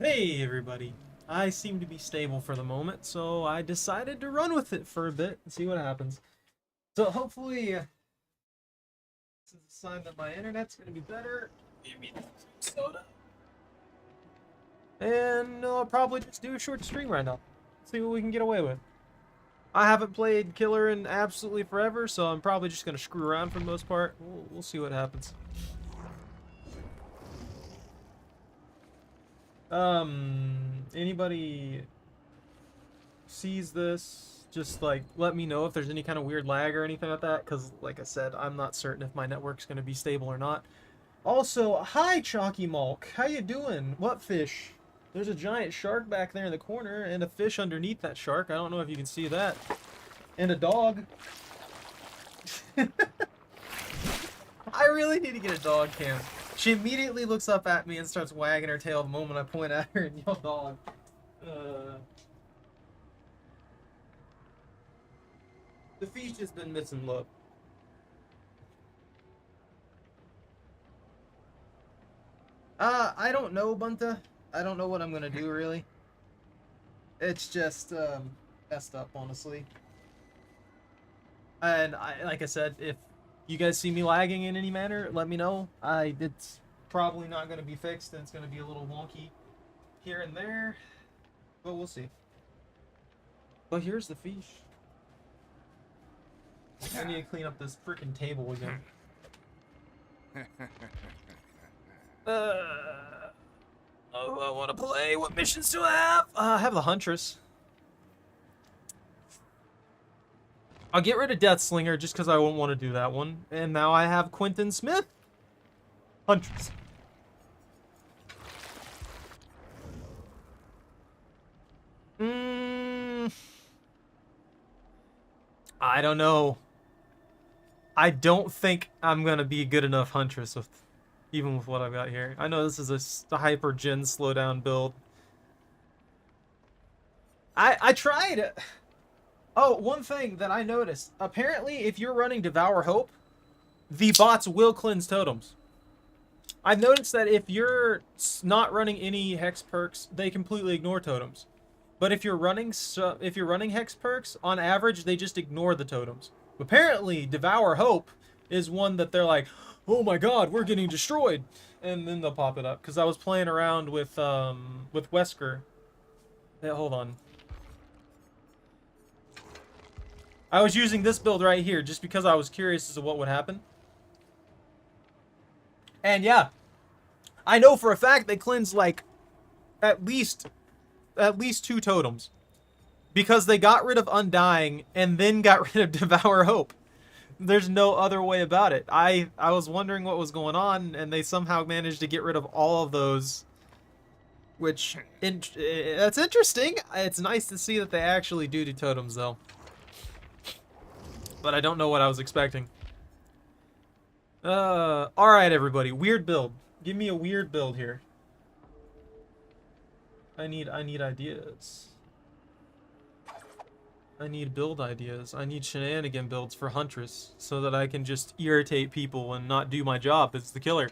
Hey everybody. I seem to be stable for the moment, so I decided to run with it for a bit and see what happens. So hopefully, this is a sign that my internet's going to be better. Give me soda. And I'll probably just do a short stream right now. See what we can get away with. I haven't played Killer in absolutely forever, so I'm probably just going to screw around for the most part. We'll see what happens. Anybody sees this, just like let me know if there's any kind of weird lag or anything like that, because like I said, I'm not certain if my network's going to be stable or not. Also, hi Chalky Malk, how you doing? What fish? There's a giant shark back there in the corner and a fish underneath that shark. I don't know if you can see that. And a dog. I really need to get a dog cam. She immediately looks up at me and starts wagging her tail the moment I point at her and yell dog. The fish has been missing love. I don't know, Bunta. I don't know what I'm gonna do, really. It's just, messed up, honestly. And like I said, if you guys see me lagging in any manner, let me know. It's probably not gonna be fixed, and it's gonna be a little wonky here and there, but we'll see. But here's the fish. I need to clean up this freaking table again. Oh, I want to play. What missions do I have? I have the Huntress. I'll get rid of Deathslinger just because I won't want to do that one. And now I have Quentin Smith. Huntress. I don't know. I don't think I'm going to be good enough Huntress even with what I've got here. I know this is a hyper gen slowdown build. I tried. Oh, one thing that I noticed. Apparently, if you're running Devour Hope, the bots will cleanse totems. I've noticed that if you're not running any hex perks, they completely ignore totems. But if you're running hex perks, on average, they just ignore the totems. Apparently, Devour Hope is one that they're like, oh my god, we're getting destroyed, and then they'll pop it up. Because I was playing around with Wesker. Yeah, hold on. I was using this build right here just because I was curious as to what would happen. And yeah, I know for a fact they cleanse like at least 2 totems. Because they got rid of Undying and then got rid of Devour Hope. There's no other way about it. I was wondering what was going on, and they somehow managed to get rid of all of those. Which, that's interesting. It's nice to see that they actually do totems, though. But I don't know what I was expecting. Alright, everybody. Weird build. Give me a weird build here. I need ideas. I need build ideas. I need shenanigan builds for Huntress so that I can just irritate people and not do my job as the killer.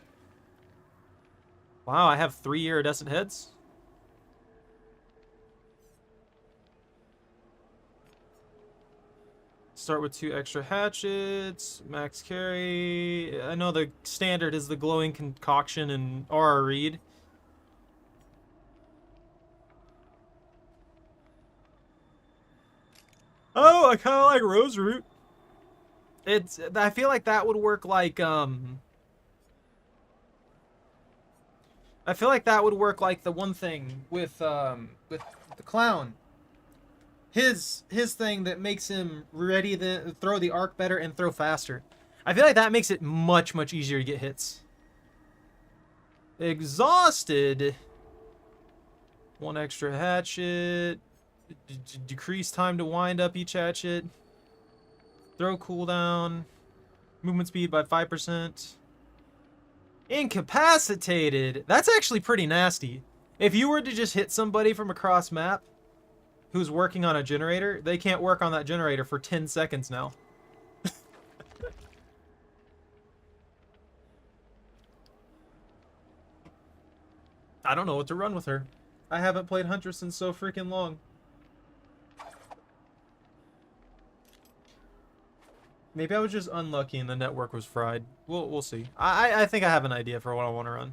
Wow, I have 3 iridescent heads? Start with 2 extra hatchets, max carry. I know the standard is the glowing concoction and aura reed. Oh, I kind of like Rose Root. I feel like that would work like, I feel like that would work like the one thing with the clown. His thing that makes him ready to throw the arc better and throw faster. I feel like that makes it much, much easier to get hits. Exhausted. 1 extra hatchet. Decrease time to wind up each hatchet. Throw cooldown. Movement speed by 5%. Incapacitated. That's actually pretty nasty. If you were to just hit somebody from across map who's working on a generator, they can't work on that generator for 10 seconds now. I don't know what to run with her. I haven't played Huntress in so freaking long. Maybe I was just unlucky and the network was fried. We'll see. I think I have an idea for what I want to run.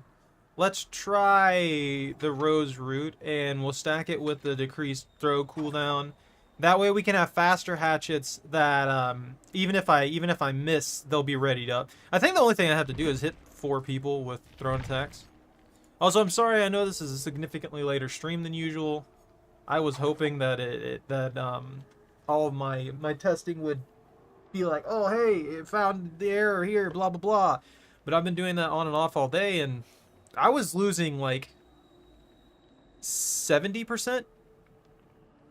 Let's try the Rose Root, and we'll stack it with the decreased throw cooldown. That way we can have faster hatchets that even if I miss, they'll be readied up. I think the only thing I have to do is hit 4 people with thrown attacks. Also, I'm sorry. I know this is a significantly later stream than usual. I was hoping that all of my testing would be like, oh hey, it found the error here, blah blah blah. But I've been doing that on and off all day, and I was losing like 70%.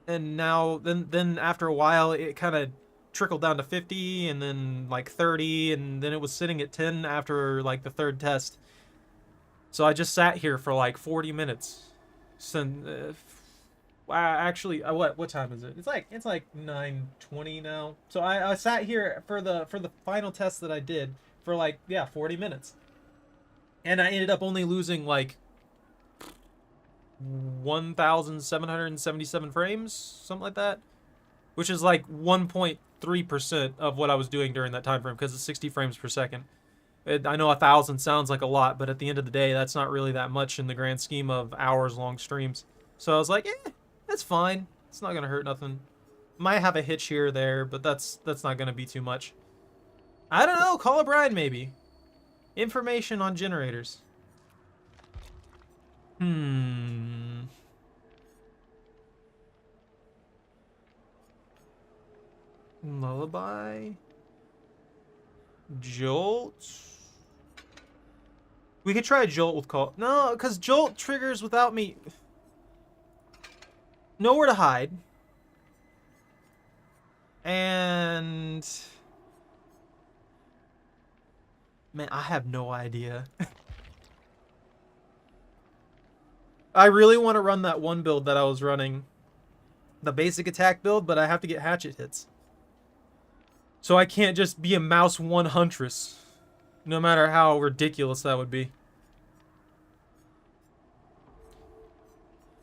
And now then after a while it kind of trickled down to 50 and then like 30 and then it was sitting at 10 after like the 3rd test. So I just sat here for like 40 minutes. Actually, what time is it? It's like 9:20 now. So I sat here for the final test that I did for like 40 minutes. And I ended up only losing like 1,777 frames, something like that, which is like 1.3% of what I was doing during that time frame because it's 60 frames per second. I know 1,000 sounds like a lot, but at the end of the day, that's not really that much in the grand scheme of hours-long streams. So I was like, that's fine. It's not gonna hurt nothing. Might have a hitch here or there, but that's not gonna be too much. I don't know. Call a bride, maybe. Information on generators. Lullaby. Jolt. We could try Jolt with call. No, because Jolt triggers without me. Nowhere to hide. And man, I have no idea. I really want to run that one build that I was running. The basic attack build, but I have to get hatchet hits. So I can't just be a mouse 1 Huntress. No matter how ridiculous that would be.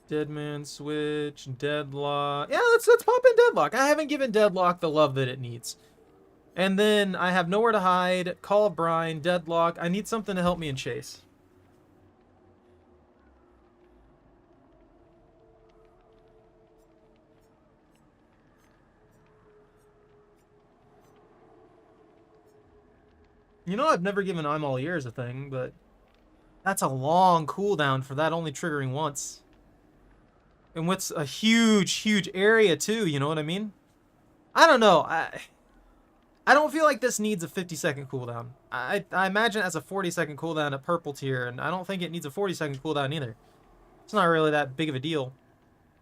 Deadman switch, Deadlock. Yeah, let's pop in Deadlock. I haven't given Deadlock the love that it needs. And then I have Nowhere to Hide, Call of Brine, Deadlock. I need something to help me in Chase. You know, I've never given I'm All Ears a thing, but that's a long cooldown for that only triggering once. And what's a huge area too, you know what I mean? I don't know. I don't feel like this needs a 50-second cooldown. I imagine it has a 40-second cooldown at purple tier, and I don't think it needs a 40-second cooldown either. It's not really that big of a deal.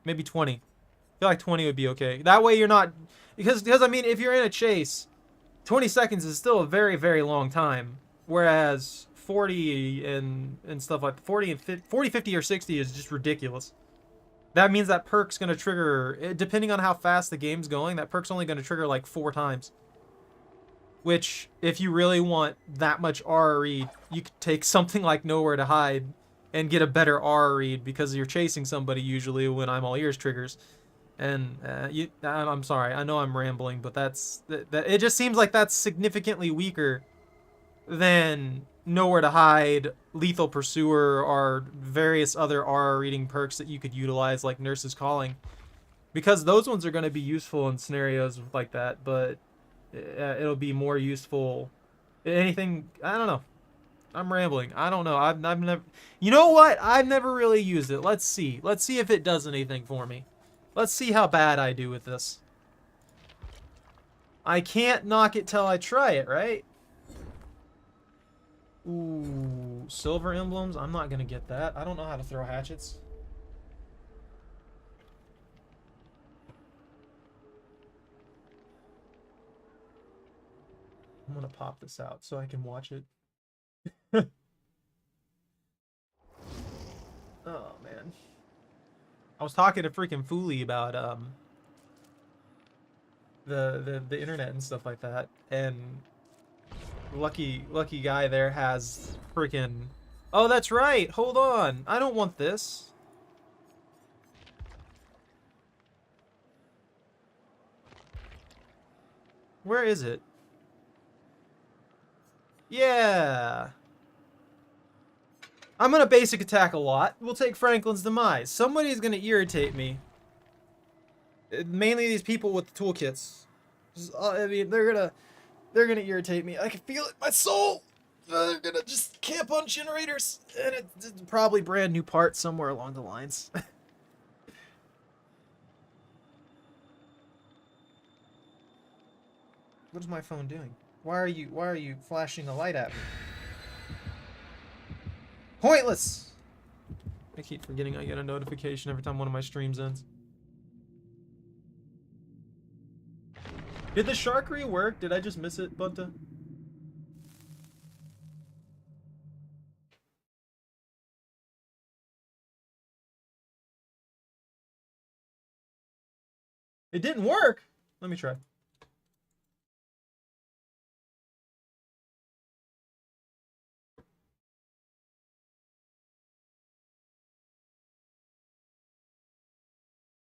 Maybe 20. I feel like 20 would be okay. That way you're not... Because I mean, if you're in a chase, 20 seconds is still a very long time. Whereas 40 and stuff like 40, 50, or 60 is just ridiculous. That means that perk's going to trigger, depending on how fast the game's going, that perk's only going to trigger like 4 times. Which, if you really want that much R read, you could take something like Nowhere to Hide and get a better R read because you're chasing somebody usually when I'm All Ears triggers. And I'm sorry, I know I'm rambling, but it just seems like that's significantly weaker than Nowhere to Hide, Lethal Pursuer, or various other R reading perks that you could utilize, like Nurse's Calling, because those ones are going to be useful in scenarios like that, but it'll be more useful. Anything, I don't know. I'm rambling. I don't know. I've never. You know what? I've never really used it. Let's see. Let's see if it does anything for me. Let's see how bad I do with this. I can't knock it till I try it, right? Ooh, silver emblems. I'm not gonna get that. I don't know how to throw hatchets. I'm gonna pop this out so I can watch it. Oh man, I was talking to freaking Foolie about the internet and stuff like that, and lucky guy there has freaking. Oh, that's right. Hold on, I don't want this. Where is it? Yeah. I'm gonna basic attack a lot. We'll take Franklin's demise. Somebody's gonna irritate me. Mainly these people with the toolkits. I mean, they're gonna irritate me. I can feel it in my soul. They're gonna just camp on generators, and it's probably brand new parts somewhere along the lines. What is my phone doing? Why are you flashing a light at me? Pointless! I keep forgetting I get a notification every time one of my streams ends. Did the sharkery work? Did I just miss it, Bunta? It didn't work! Let me try.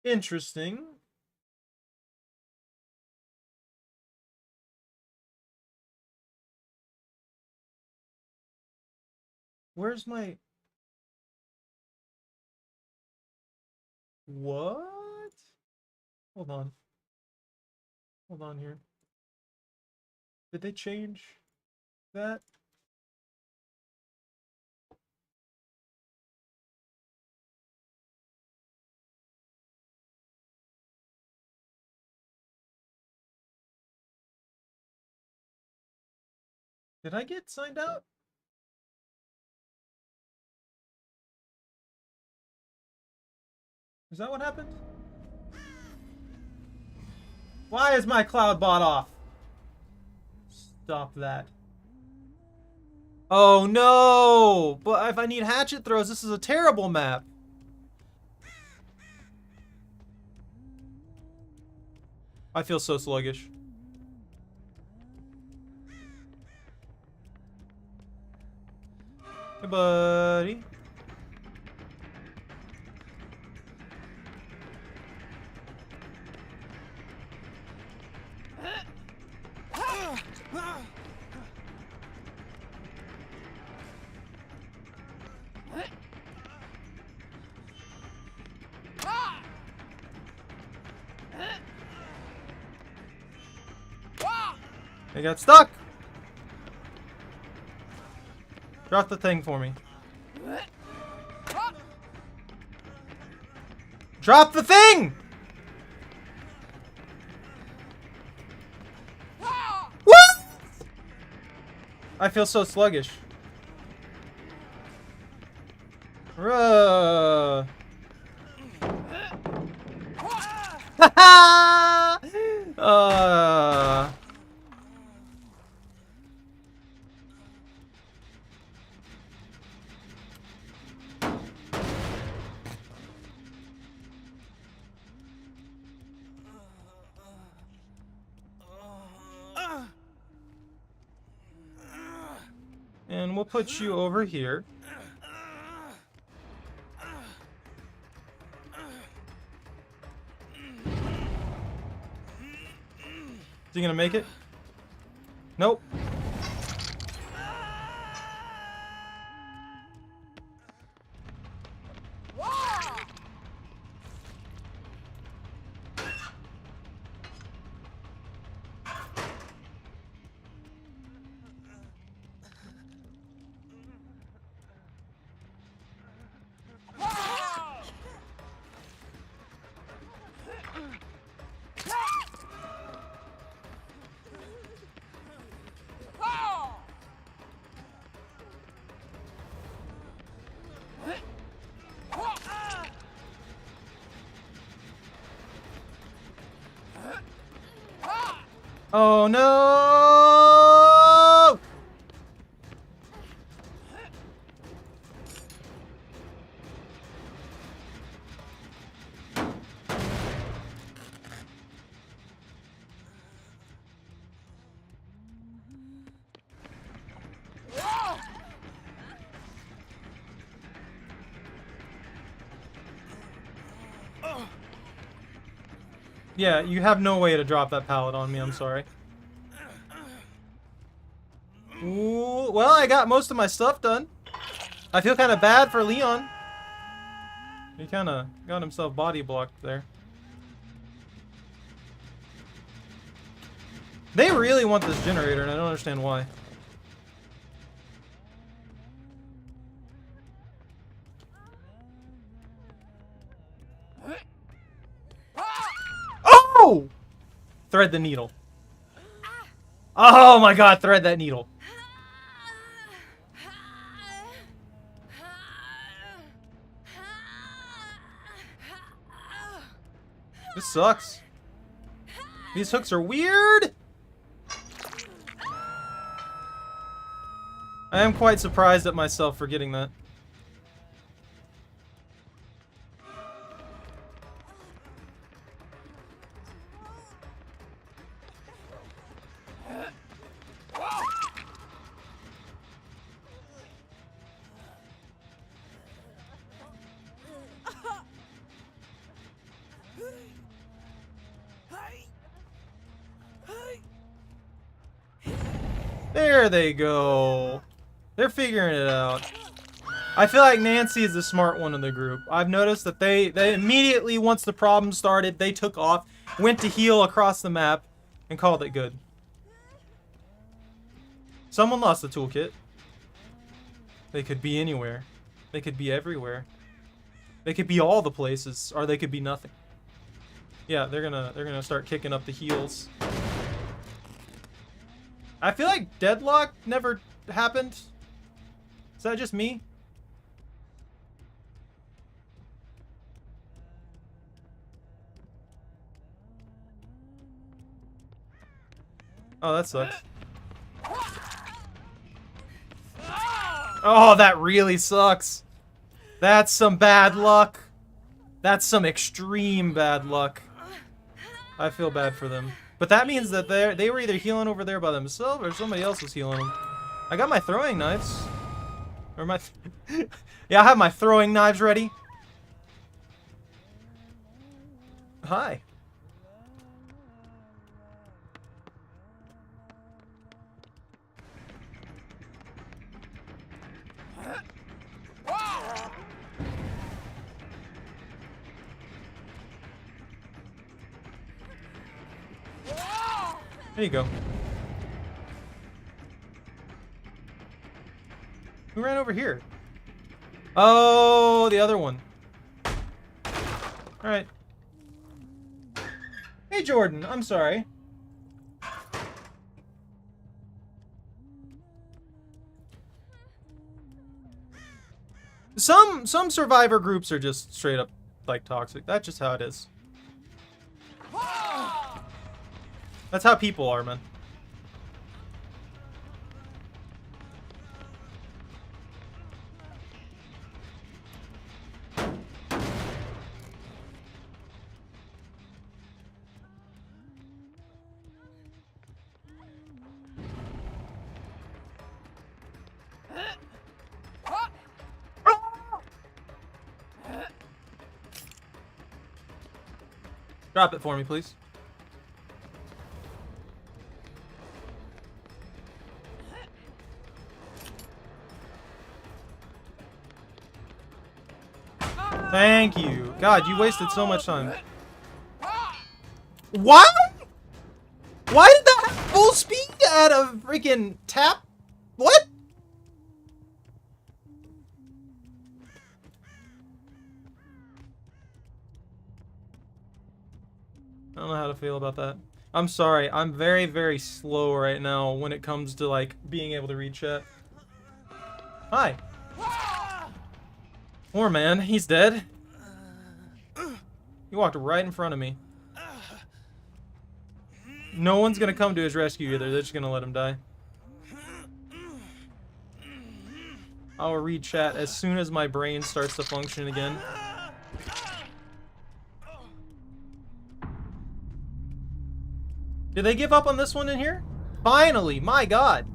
Interesting. Where's my... What? Hold on. Hold on here. Did they change that? Did I get signed out? Is that what happened? Why is my cloud bot off? Stop that. Oh no! But if I need hatchet throws, this is a terrible map. I feel so sluggish. Hey, buddy. I got stuck! Drop the thing for me. Drop the thing! What? I feel so sluggish. Haha! And we'll put you over here. Is he gonna make it? Nope. Oh no! Yeah, you have no way to drop that pallet on me, I'm sorry. cool. Well, I got most of my stuff done. I feel kind of bad for Leon. He kind of got himself body blocked there. They really want this generator, and I don't understand why. Oh! Thread the needle. Oh my god, thread that needle. This sucks. These hooks are weird. I am quite surprised at myself for getting that. There they go. They're figuring it out. I feel like Nancy is the smart one in the group. I've noticed that they immediately, once the problem started, they took off, went to heal across the map, and called it good. Someone lost the toolkit. They could be anywhere. They could be everywhere. They could be all the places, or they could be nothing. Yeah, they're gonna start kicking up the heels. I feel like deadlock never happened. Is that just me? Oh, that sucks. Oh, that really sucks. That's some bad luck. That's some extreme bad luck. I feel bad for them. But that means that they were either healing over there by themselves or somebody else was healing them. I got my throwing knives. Or my... yeah, I have my throwing knives ready. Hi. There you go. Who ran over here? Oh, the other one. Alright. Hey, Jordan. I'm sorry. Some survivor groups are just straight up, like, toxic. That's just how it is. That's how people are, man. Drop it for me, please. Thank you. God, you wasted so much time. What? Why did that have full speed at a freaking tap? What? I don't know how to feel about that. I'm sorry. I'm very, very slow right now when it comes to, like, being able to read chat. Hi. Poor man. He's dead. He walked right in front of me. No one's gonna come to his rescue either. They're just gonna let him die. I'll read chat as soon as my brain starts to function again. Did they give up on this one in here? Finally! My god!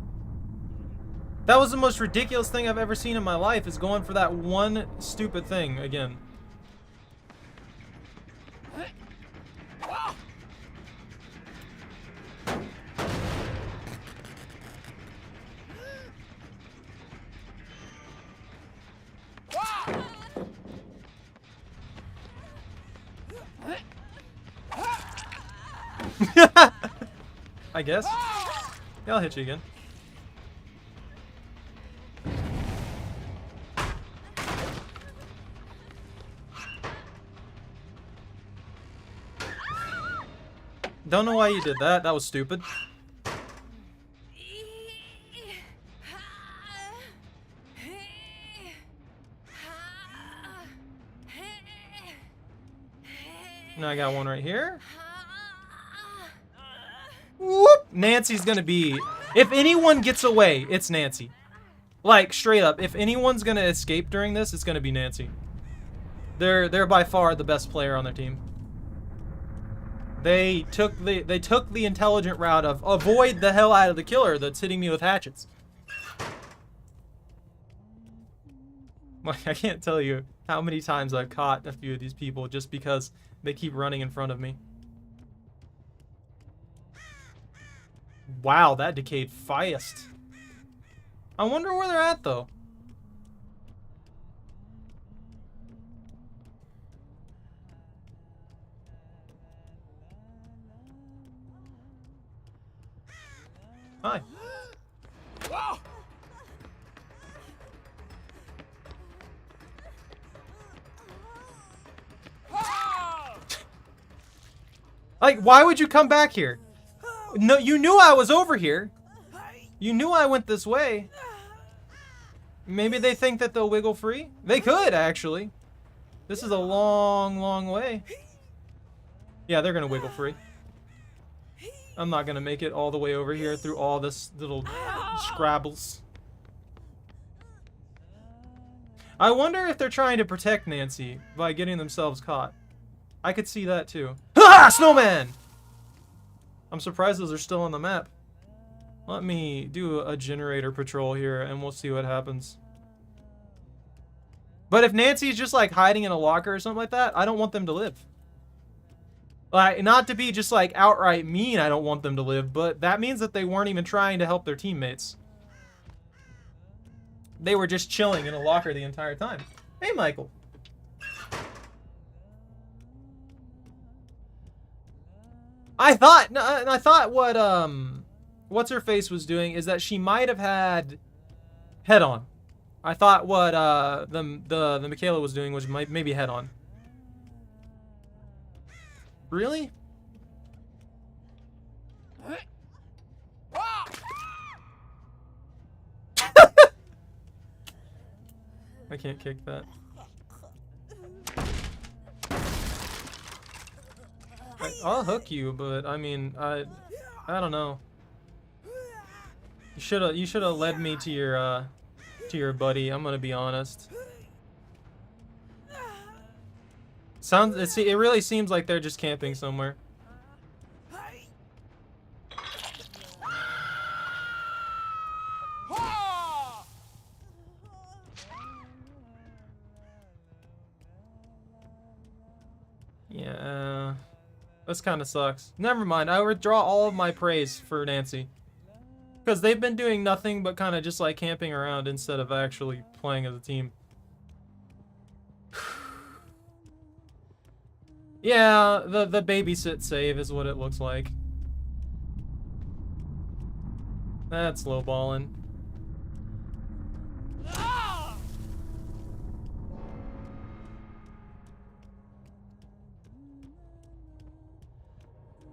That was the most ridiculous thing I've ever seen in my life, is going for that one stupid thing again. I guess. Yeah, I'll hit you again. Don't know why you did that. That was stupid. Now I got one right here. Whoop! Nancy's gonna be... If anyone gets away, it's Nancy. Like, straight up. If anyone's gonna escape during this, it's gonna be Nancy. They're by far the best player on their team. They took the intelligent route of avoid the hell out of the killer that's hitting me with hatchets. Like, I can't tell you how many times I've caught a few of these people just because they keep running in front of me. Wow, that decayed fast. I wonder where they're at, though. Hi. Like, why would you come back here? No, you knew I was over here. You knew I went this way. Maybe they think that they'll wiggle free? They could, actually. This is a long, long way. Yeah, they're gonna wiggle free. I'm not gonna make it all the way over here through all this little scrabbles. I wonder if they're trying to protect Nancy by getting themselves caught. I could see that too. Ha! Snowman! I'm surprised those are still on the map. Let me do a generator patrol here and we'll see what happens. But if Nancy's just like hiding in a locker or something like that, I don't want them to live. Like, not to be just like outright mean, I don't want them to live, but that means that they weren't even trying to help their teammates. They were just chilling in a locker the entire time. Hey, Michael. I thought what what's her face was doing is that she might have had head on. I thought what the Michaela was doing was maybe head on. Really? I can't kick that. I'll hook you, but I mean, I don't know. You should have led me to your buddy. I'm gonna be honest. It really seems like they're just camping somewhere. Yeah, this kind of sucks. Never mind, I withdraw all of my praise for Nancy. Because they've been doing nothing but kind of just like camping around instead of actually playing as a team. Yeah, the babysit save is what it looks like. That's lowballing.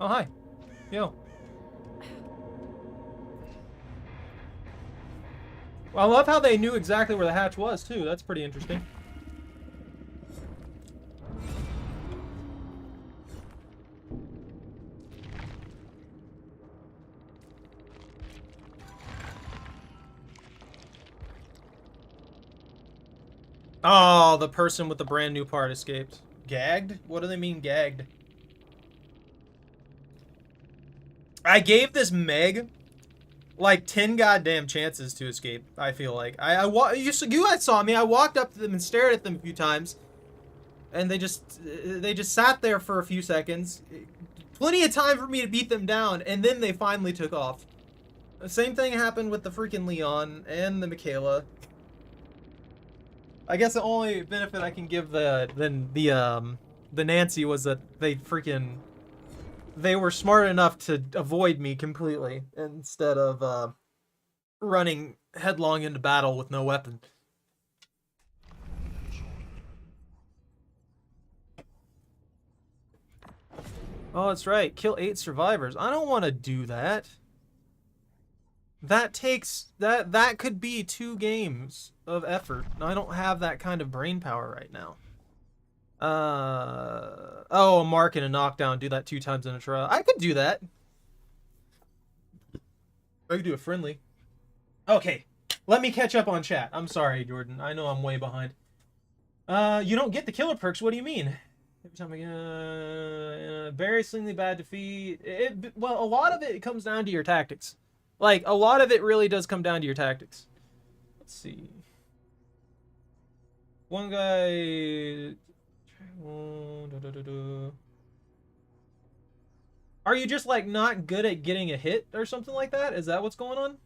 Oh, hi. Yo. Well, I love how they knew exactly where the hatch was, too. That's pretty interesting. Oh, the person with the brand new part escaped. Gagged? What do they mean gagged? I gave this Meg like 10 goddamn chances to escape, I feel like. You guys saw me. I walked up to them and stared at them a few times. And they just sat there for a few seconds. Plenty of time for me to beat them down, and then they finally took off. The same thing happened with the freaking Leon and the Michaela. I guess the only benefit I can give the Nancy was that they freaking they were smart enough to avoid me completely instead of running headlong into battle with no weapon. Oh, that's right. Kill 8 survivors. I don't want to do that. That takes that could be 2 games of effort. I don't have that kind of brain power right now. Oh, a mark and a knockdown. Do that 2 times in a trial. I could do that. I could do a friendly. Okay, let me catch up on chat. I'm sorry, Jordan. I know I'm way behind. You don't get the killer perks. What do you mean? Every time I embarrassingly bad defeat. Well, a lot of it comes down to your tactics. Like, a lot of it really does come down to your tactics. Let's see. One guy... Are you just, like, not good at getting a hit or something like that? Is that what's going on?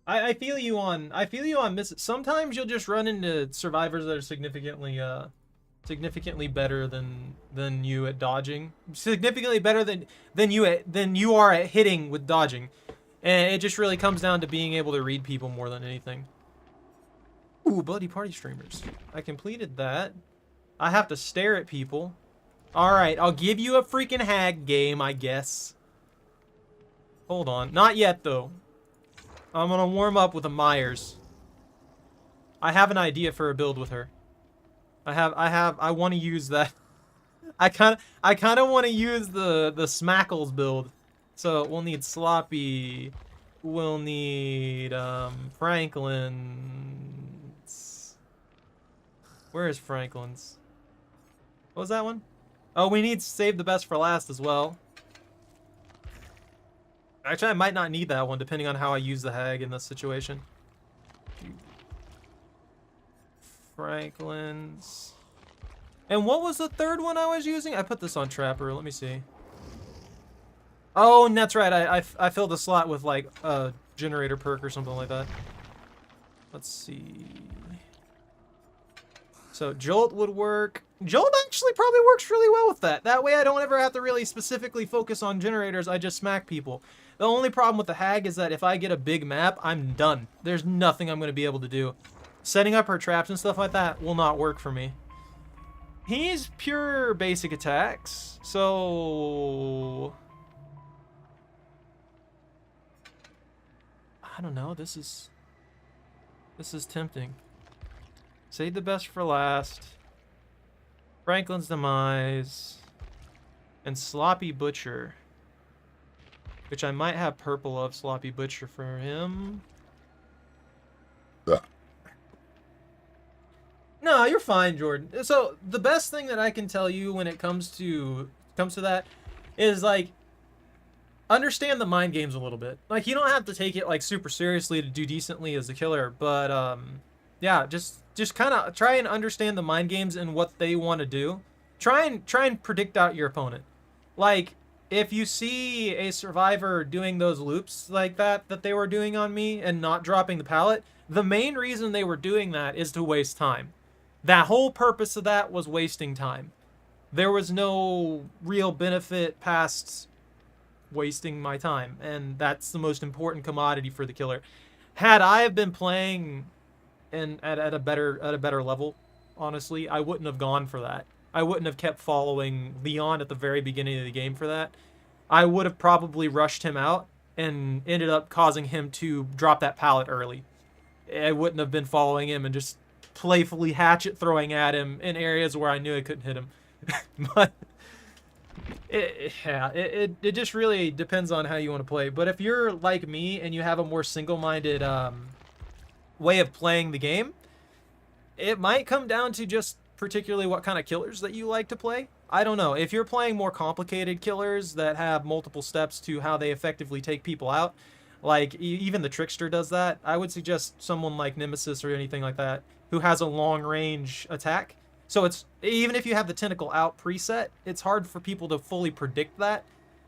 I feel you on sometimes you'll just run into survivors that are significantly better than you at dodging. Significantly better than you are at hitting with dodging. And it just really comes down to being able to read people more than anything. Ooh, bloody party streamers. I completed that. I have to stare at people. Alright, I'll give you a freaking hag game, I guess. Hold on. Not yet, though. I'm gonna warm up with a Myers. I have an idea for a build with her. I want to use that. I kind of want to use the Smackles build. So we'll need Sloppy. We'll need Franklin's. Where is Franklin's? What was that one? Oh, we need Save the Best for Last as well. Actually, I might not need that one, depending on how I use the hag in this situation. Franklin's. And what was the third one I was using? I put this on Trapper. Let me see. Oh, and that's right. I filled a slot with, like, a generator perk or something like that. Let's see. So, Jolt would work. Jolt actually probably works really well with that. That way I don't ever have to really specifically focus on generators. I just smack people. The only problem with the hag is that if I get a big map, I'm done. There's nothing I'm going to be able to do. Setting up her traps and stuff like that will not work for me. He's pure basic attacks, so... I don't know, this is tempting. Save the Best for Last. Franklin's Demise. And Sloppy Butcher. Which I might have purple of Sloppy Butcher for him. No, you're fine, Jordan. So the best thing that I can tell you when it comes to that is, like, understand the mind games a little bit. Like, you don't have to take it, like, super seriously to do decently as a killer, but yeah, just kind of try and understand the mind games and what they want to do. Try and predict out your opponent. Like, if you see a survivor doing those loops like that they were doing on me and not dropping the pallet, the main reason they were doing that is to waste time. That whole purpose of that was wasting time. There was no real benefit past wasting my time, and that's the most important commodity for the killer. Had I have been playing at a better level, honestly, I wouldn't have gone for that. I wouldn't have kept following Leon at the very beginning of the game for that. I would have probably rushed him out and ended up causing him to drop that pallet early. I wouldn't have been following him and just playfully hatchet throwing at him in areas where I knew I couldn't hit him. But it just really depends on how you want to play. But if you're like me and you have a more single-minded way of playing the game, it might come down to just particularly what kind of killers that you like to play. I don't know. If you're playing more complicated killers that have multiple steps to how they effectively take people out, like even the Trickster does that, I would suggest someone like Nemesis or anything like that who has a long-range attack. So it's, even if you have the tentacle out preset, it's hard for people to fully predict that.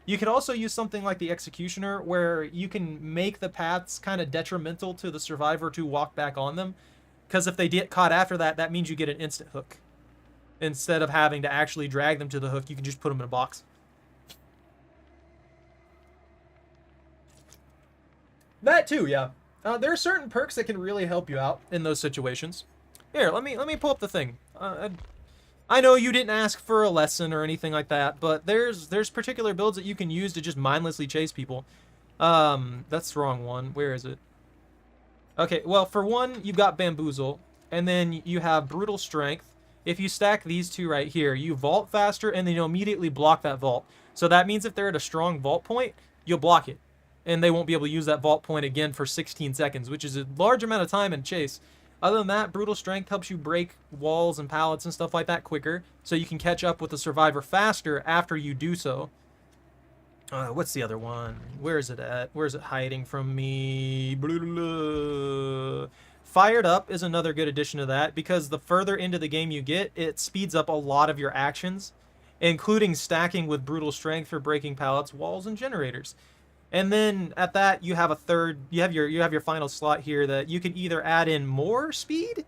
You could also use something like the Executioner, where you can make the paths kind of detrimental to the survivor to walk back on them. Because if they get caught after that, that means you get an instant hook. Instead of having to actually drag them to the hook, you can just put them in a box. That too, yeah. There are certain perks that can really help you out in those situations. Here, let me pull up the thing. I know you didn't ask for a lesson or anything like that, but there's particular builds that you can use to just mindlessly chase people. That's the wrong one. Where is it? Okay, well, for one, you've got Bamboozle, and then you have Brutal Strength. If you stack these two right here, you vault faster, and then you'll immediately block that vault. So that means if they're at a strong vault point, you'll block it. And they won't be able to use that vault point again for 16 seconds, which is a large amount of time in chase. Other than that, Brutal Strength helps you break walls and pallets and stuff like that quicker, so you can catch up with the survivor faster after you do so. What's the other one? Where is it at? Where is it hiding from me? Blah, blah, blah. Fired Up is another good addition to that, because the further into the game you get, it speeds up a lot of your actions, including stacking with Brutal Strength for breaking pallets, walls, and generators. And then at that, you have a third, you have your final slot here that you can either add in more speed,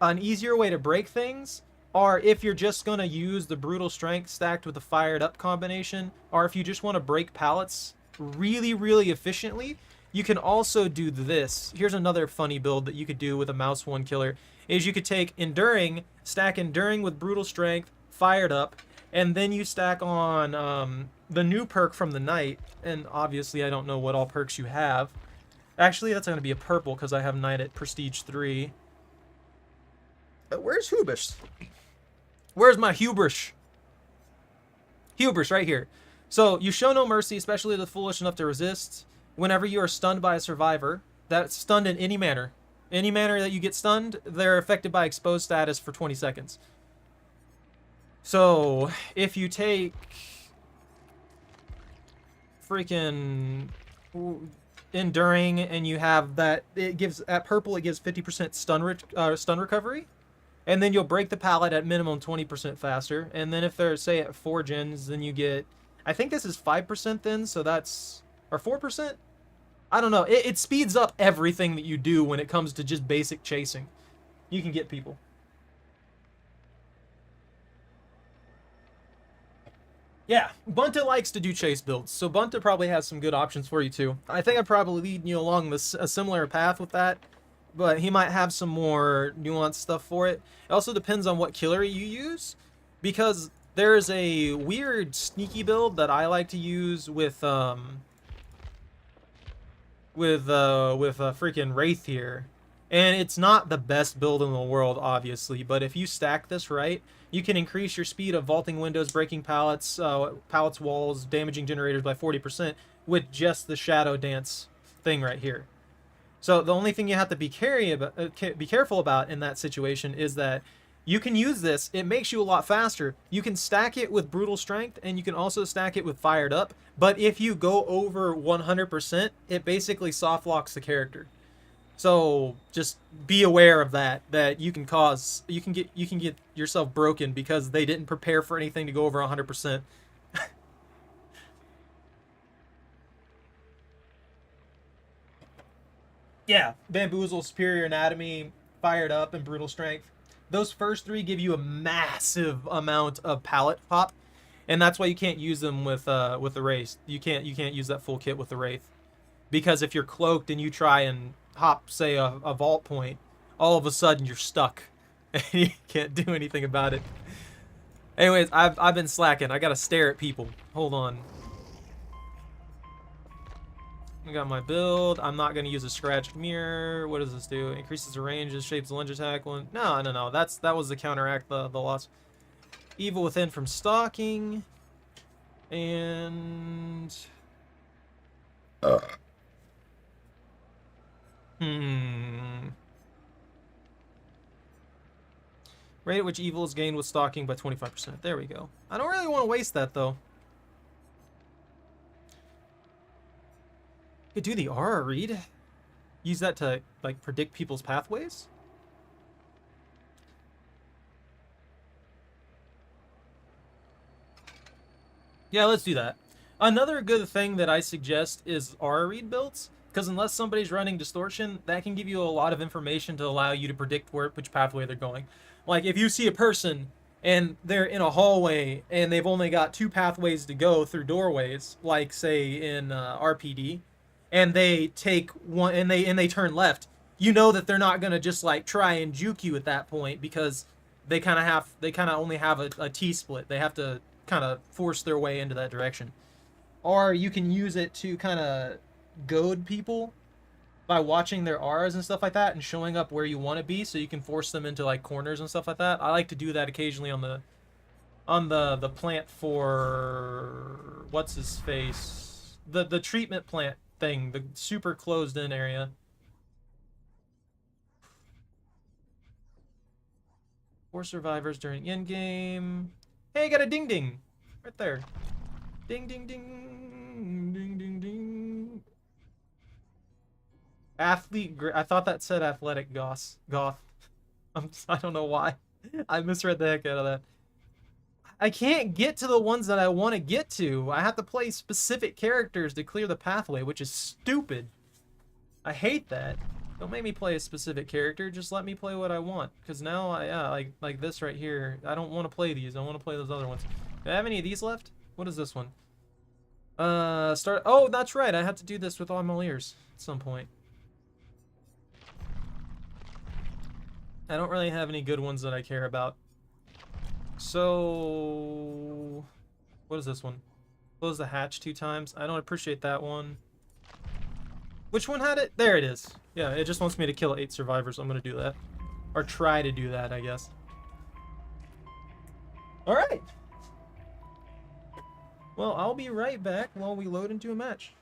an easier way to break things, or if you're just going to use the Brutal Strength stacked with the Fired Up combination, or if you just want to break pallets really, really efficiently, you can also do this. Here's another funny build that you could do with a Mouse 1 killer, is you could take Enduring, stack Enduring with Brutal Strength, Fired Up, and then you stack on the new perk from the Knight, and obviously I don't know what all perks you have. Actually, that's going to be a purple because I have Knight at Prestige 3. Where's Hubris? Where's my Hubris? Hubris, right here. So, you show no mercy, especially the foolish enough to resist. Whenever you are stunned by a survivor, that's stunned in any manner. Any manner that you get stunned, they're affected by exposed status for 20 seconds. So, if you take freaking Enduring and you have that, it gives, at purple, it gives 50% stun recovery. And then you'll break the pallet at minimum 20% faster. And then if they're, say, at 4 gens, then you get, I think this is 5% then, so that's, or 4%? I don't know. It speeds up everything that you do when it comes to just basic chasing. You can get people. Yeah, Bunta likes to do chase builds, so Bunta probably has some good options for you too. I think I'm probably leading you along a similar path with that, but he might have some more nuanced stuff for it. It also depends on what killer you use, because there's a weird sneaky build that I like to use with freaking Wraith here. And it's not the best build in the world, obviously, but if you stack this right, you can increase your speed of vaulting windows, breaking pallets, walls, damaging generators by 40% with just the Shadow Dance thing right here. So the only thing you have to be careful about in that situation is that you can use this. It makes you a lot faster. You can stack it with Brutal Strength, and you can also stack it with Fired Up. But if you go over 100%, it basically soft locks the character. So just be aware of that. That you can get yourself broken because they didn't prepare for anything to go over 100%. Yeah, Bamboozle, Superior Anatomy, Fired Up, and Brutal Strength. Those first three give you a massive amount of pallet pop, and that's why you can't use them with the Wraith. You can't use that full kit with the Wraith, because if you're cloaked and you try and hop, say, a vault point, all of a sudden you're stuck, and you can't do anything about it. Anyways, I've been slacking. I gotta stare at people. Hold on. I got my build. I'm not gonna use a scratched mirror. What does this do? Increases the range, shapes lunge attack. One. No. That was to counteract the loss. Evil Within from stalking. And rate at which evil is gained with stalking by 25%. There we go. I don't really want to waste that though. Could do the aura read. Use that to like predict people's pathways. Yeah, let's do that. Another good thing that I suggest is R read builds, because unless somebody's running distortion, that can give you a lot of information to allow you to predict which pathway they're going. Like if you see a person and they're in a hallway and they've only got two pathways to go through doorways, like say in RPD, and they take one and they turn left, you know that they're not gonna just like try and juke you at that point because they kind of only have a T split. They have to kind of force their way into that direction. Or you can use it to kind of goad people by watching their R's and stuff like that and showing up where you want to be, so you can force them into like corners and stuff like that. I like to do that occasionally on the plant for what's his face, the treatment plant thing, the super closed in area. 4 survivors during end game. Hey, got a ding ding right there. Ding ding ding ding ding ding. Athlete. I thought that said athletic goth. I don't know why. I misread the heck out of that. I can't get to the ones that I want to get to. I have to play specific characters to clear the pathway, which is stupid. I hate that. Don't make me play a specific character. Just let me play what I want. Because now, like this right here, I don't want to play these. I want to play those other ones. Do I have any of these left? What is this one? Start. Oh, that's right. I have to do this with all my ears at some point. I don't really have any good ones that I care about. So, what is this one? Close the hatch 2 times. I don't appreciate that one. Which one had it? There it is. Yeah, it just wants me to kill 8 survivors. I'm gonna do that. Or try to do that, I guess. Alright. Well, I'll be right back while we load into a match.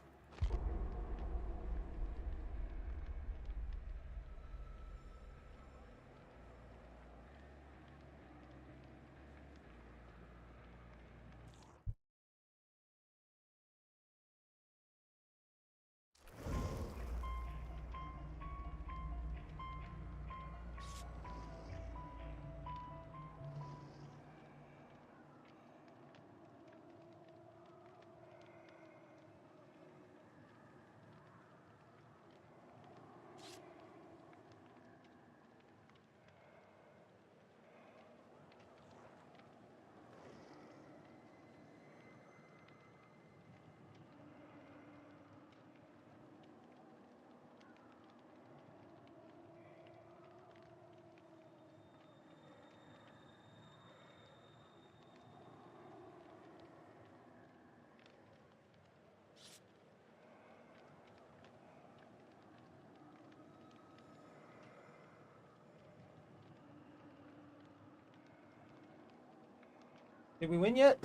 Did we win yet?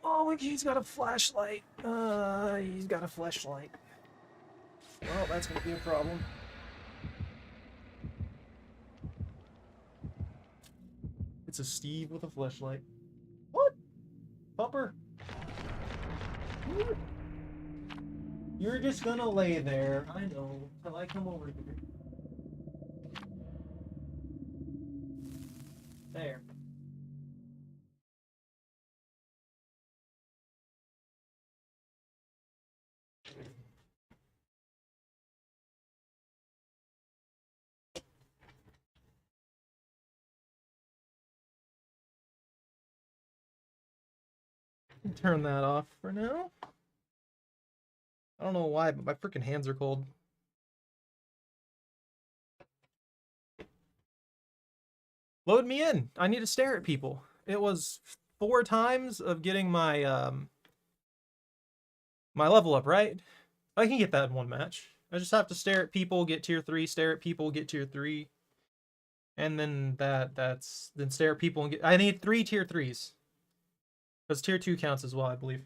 Oh, he's got a flashlight. He's got a flashlight. Well, that's gonna be a problem. It's a Steve with a flashlight. What? Pupper? You're just gonna lay there. I know. Till I come over here. There. Turn that off for now. I don't know why, but my freaking hands are cold. Load me in. I need to stare at people. It was 4 times of getting my my level up, right? I can get that in 1 match. I just have to stare at people, get tier 3, stare at people, get tier 3. And then then stare at people and get... I need 3 tier 3s. Because tier 2 counts as well, I believe.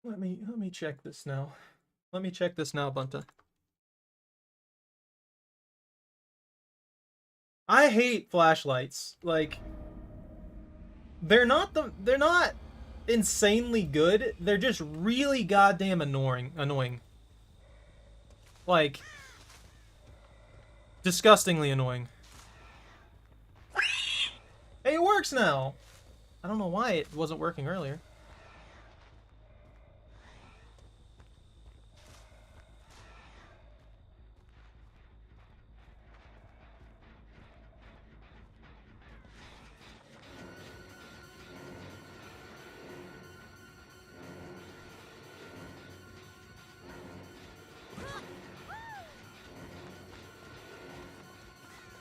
Let me check this now. Let me check this now, Bunta. I hate flashlights. Like, they're not insanely good. They're just really goddamn annoying. Like, disgustingly annoying. Hey, it works now! I don't know why it wasn't working earlier.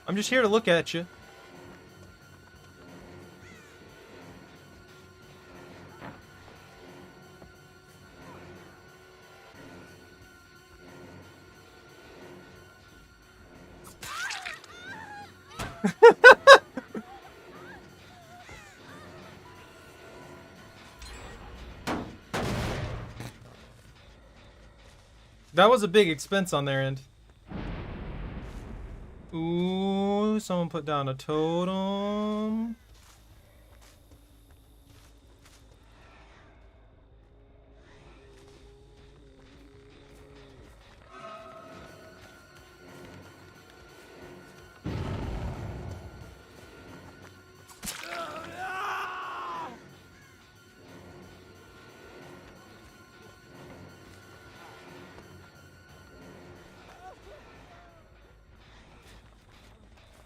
I'm just here to look at you. That was a big expense on their end. Ooh, someone put down a totem.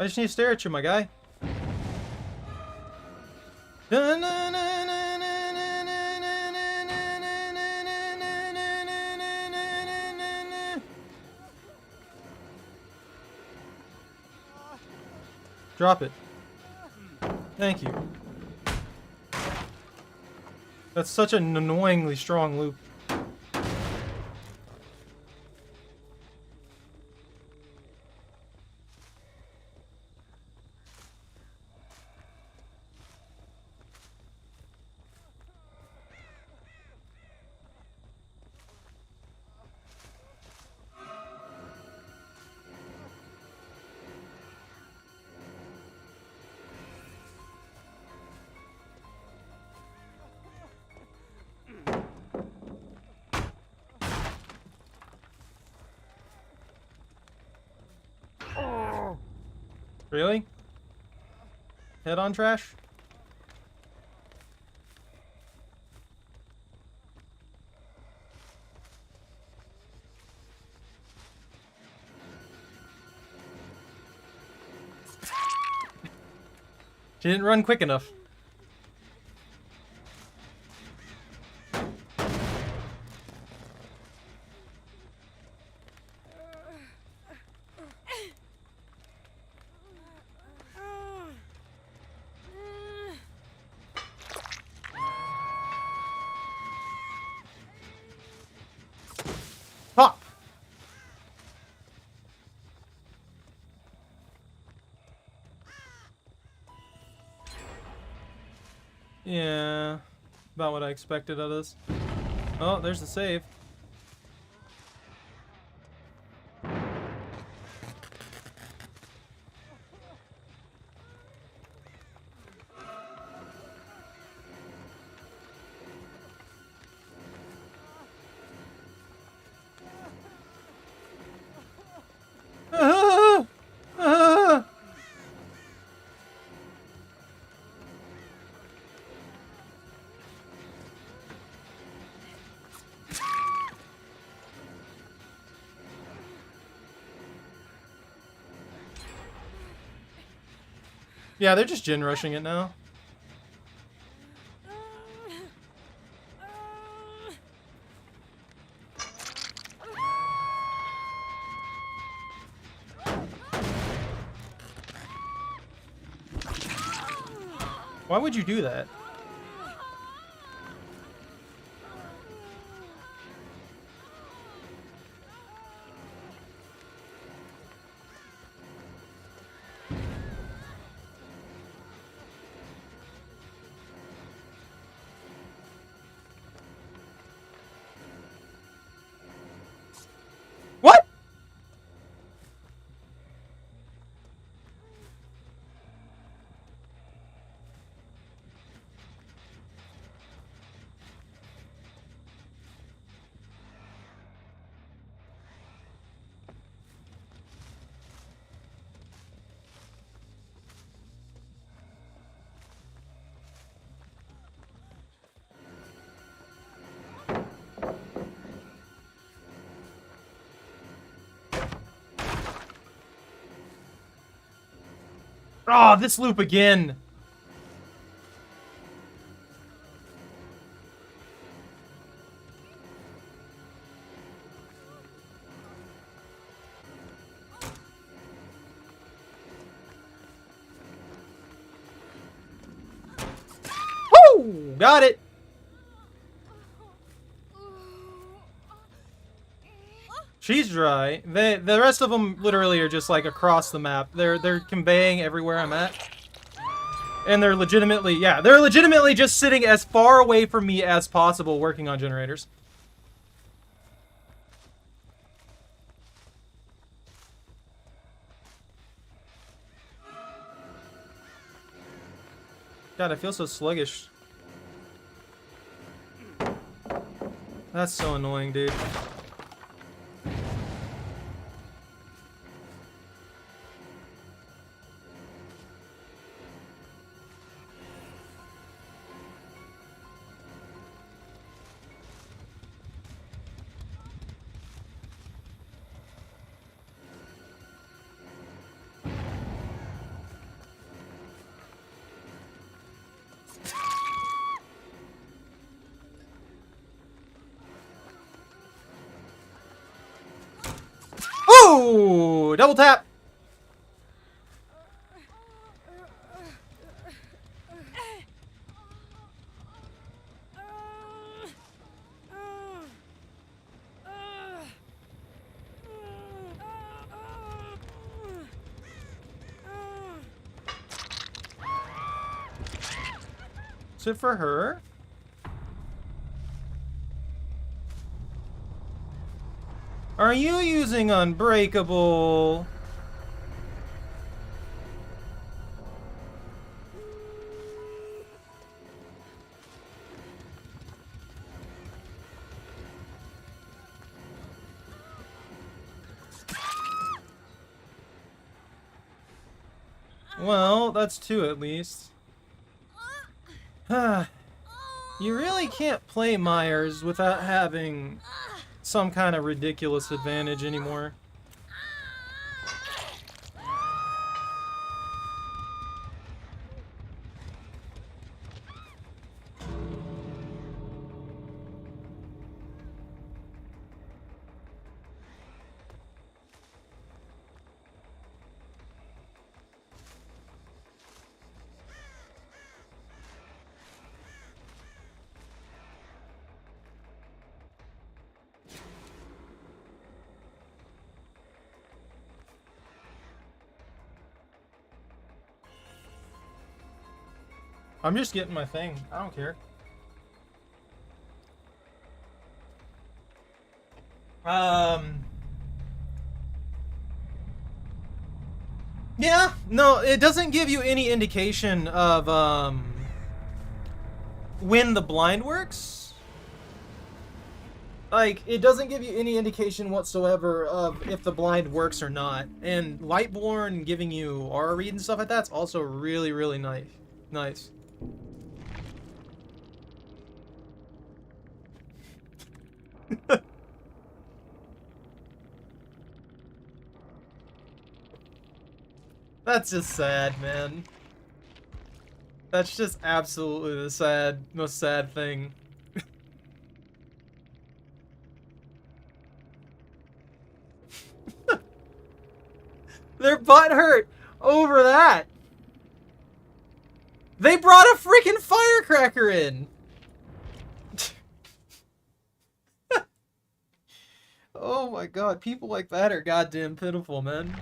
I just need to stare at you, my guy. Drop it. Thank you. That's such an annoyingly strong loop. Really? Head on trash? She didn't run quick enough. Pop! Yeah, about what I expected of this. Oh, there's the save. Yeah, they're just gen rushing it now. Why would you do that? What? Oh, this loop again. Woo! Got it. She's dry. The rest of them literally are just like across the map. They're conveying everywhere I'm at. And they're legitimately, yeah, they're legitimately just sitting as far away from me as possible working on generators. God, I feel so sluggish. That's so annoying, dude. Ooh! Double tap! Is it for her? Are you using Unbreakable? Well, that's two at least. You really can't play Myers without having some kind of ridiculous advantage anymore. I'm just getting my thing. I don't care. Yeah, no, it doesn't give you any indication of, when the blind works. Like, it doesn't give you any indication whatsoever of if the blind works or not. And Lightborn giving you aura read and stuff like that's also really, really nice. Nice. That's just sad, man. That's just absolutely the most sad thing. Their butt hurt over that. They brought a freaking firecracker in. Oh my god, people like that are goddamn pitiful, man.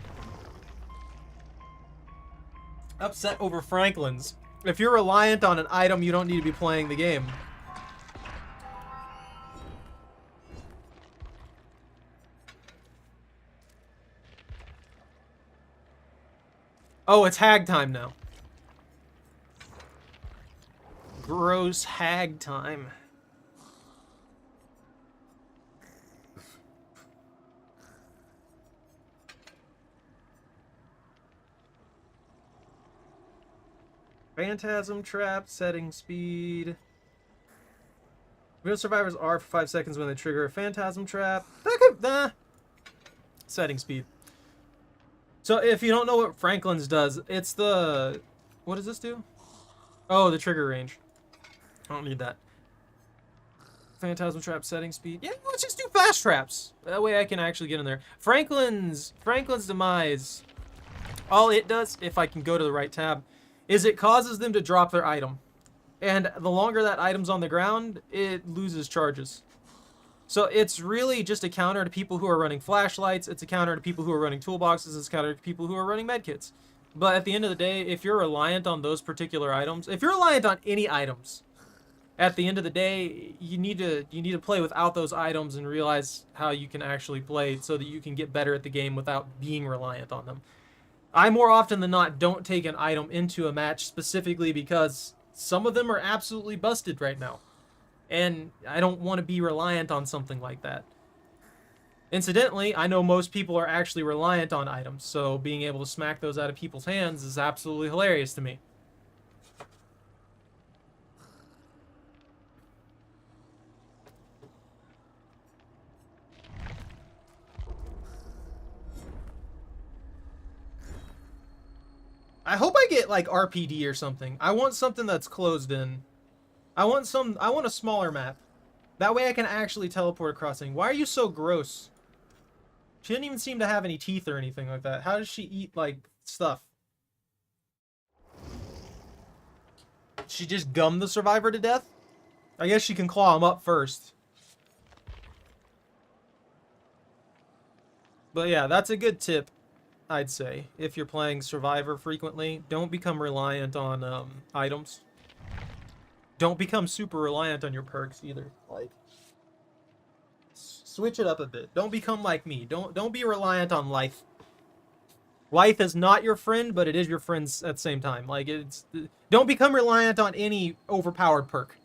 Upset over Franklin's. If you're reliant on an item, you don't need to be playing the game. Oh, it's hag time now. Gross hag time. Phantasm trap, setting speed. Real survivors are for 5 seconds when they trigger a phantasm trap. That could, setting speed. So if you don't know what Franklin's does, it's the... What does this do? Oh, the trigger range. I don't need that. Phantasm trap setting speed. Yeah, let's just do fast traps. That way I can actually get in there. Franklin's demise, all it does, if I can go to the right tab, is it causes them to drop their item. And the longer that item's on the ground, it loses charges. So it's really just a counter to people who are running flashlights. It's a counter to people who are running toolboxes. It's a counter to people who are running medkits. But at the end of the day, if you're reliant on those particular items, if you're reliant on any items, at the end of the day, you need to play without those items and realize how you can actually play so that you can get better at the game without being reliant on them. I more often than not don't take an item into a match specifically because some of them are absolutely busted right now. And I don't want to be reliant on something like that. Incidentally, I know most people are actually reliant on items, so being able to smack those out of people's hands is absolutely hilarious to me. I hope I get like RPD or something. I want something that's closed in. I want a smaller map. That way I can actually teleport across things. Why are you so gross? She didn't even seem to have any teeth or anything like that. How does she eat like stuff? She just gummed the survivor to death? I guess she can claw him up first. But yeah, that's a good tip, I'd say. If you're playing Survivor frequently, don't become reliant on items. Don't become super reliant on your perks either. Like, switch it up a bit. Don't become like me. Don't be reliant on life. Life is not your friend, but it is your friends at the same time. Like, don't become reliant on any overpowered perk.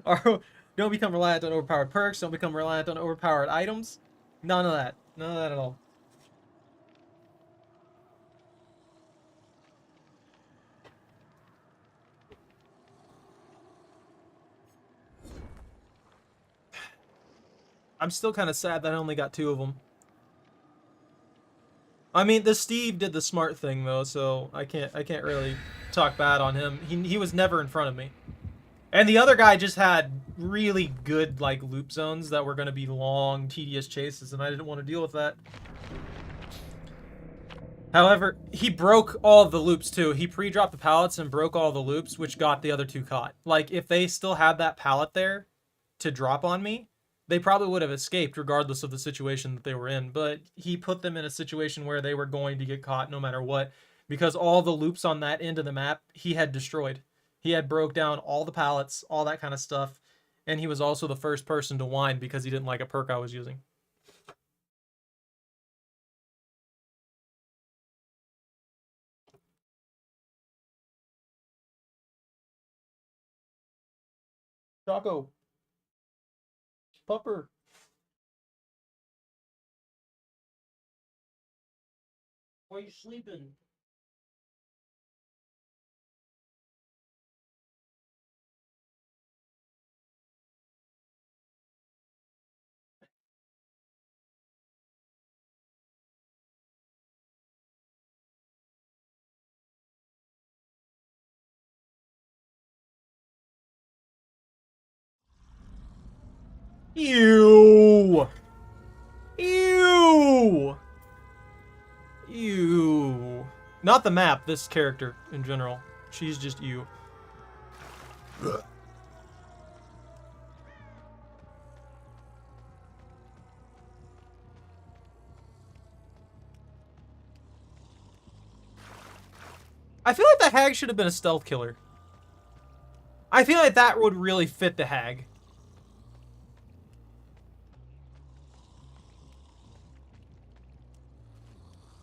Or don't become reliant on overpowered perks. Don't become reliant on overpowered items. None of that. None of that at all. I'm still kind of sad that I only got 2 of them. I mean, the Steve did the smart thing though, so I can't really talk bad on him. He was never in front of me. And the other guy just had really good like loop zones that were going to be long, tedious chases, and I didn't want to deal with that. However, he broke all of the loops too. He pre-dropped the pallets and broke all the loops, which got the other 2 caught. Like, if they still had that pallet there to drop on me, they probably would have escaped regardless of the situation that they were in. But he put them in a situation where they were going to get caught no matter what, because all the loops on that end of the map he had destroyed. He had broke down all the pallets, all that kind of stuff, and he was also the first person to whine because he didn't like a perk I was using. Choco. Pupper. Why are you sleeping? Ew! Ew! Ew. Not the map, this character in general. She's just ew. I feel like the hag should have been a stealth killer. I feel like that would really fit the hag.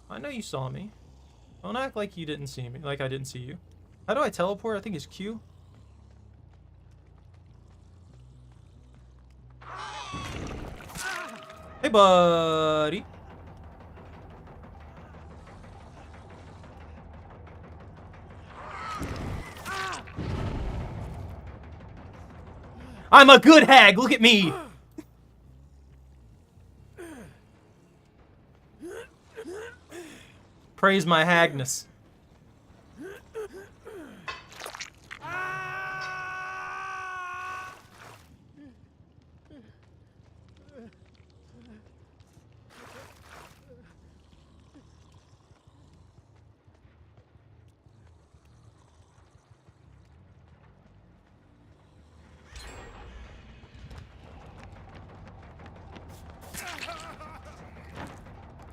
I know you saw me. Don't act like you didn't see me, like I didn't see you. How do I teleport? I think it's Q. Hey, buddy. I'm a good hag, look at me! Praise my hagness.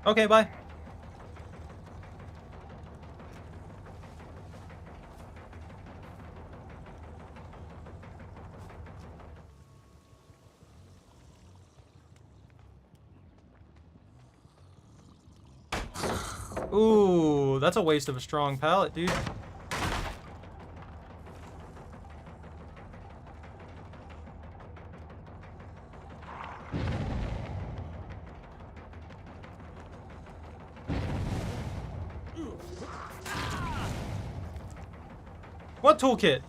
Okay, bye. Ooh, that's a waste of a strong pallet, dude. What toolkit?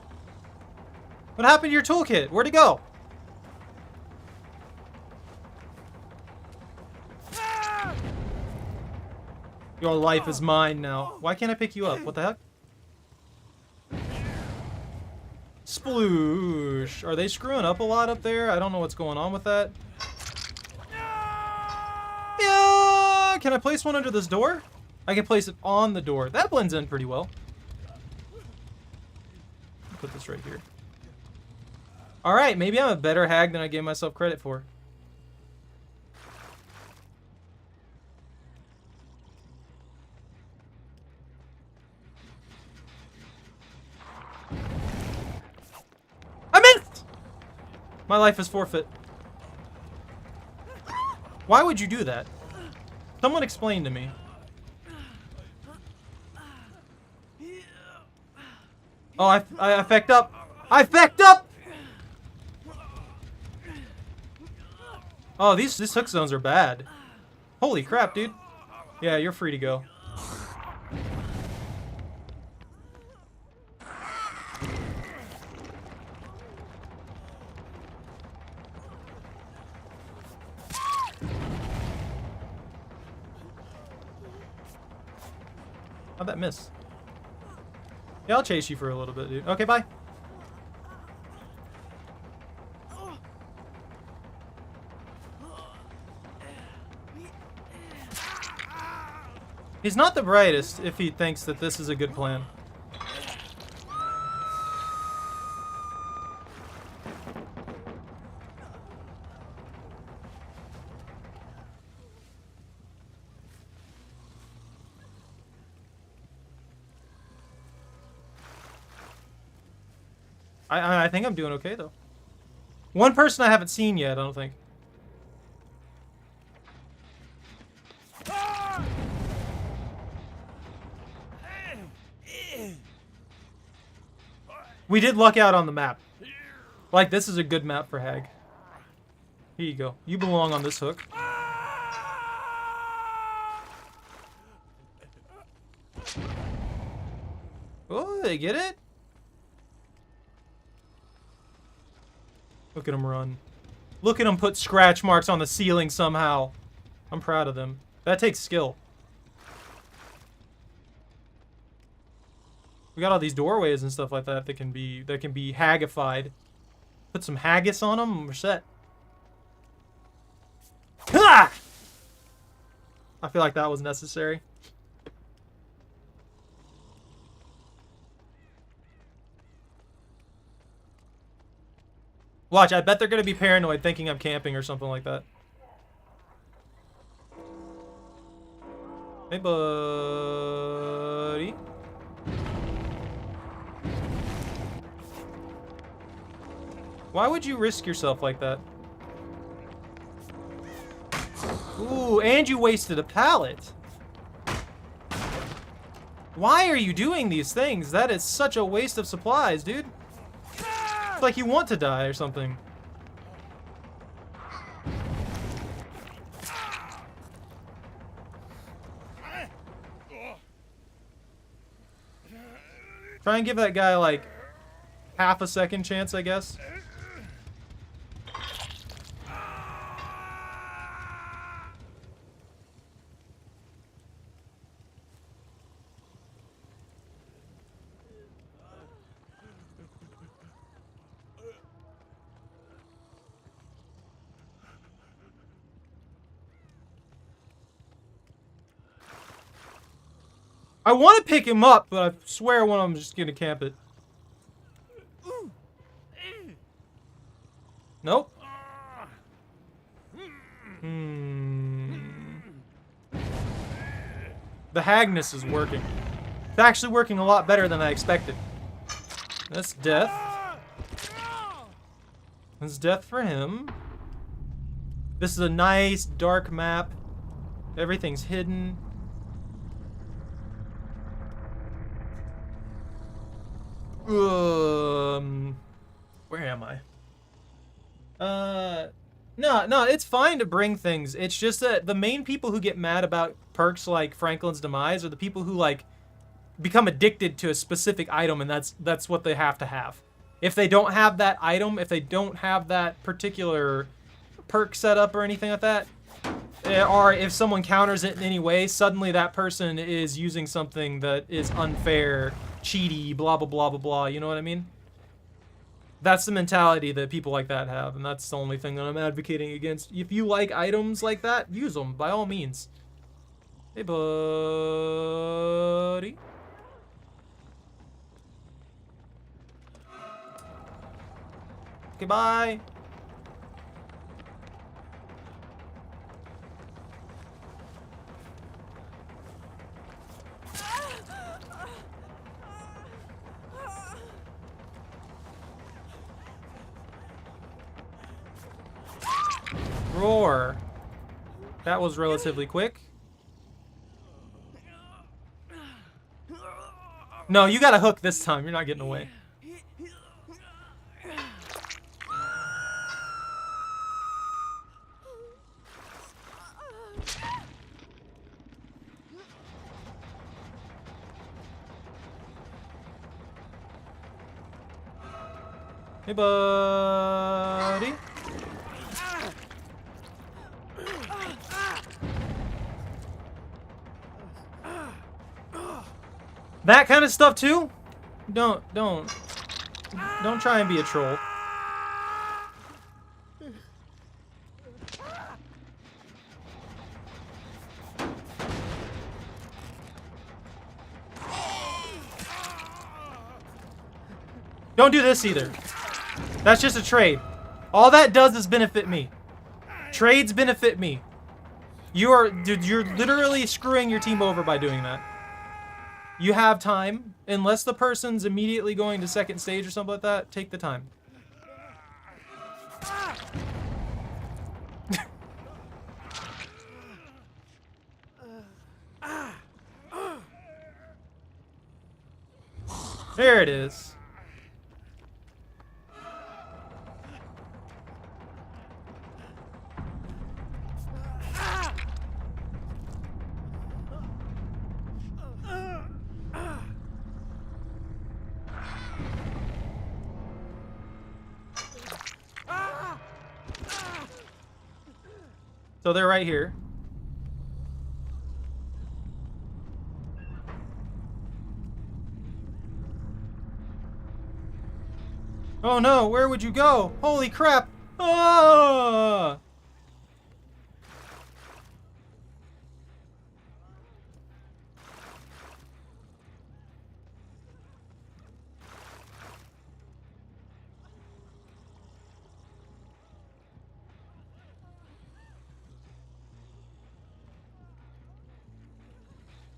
What happened to your toolkit? Where'd it go? Your life is mine now. Why can't I pick you up? What the heck? Sploosh. Are they screwing up a lot up there? I don't know what's going on with that. Yeah. Can I place one under this door? I can place it on the door. That blends in pretty well. Put this right here. Alright, maybe I'm a better hag than I gave myself credit for. I missed! My life is forfeit. Why would you do that? Someone explain to me. Oh, I fecked up. I fecked up! Oh, these hook zones are bad. Holy crap, dude. Yeah, you're free to go. How'd that miss? Yeah, I'll chase you for a little bit, dude. Okay, bye. He's not the brightest if he thinks that this is a good plan. I think I'm doing okay, though. One person I haven't seen yet, I don't think. We did luck out on the map. Like, this is a good map for Hag. Here you go. You belong on this hook. Oh, they get it? Look at him run. Look at him put scratch marks on the ceiling somehow. I'm proud of them. That takes skill. We got all these doorways and stuff like that that can be haggified. Put some haggis on them and we're set. Ha! I feel like that was necessary. Watch, I bet they're gonna be paranoid thinking I'm camping or something like that. Hey, buddy. Why would you risk yourself like that? Ooh, and you wasted a pallet. Why are you doing these things? That is such a waste of supplies, dude. It's like you want to die or something. Try and give that guy like half a second chance, I guess. I want to pick him up, but I swear one of them is just gonna camp it. Nope. The Hagness is working. It's actually working a lot better than I expected. That's death. That's death for him. This is a nice dark map. Everything's hidden. Where am I? No, it's fine to bring things. It's just that the main people who get mad about perks like Franklin's Demise are the people who like become addicted to a specific item, and that's what they have to have. If they don't have that item, if they don't have that particular perk setup or anything like that, or if someone counters it in any way, suddenly that person is using something that is unfair, cheaty, blah blah blah blah blah. You know what I mean? That's the mentality that people like that have, and that's the only thing that I'm advocating against. If you like items like that, use them, by all means. Hey, buddy. Okay, bye. Roar. That was relatively quick. No, you got a hook this time. You're not getting away. Hey, buddy. That kind of stuff too? Don't try and be a troll. Don't do this either. That's just a trade. All that does is benefit me. Trades benefit me. Dude, you're literally screwing your team over by doing that. You have time. Unless the person's immediately going to second stage or something like that, take the time. There it is. So they're right here. Oh no, where would you go? Holy crap! Ah!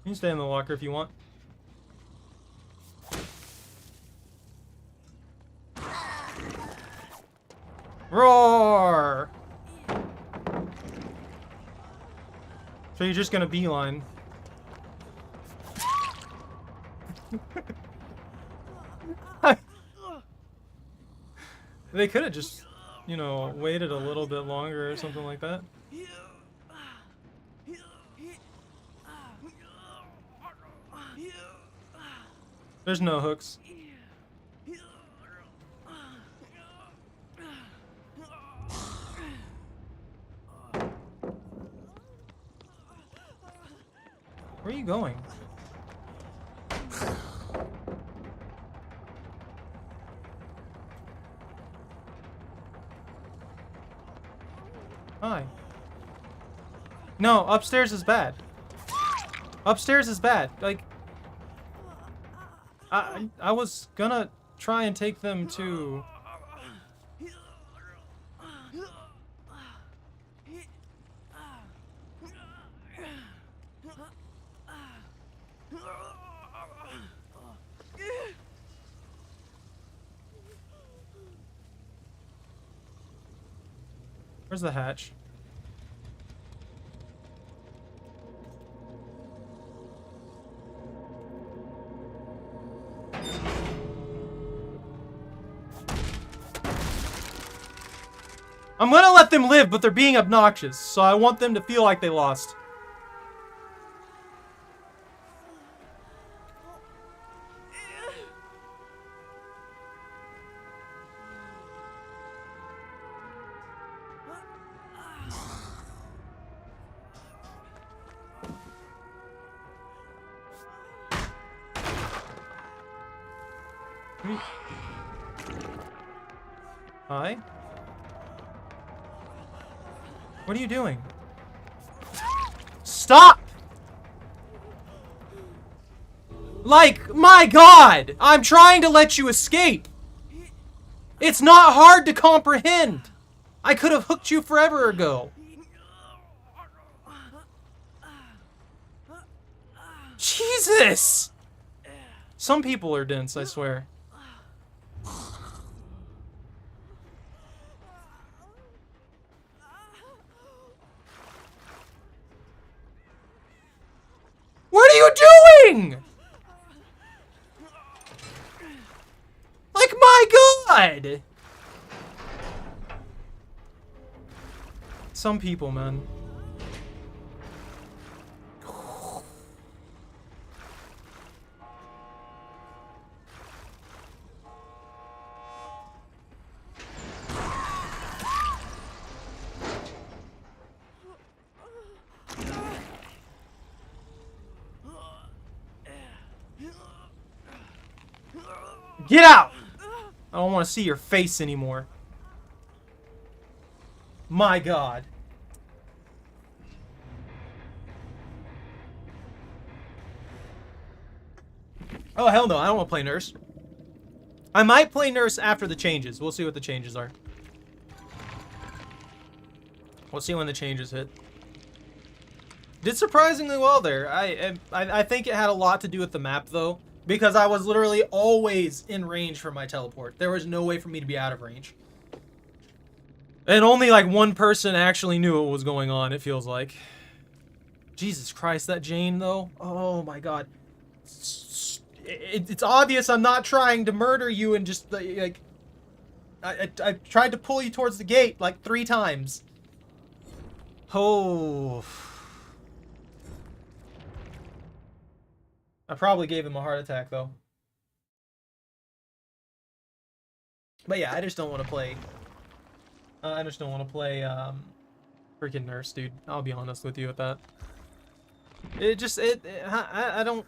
You can stay in the locker if you want. Roar! So you're just gonna beeline. They could have just, you know, waited a little bit longer or something like that. There's no hooks. Where are you going? Hi. No, upstairs is bad. Upstairs is bad. Like, I was gonna try and take them to... Where's the hatch? I'm gonna let them live, but they're being obnoxious, so I want them to feel like they lost. Hi? What are you doing? Stop! Like, my God! I'm trying to let you escape! It's not hard to comprehend! I could have hooked you forever ago. Jesus! Some people are dense, I swear. What are you doing? Like, my God! Some people, man. Get out! I don't want to see your face anymore. My God. Oh, hell no. I don't want to play nurse. I might play nurse after the changes. We'll see what the changes are. We'll see when the changes hit. Did surprisingly well there. I think it had a lot to do with the map, though. Because I was literally always in range for my teleport. There was no way for me to be out of range. And only like one person actually knew what was going on, it feels like. Jesus Christ, that Jane, though. Oh my God. It's obvious I'm not trying to murder you and just, like... I tried to pull you towards the gate, like 3 times. Oh... I probably gave him a heart attack, though. But yeah, I just don't want to play... I just don't want to play, freaking nurse, dude. I'll be honest with you with that. I don't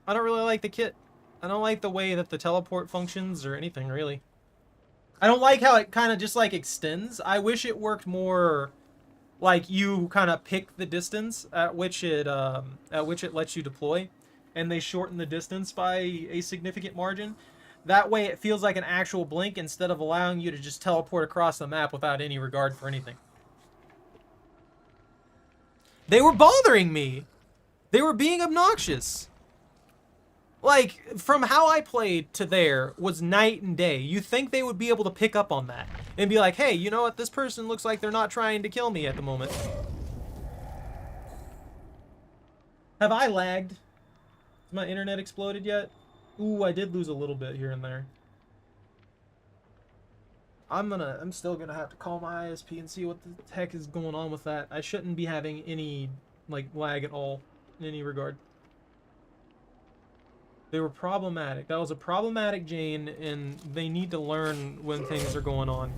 really like the kit. I don't like the way that the teleport functions or anything, really. I don't like how it kind of just, like, extends. I wish it worked more... like, you kind of pick the distance at which it lets you deploy. And they shorten the distance by a significant margin. That way it feels like an actual blink instead of allowing you to just teleport across the map without any regard for anything. They were bothering me. They were being obnoxious. Like, from how I played to there was night and day. You think they would be able to pick up on that and be like, hey, you know what? This person looks like they're not trying to kill me at the moment. Have I lagged? Has my internet exploded yet? Ooh, I did lose a little bit here and there. I'm still gonna have to call my ISP and see what the heck is going on with that. I shouldn't be having any, like, lag at all in any regard. They were problematic. That was a problematic Jane, and they need to learn when things are going on.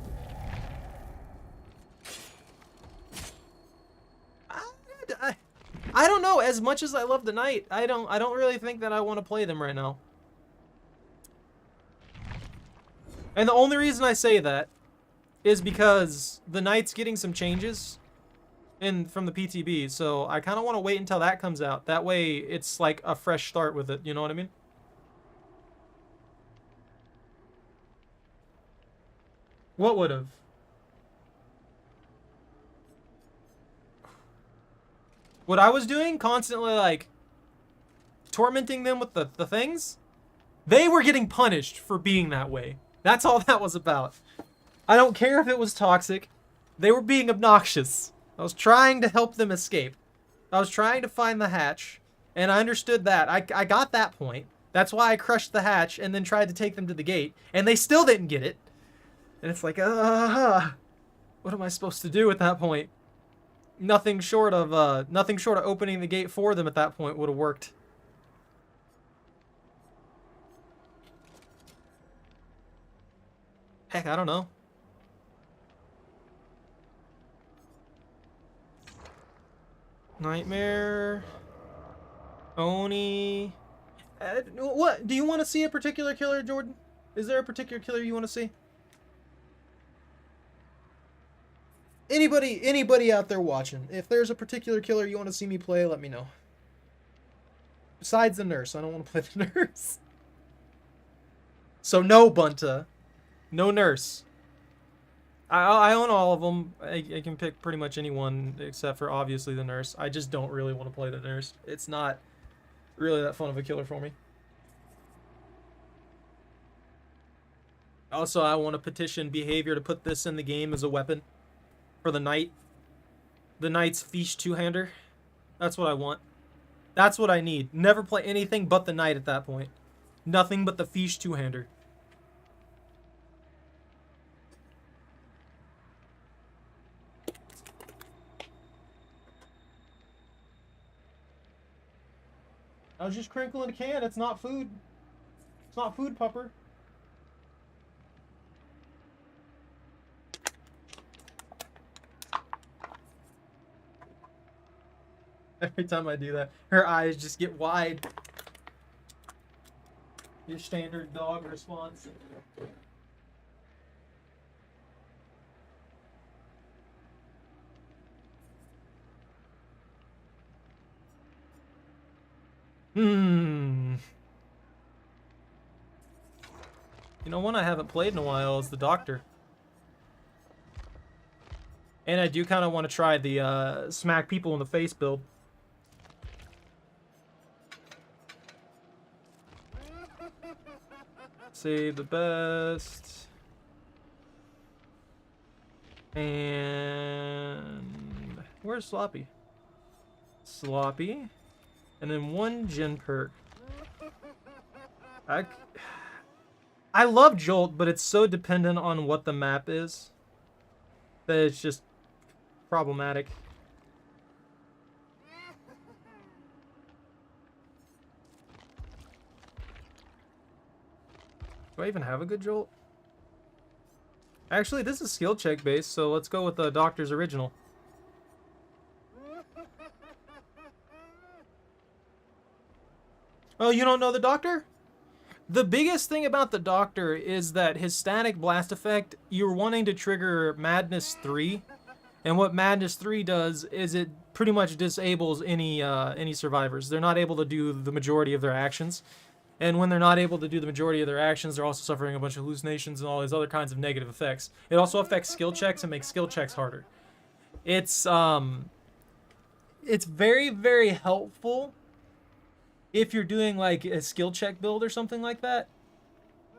I don't know. As much as I love the Knight, I don't really think that I want to play them right now. And the only reason I say that is because the Knight's getting some changes from the PTB, so I kind of want to wait until that comes out. That way, it's like a fresh start with it. You know what I mean? What would have? What I was doing, constantly, like, tormenting them with the things, they were getting punished for being that way. That's all that was about. I don't care if it was toxic. They were being obnoxious. I was trying to help them escape. I was trying to find the hatch, and I understood that. I got that point. That's why I crushed the hatch and then tried to take them to the gate, and they still didn't get it. And it's like, what am I supposed to do at that point? Nothing short of opening the gate for them at that point would have worked. Heck, I don't know. Nightmare. Oni. What? Do you want to see a particular killer, Jordan? Is there a particular killer you want to see? Anybody out there watching, if there's a particular killer you want to see me play, let me know. Besides the nurse, I don't want to play the nurse. So no Bunta. No nurse. I own all of them. I can pick pretty much anyone except for obviously the nurse. I just don't really want to play the nurse. It's not really that fun of a killer for me. Also, I want to petition behavior to put this in the game as a weapon for the knight. The knight's fish two-hander. That's what I want. That's what I need. Never play anything but the knight at that point. Nothing but the fish two-hander. I was just crinkling a can. It's not food. It's not food, pupper. Every time I do that, her eyes just get wide. Your standard dog response. You know, one I haven't played in a while is the Doctor. And I do kind of want to try the smack people in the face build. Save the best. And where's Sloppy? Sloppy. And then one gen perk. I love Jolt, but it's so dependent on what the map is that it's just problematic. Do I even have a good Jolt? Actually, this is skill check based, so let's go with the Doctor's original. Oh, you don't know the Doctor? The biggest thing about the Doctor is that his static blast effect, you're wanting to trigger Madness 3. And what Madness 3 does is it pretty much disables any survivors. They're not able to do the majority of their actions. And when they're not able to do the majority of their actions, they're also suffering a bunch of hallucinations and all these other kinds of negative effects. It also affects skill checks and makes skill checks harder. It's very, very helpful if you're doing like a skill check build or something like that,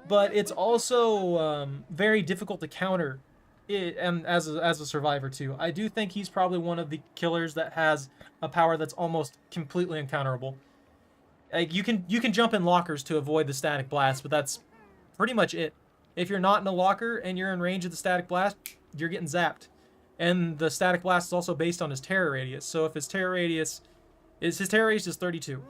but it's also very difficult to counter it, as a survivor too. I do think he's probably one of the killers that has a power that's almost completely uncounterable. Like you can jump in lockers to avoid the static blast, but that's pretty much it. If you're not in a locker and you're in range of the static blast, you're getting zapped. And the static blast is also based on his terror radius. So if his terror radius is 32.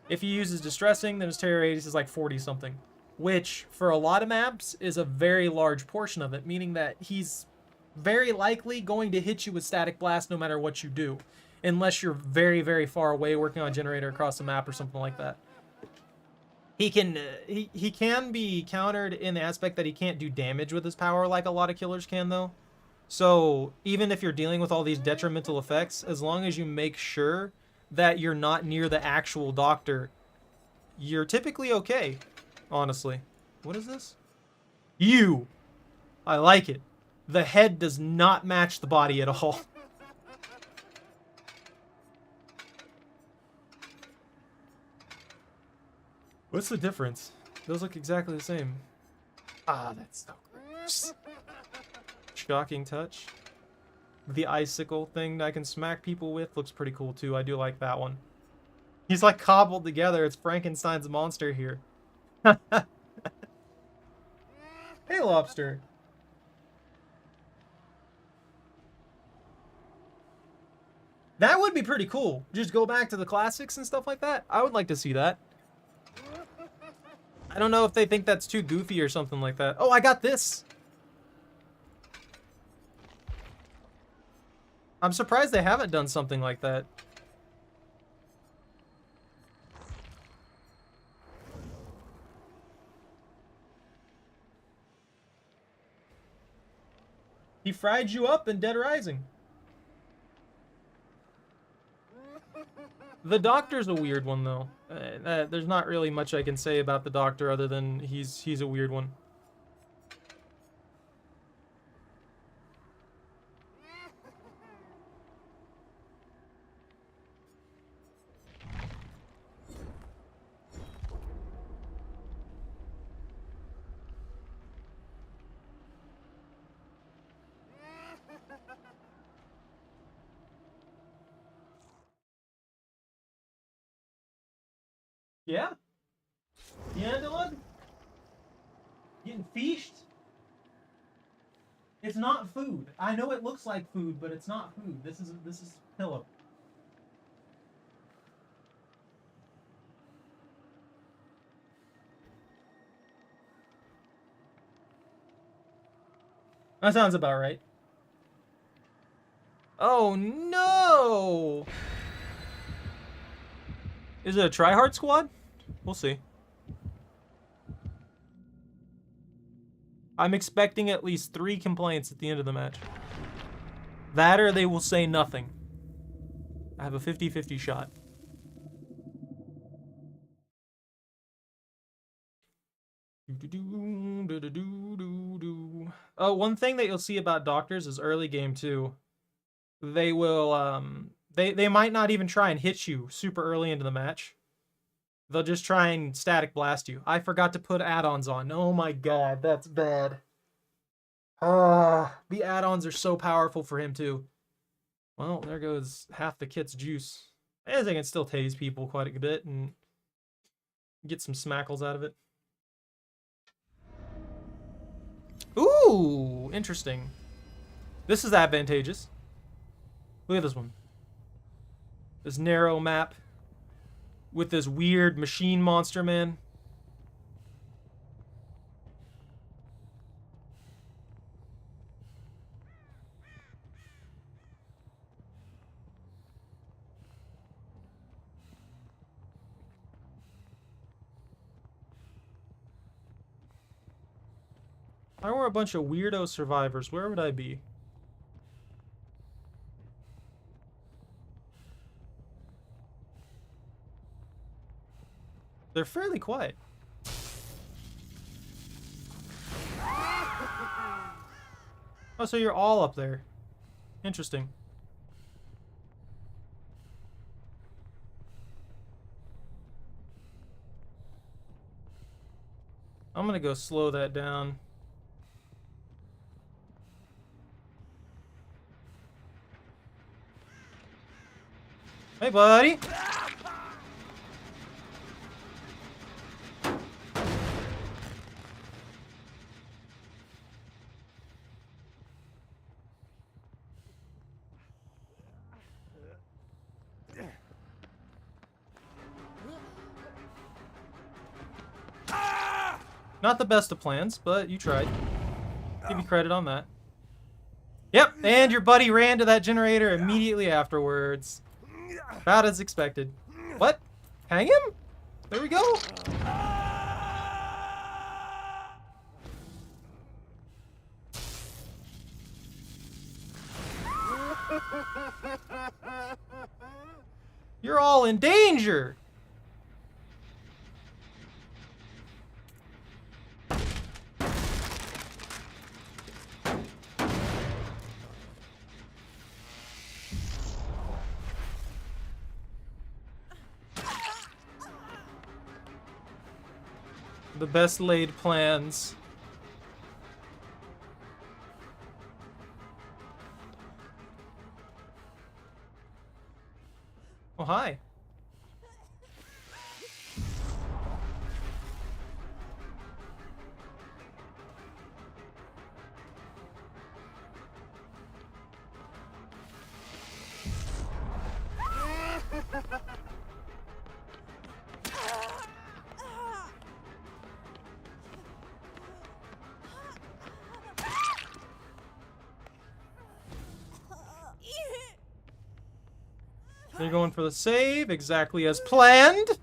If he uses distressing, then his terror radius is like 40 something, which for a lot of maps is a very large portion of it, meaning that he's very likely going to hit you with static blast no matter what you do, unless you're very, very far away working on a generator across the map or something like that. He can be countered in the aspect that he can't do damage with his power like a lot of killers can though. So even if you're dealing with all these detrimental effects, as long as you make sure that you're not near the actual Doctor, you're typically okay, honestly. What is this? You! I like it. The head does not match the body at all. What's the difference? Those look exactly the same. Ah, that's so gross. Shocking touch. The icicle thing that I can smack people with looks pretty cool too. I do like that one. He's like cobbled together. It's Frankenstein's monster here. Hey, lobster. That would be pretty cool. Just go back to the classics and stuff like that. I would like to see that. I don't know if they think that's too goofy or something like that. Oh, I got this. I'm surprised they haven't done something like that. He fried you up in Dead Rising. The Doctor's a weird one, though. There's not really much I can say about the Doctor other than he's a weird one. Yeah? Yeah, Dylan? Getting feashed? It's not food. I know it looks like food, but it's not food. This is pillow. That sounds about right. Oh no! Is it a tryhard squad? We'll see. I'm expecting at least 3 complaints at the end of the match. That or they will say nothing. I have a 50-50 shot. Oh, one thing that you'll see about Doctors is early game too. They will, they might not even try and hit you super early into the match. They'll just try and static blast you. I forgot to put add-ons on. Oh my god, that's bad. The add-ons are so powerful for him too. Well, there goes half the kit's juice. I think I can still tase people quite a bit and get some smackles out of it. Ooh, interesting. This is advantageous. Look at this one. This narrow map with this weird machine monster man. If I were a bunch of weirdo survivors, where would I be? They're fairly quiet. Oh, so you're all up there. Interesting. I'm gonna go slow that down. Hey, buddy. Not the best of plans, but you tried. Give you credit on that. Yep, and your buddy ran to that generator immediately afterwards. About as expected. What? Hang him? There we go. You're all in danger. The best laid plans. Oh, hi. They're going for the save, exactly as planned.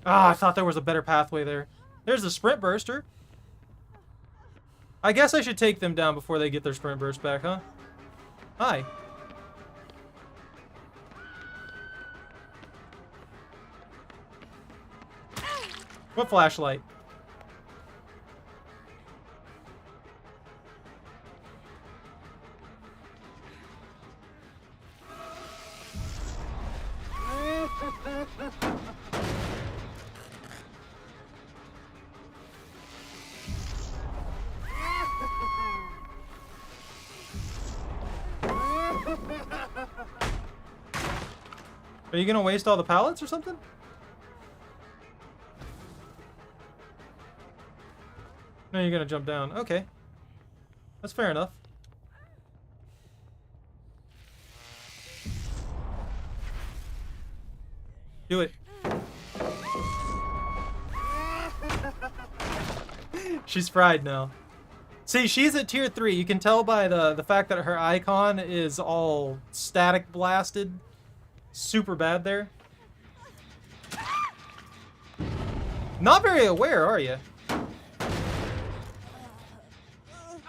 Ah, I thought there was a better pathway there. There's the sprint burster. I guess I should take them down before they get their sprint burst back, huh? Hi. What flashlight? Are you gonna waste all the pallets or something? No, you're gonna jump down. Okay. That's fair enough. Do it. She's fried now. See, she's at tier 3. You can tell by the fact that her icon is all static blasted. Super bad there. Not very aware, are you?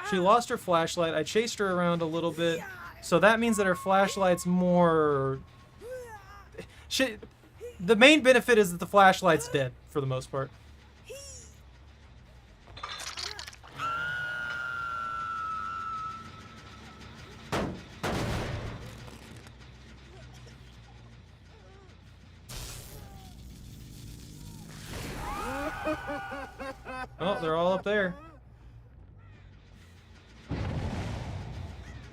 She lost her flashlight. I chased her around a little bit. So that means that her flashlight's more... The main benefit is that the flashlight's dead, for the most part. Oh, they're all up there.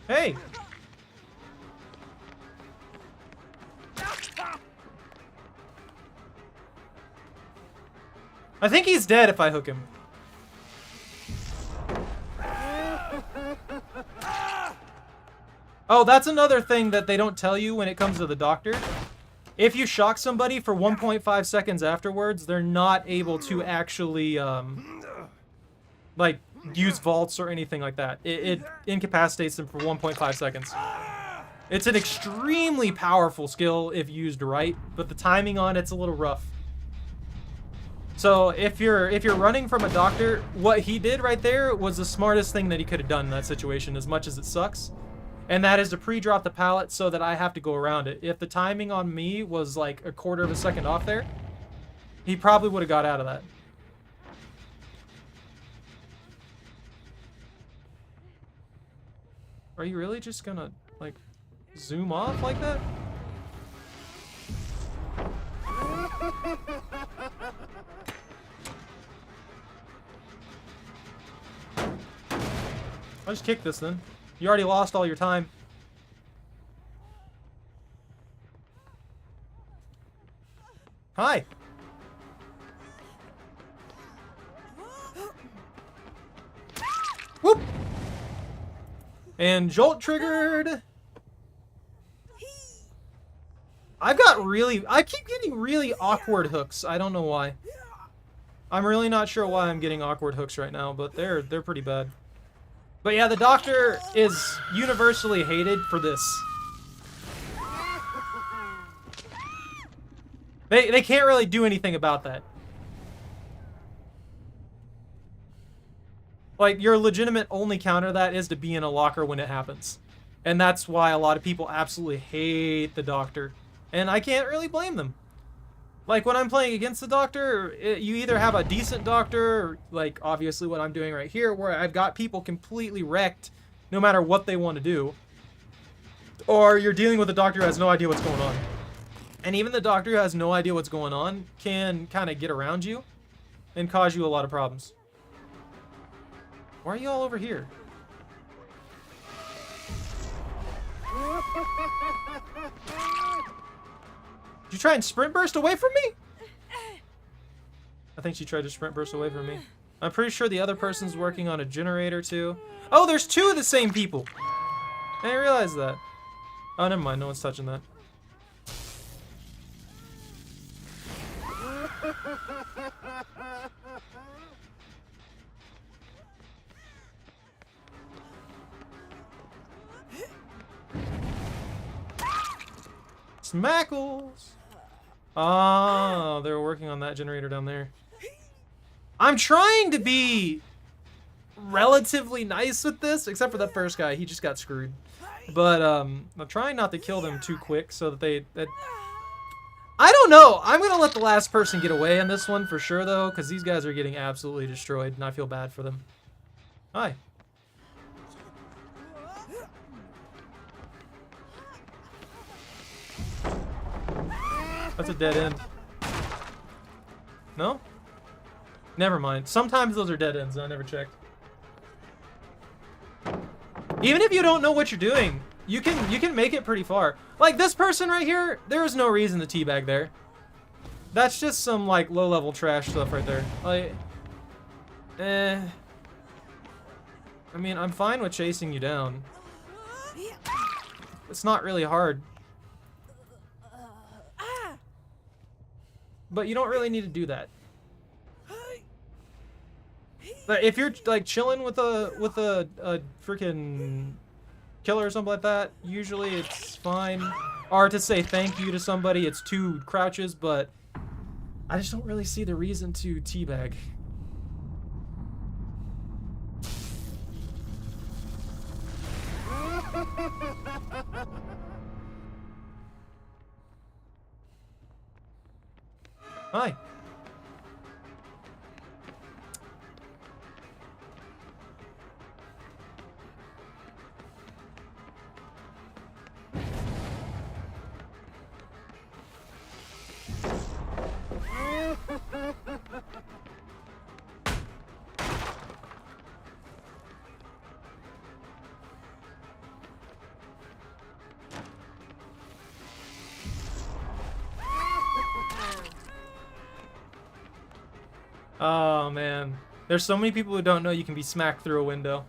Hey! I think he's dead if I hook him. Oh, that's another thing that they don't tell you when it comes to the doctor. If you shock somebody for 1.5 seconds afterwards, they're not able to actually, like, use vaults or anything like that. It incapacitates them for 1.5 seconds. It's an extremely powerful skill if used right, but the timing on it's a little rough. So if you're running from a doctor, what he did right there was the smartest thing that he could have done in that situation, as much as it sucks. And that is to pre-drop the pallet so that I have to go around it. If the timing on me was like a quarter of a second off there, he probably would have got out of that. Are you really just gonna, like, zoom off like that? I'll just kick this then. You already lost all your time. Hi. Whoop. And jolt triggered. I keep getting really awkward hooks. I don't know why. I'm really not sure why I'm getting awkward hooks right now, but they're pretty bad. But yeah, the doctor is universally hated for this. They can't really do anything about that. Like, your legitimate only counter to that is to be in a locker when it happens. And that's why a lot of people absolutely hate the doctor. And I can't really blame them. Like, when I'm playing against the doctor, you either have a decent doctor, or, like, obviously what I'm doing right here, where I've got people completely wrecked no matter what they want to do. Or you're dealing with a doctor who has no idea what's going on. And even the doctor who has no idea what's going on can kind of get around you and cause you a lot of problems. Why are you all over here? Did you try and sprint burst away from me? I think she tried to sprint burst away from me. I'm pretty sure the other person's working on a generator too. Oh, there's two of the same people. I didn't realize that. Oh, never mind. No one's touching that. Smackles! Oh, they're working on that generator down there. I'm trying to be relatively nice with this, except for that first guy. He just got screwed. But I'm trying not to kill them too quick so that I don't know. I'm going to let the last person get away on this one for sure, though, because these guys are getting absolutely destroyed, and I feel bad for them. Hi. That's a dead end. No? Never mind. Sometimes those are dead ends, and I never checked. Even if you don't know what you're doing, you can make it pretty far. Like this person right here, there is no reason to teabag there. That's just some like low-level trash stuff right there. Like, I mean, I'm fine with chasing you down. It's not really hard. But you don't really need to do that. But if you're like chilling with a freaking killer or something like that, usually it's fine. Or to say thank you to somebody, it's 2 crouches, but I just don't really see the reason to teabag. Hi. Oh man, there's so many people who don't know you can be smacked through a window.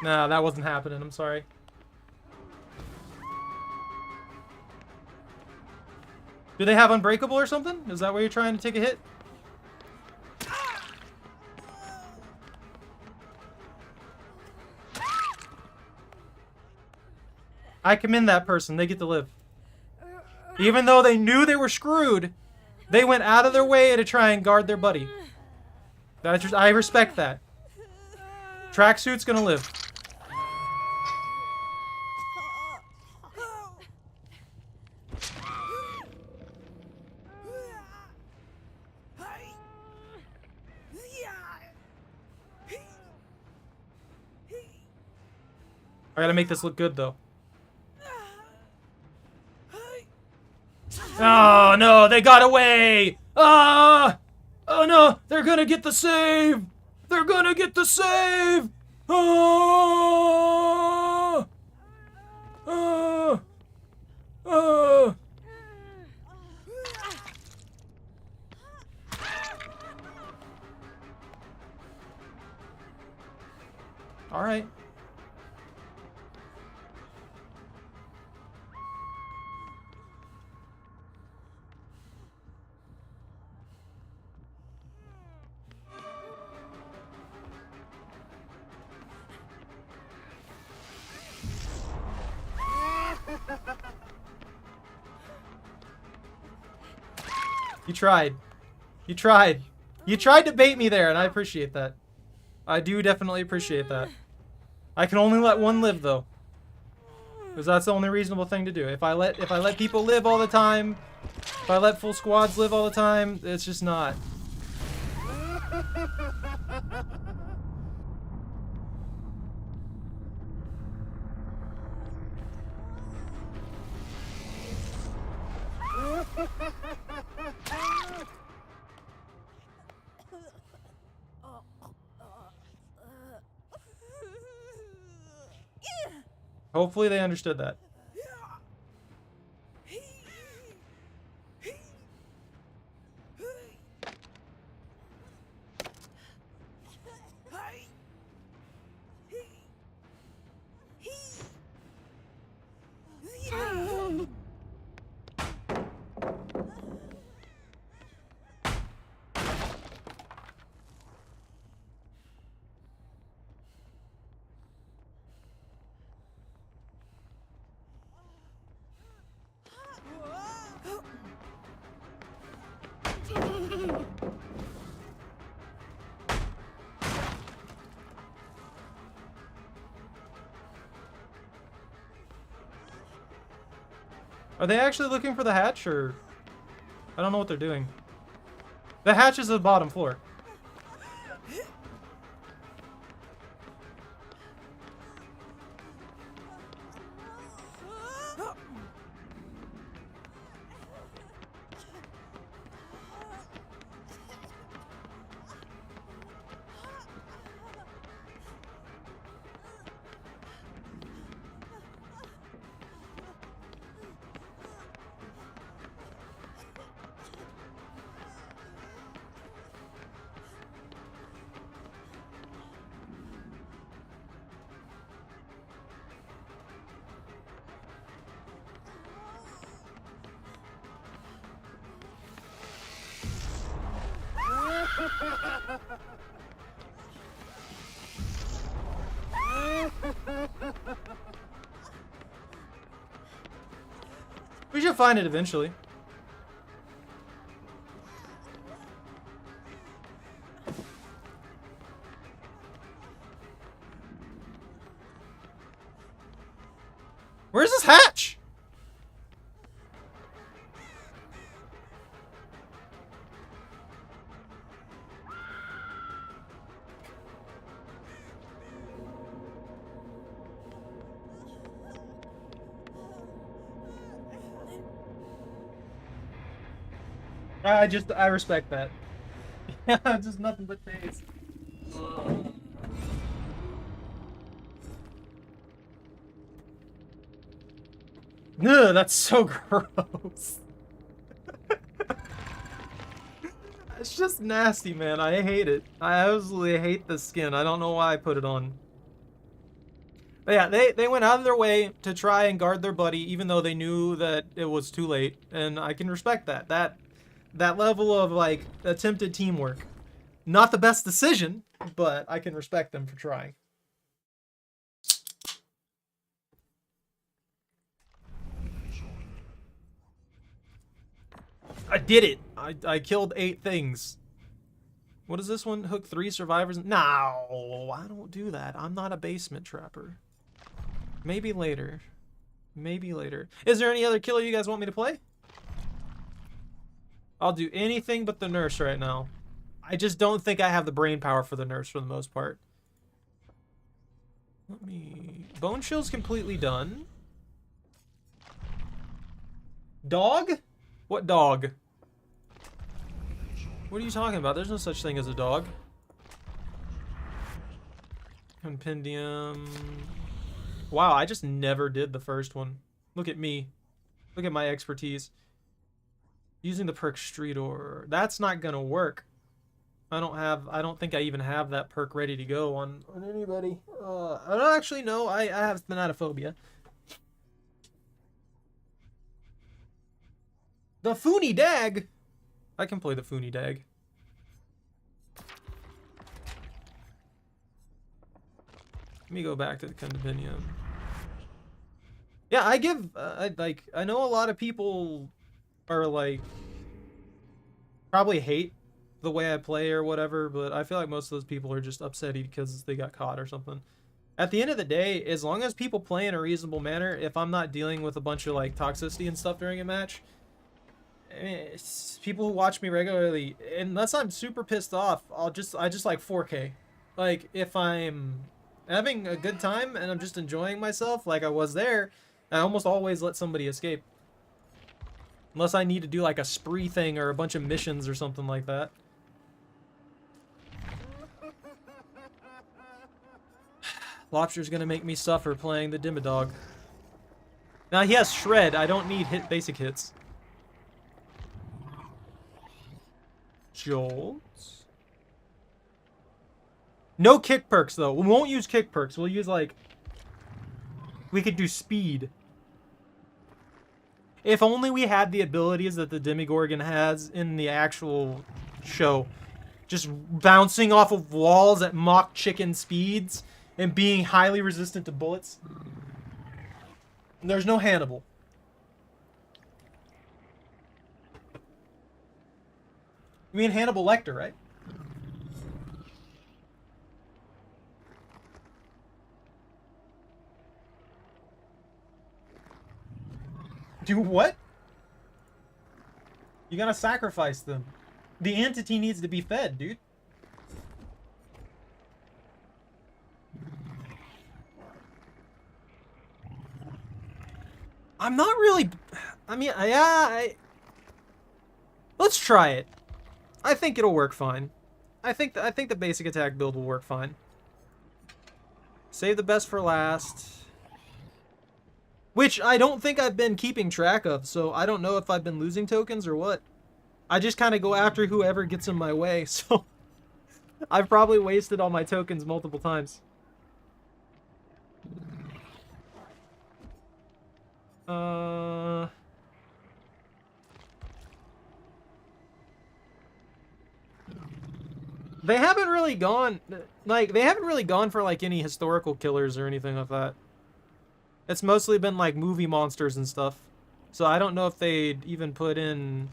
Nah, that wasn't happening, I'm sorry. Do they have Unbreakable or something? Is that where you're trying to take a hit? I commend that person. They get to live. Even though they knew they were screwed, they went out of their way to try and guard their buddy. I respect that. Tracksuit's gonna live. I gotta make this look good, though. Oh, no, they got away! Ah! Oh, no, they're gonna get the save! They're gonna get the save! Oh! Oh! Oh! All right. You tried. You tried. You tried to bait me there, and I appreciate that. I do definitely appreciate that. I can only let one live, though. Because that's the only reasonable thing to do. If I let people live all the time, if I let full squads live all the time, it's just not. Hopefully they understood that. Are they actually looking for the hatch, or... I don't know what they're doing. The hatch is the bottom floor. We should find it eventually. Where's this hatch? I respect that. Yeah, just nothing but face. Ugh, that's so gross. It's just nasty, man. I hate it. I absolutely hate the skin. I don't know why I put it on. But yeah, they went out of their way to try and guard their buddy, even though they knew that it was too late. And I can respect that. That level of, like, attempted teamwork. Not the best decision, but I can respect them for trying. I did it! I killed 8 things. What is this one? Hook 3 survivors? No, I don't do that. I'm not a basement trapper. Maybe later. Maybe later. Is there any other killer you guys want me to play? I'll do anything but the nurse right now. I just don't think I have the brain power for the nurse for the most part. Let me... Bone Chill's completely done. Dog? What dog? What are you talking about? There's no such thing as a dog. Compendium. Wow, I just never did the first one. Look at me. Look at my expertise. Using the perk Street Or. That's not gonna work. I don't think I even have that perk ready to go on anybody. I don't actually know. I have thanatophobia. The Foony Dag. I can play the Foony Dag. Let me go back to the compendium. Yeah, I know a lot of people are like probably hate the way I play or whatever, but I feel like most of those people are just upset because they got caught or something. At the end of the day, as long as people play in a reasonable manner, if I'm not dealing with a bunch of like toxicity and stuff during a match, I mean, people who watch me regularly, unless I'm super pissed off, I just like 4K. Like if I'm having a good time and I'm just enjoying myself like I was there, I almost always let somebody escape. Unless I need to do like a spree thing or a bunch of missions or something like that. Lobster's gonna make me suffer playing the Dimmadog. Now he has Shred. I don't need basic hits. Jolt. No kick perks though. We won't use kick perks. We'll use like... We could do speed. If only we had the abilities that the Demigorgon has in the actual show. Just bouncing off of walls at mock chicken speeds and being highly resistant to bullets. There's no Hannibal. You mean Hannibal Lecter, right? Do what? You gotta sacrifice them. The entity needs to be fed, dude. I'm not really... I mean, let's try it. I think it'll work fine. I think the basic attack build will work fine. Save the best for last. Which I don't think I've been keeping track of, so I don't know if I've been losing tokens or what. I just kind of go after whoever gets in my way, so... I've probably wasted all my tokens multiple times. They haven't really gone... Like, they haven't really gone for, like, any historical killers or anything like that. It's mostly been, like, movie monsters and stuff. So I don't know if they'd even put in...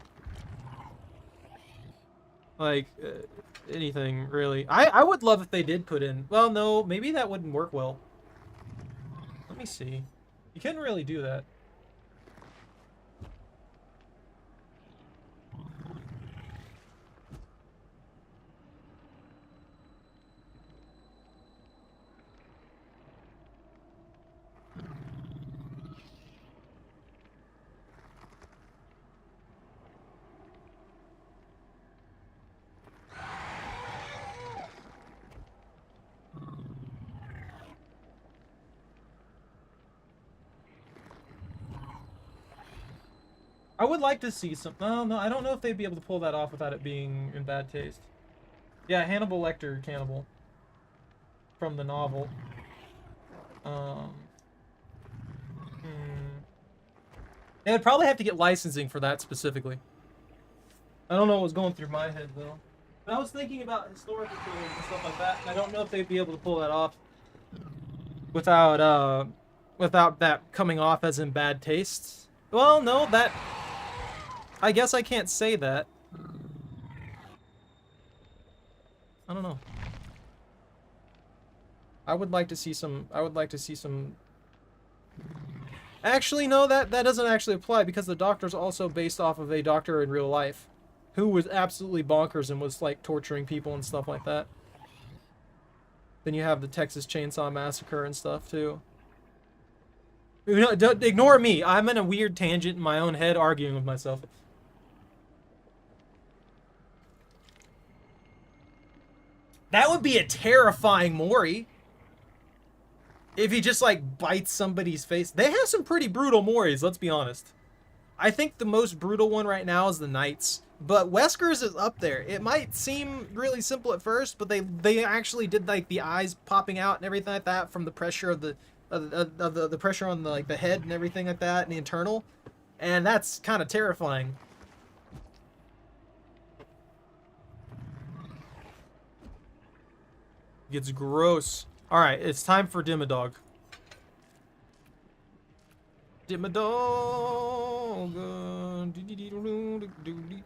Like, anything, really. I would love if they did put in... Well, no, maybe that wouldn't work well. Let me see. You couldn't really do that. I would like to see some... Oh, no, I don't know if they'd be able to pull that off without it being in bad taste. Yeah, Hannibal Lecter cannibal. From the novel. They would probably have to get licensing for that specifically. I don't know what was going through my head, though. But I was thinking about historical killers and stuff like that, and I don't know if they'd be able to pull that off without, without that coming off as in bad taste. Well, no, that... I guess I can't say that. I don't know. I would like to see some... Actually, no, that doesn't actually apply because the Doctor's also based off of a doctor in real life who was absolutely bonkers and was, like, torturing people and stuff like that. Then you have the Texas Chainsaw Massacre and stuff, too. No, don't ignore me. I'm in a weird tangent in my own head arguing with myself. That would be a terrifying Mori. If he just, like, bites somebody's face. They have some pretty brutal Moris, let's be honest. I think the most brutal one right now is the Knights. But Wesker's is up there. It might seem really simple at first, but they actually did, like, the eyes popping out and everything like that from the pressure of the pressure on the, like, the head and everything like that and the internal. And that's kind of terrifying. Gets gross. Alright, it's time for Dimmadog. Dimmadog.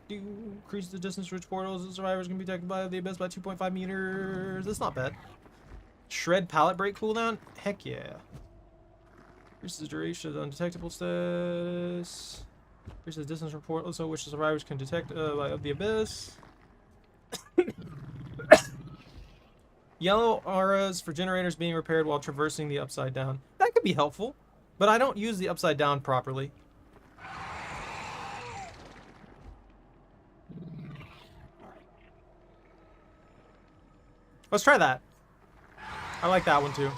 Increase the distance to which portals the survivors can be detected by the abyss by 2.5 meters. That's not bad. Shred pallet break cooldown? Heck yeah. Increases the duration of the undetectable status. Increases the distance from portals so which the survivors can detect of the abyss. Yellow auras for generators being repaired while traversing the upside down. That could be helpful, but I don't use the upside down properly. Let's try that. I like that one too.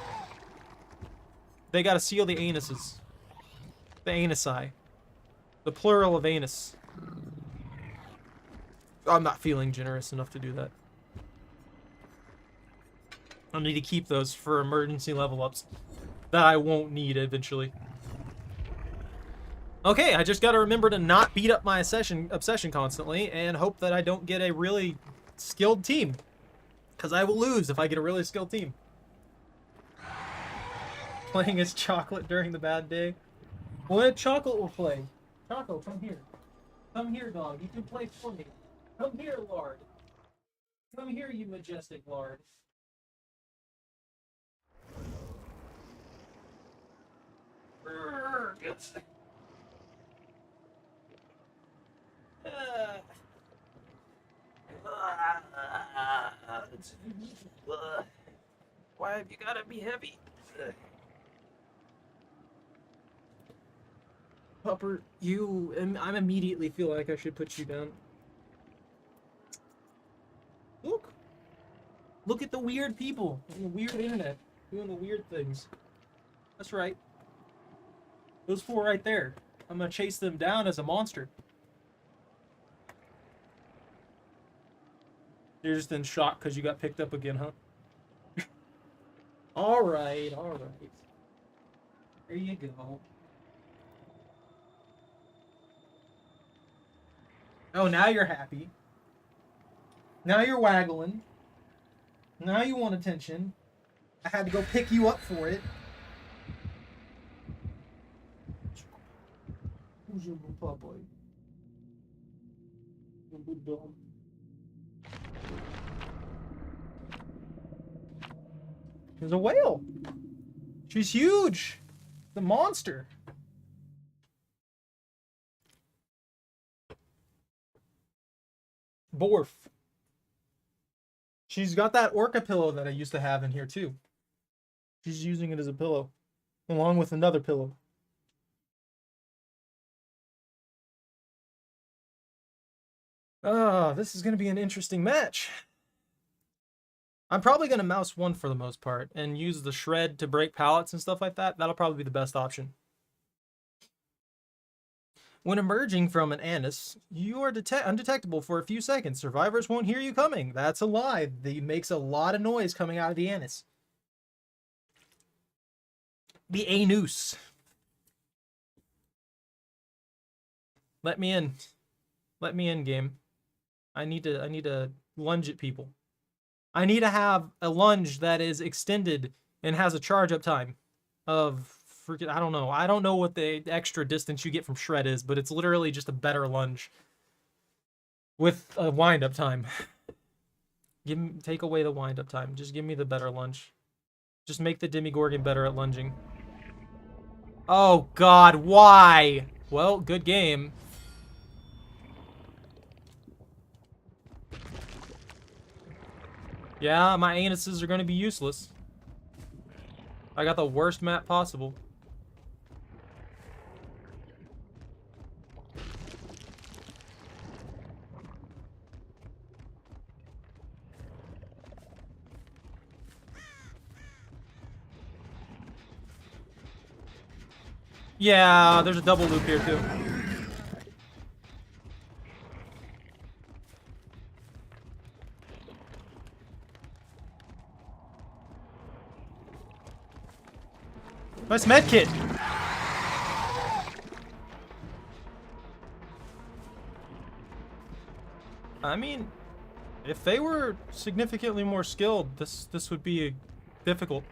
They gotta seal the anuses. The anusi. The plural of anus. I'm not feeling generous enough to do that. I'll need to keep those for emergency level ups that I won't need eventually. Okay, I just gotta remember to not beat up my obsession constantly and hope that I don't get a really skilled team. Because I will lose if I get a really skilled team. Playing as Chocolate during the bad day. What Chocolate will play? Chocolate, come here. Come here, dog. You can play for me. Come here, Lord. Come here, you majestic Lord. Why have you gotta be heavy? Pupper, I immediately feel like I should put you down. Look at the weird people on the weird internet doing the weird things. That's right. Those four right there. I'm gonna chase them down as a monster. You're just in shock because you got picked up again, huh? Alright, alright. There you go. Oh, now you're happy. Now you're waggling. Now you want attention. I had to go pick you up for it. Who's your little boy? Your good dog. There's a whale. She's huge. The monster. Borf. She's got that orca pillow that I used to have in here too. She's using it as a pillow, along with another pillow. This is going to be an interesting match. I'm probably going to mouse one for the most part and use the shred to break pallets and stuff like that. That'll probably be the best option. When emerging from an anus, you are undetectable for a few seconds. Survivors won't hear you coming. That's a lie. It makes a lot of noise coming out of the anus. The anus. Let me in. Let me in, game. I need to lunge at people. I need to have a lunge that is extended and has a charge up time of freaking, I don't know. I don't know what the extra distance you get from shred is, but it's literally just a better lunge with a wind up time. Take away the wind up time. Just give me the better lunge. Just make the Demigorgon better at lunging. Oh God, why? Well, good game. Yeah, my anuses are going to be useless. I got the worst map possible. Yeah, there's a double loop here too. Nice med kit. I mean, if they were significantly more skilled, this would be difficult.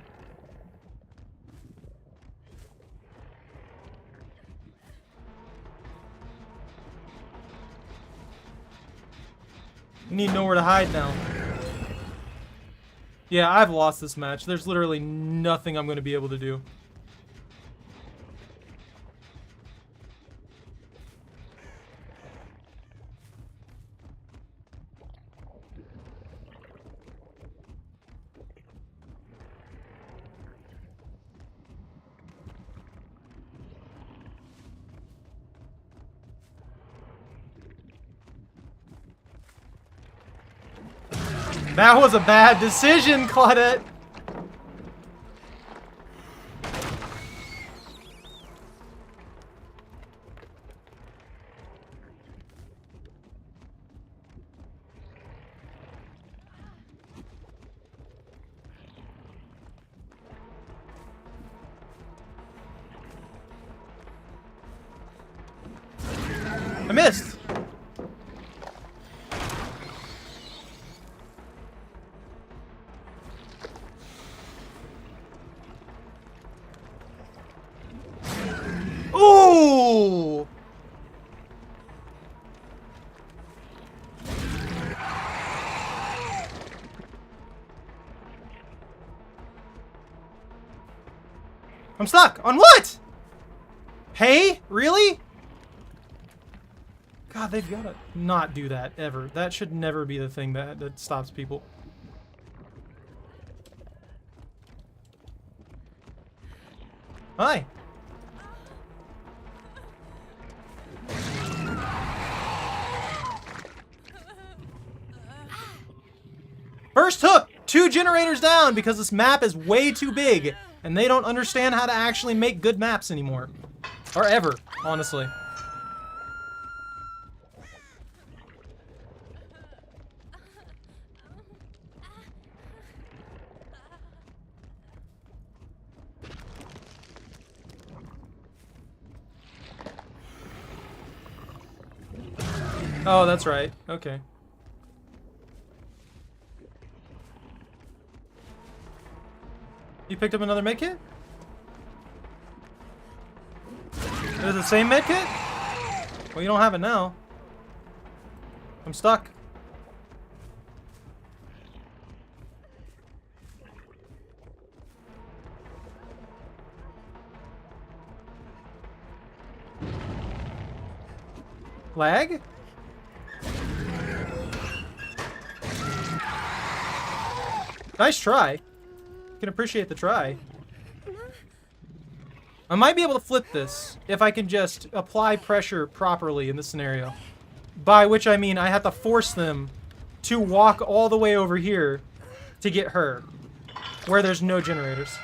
Need nowhere to hide now. Yeah, I've lost this match. There's literally nothing I'm going to be able to do. That was a bad decision, Claudette. I missed. Ooh! I'm stuck. On what? Hey? Really? God, they've got to not do that ever. That should never be the thing that stops people. Hi. First hook! 2 generators down because this map is way too big and they don't understand how to actually make good maps anymore. Or ever, honestly. Oh, that's right. Okay. You picked up another medkit? Is it the same medkit? Well, you don't have it now. I'm stuck. Lag? Nice try. Can appreciate the try. I might be able to flip this if I can just apply pressure properly in this scenario. By which I mean I have to force them to walk all the way over here to get her, where there's no generators.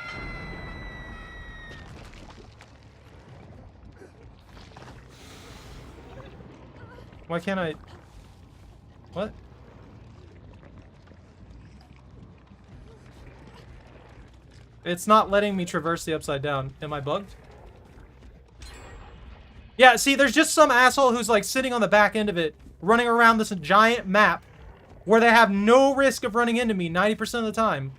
Why can't I... What? It's not letting me traverse the upside down. Am I bugged? Yeah, see, there's just some asshole who's like sitting on the back end of it, running around this giant map where they have no risk of running into me 90% of the time.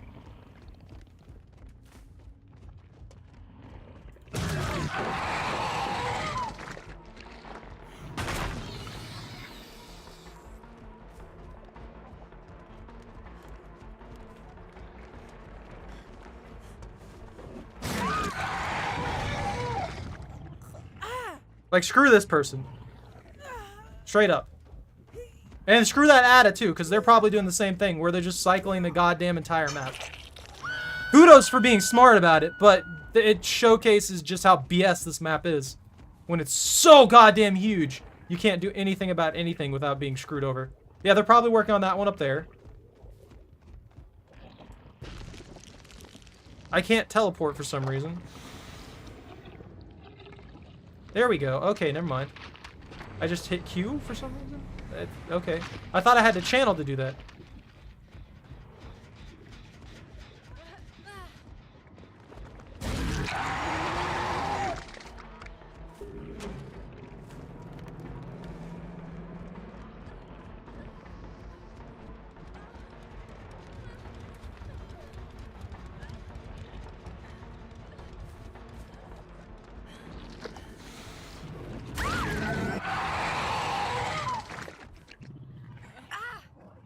Like, screw this person. Straight up. And screw that Ada, too, because they're probably doing the same thing, where they're just cycling the goddamn entire map. Kudos for being smart about it, but it showcases just how BS this map is. When it's so goddamn huge, you can't do anything about anything without being screwed over. Yeah, they're probably working on that one up there. I can't teleport for some reason. There we go. Okay, never mind. I just hit Q for some reason? Okay. I thought I had to channel to do that.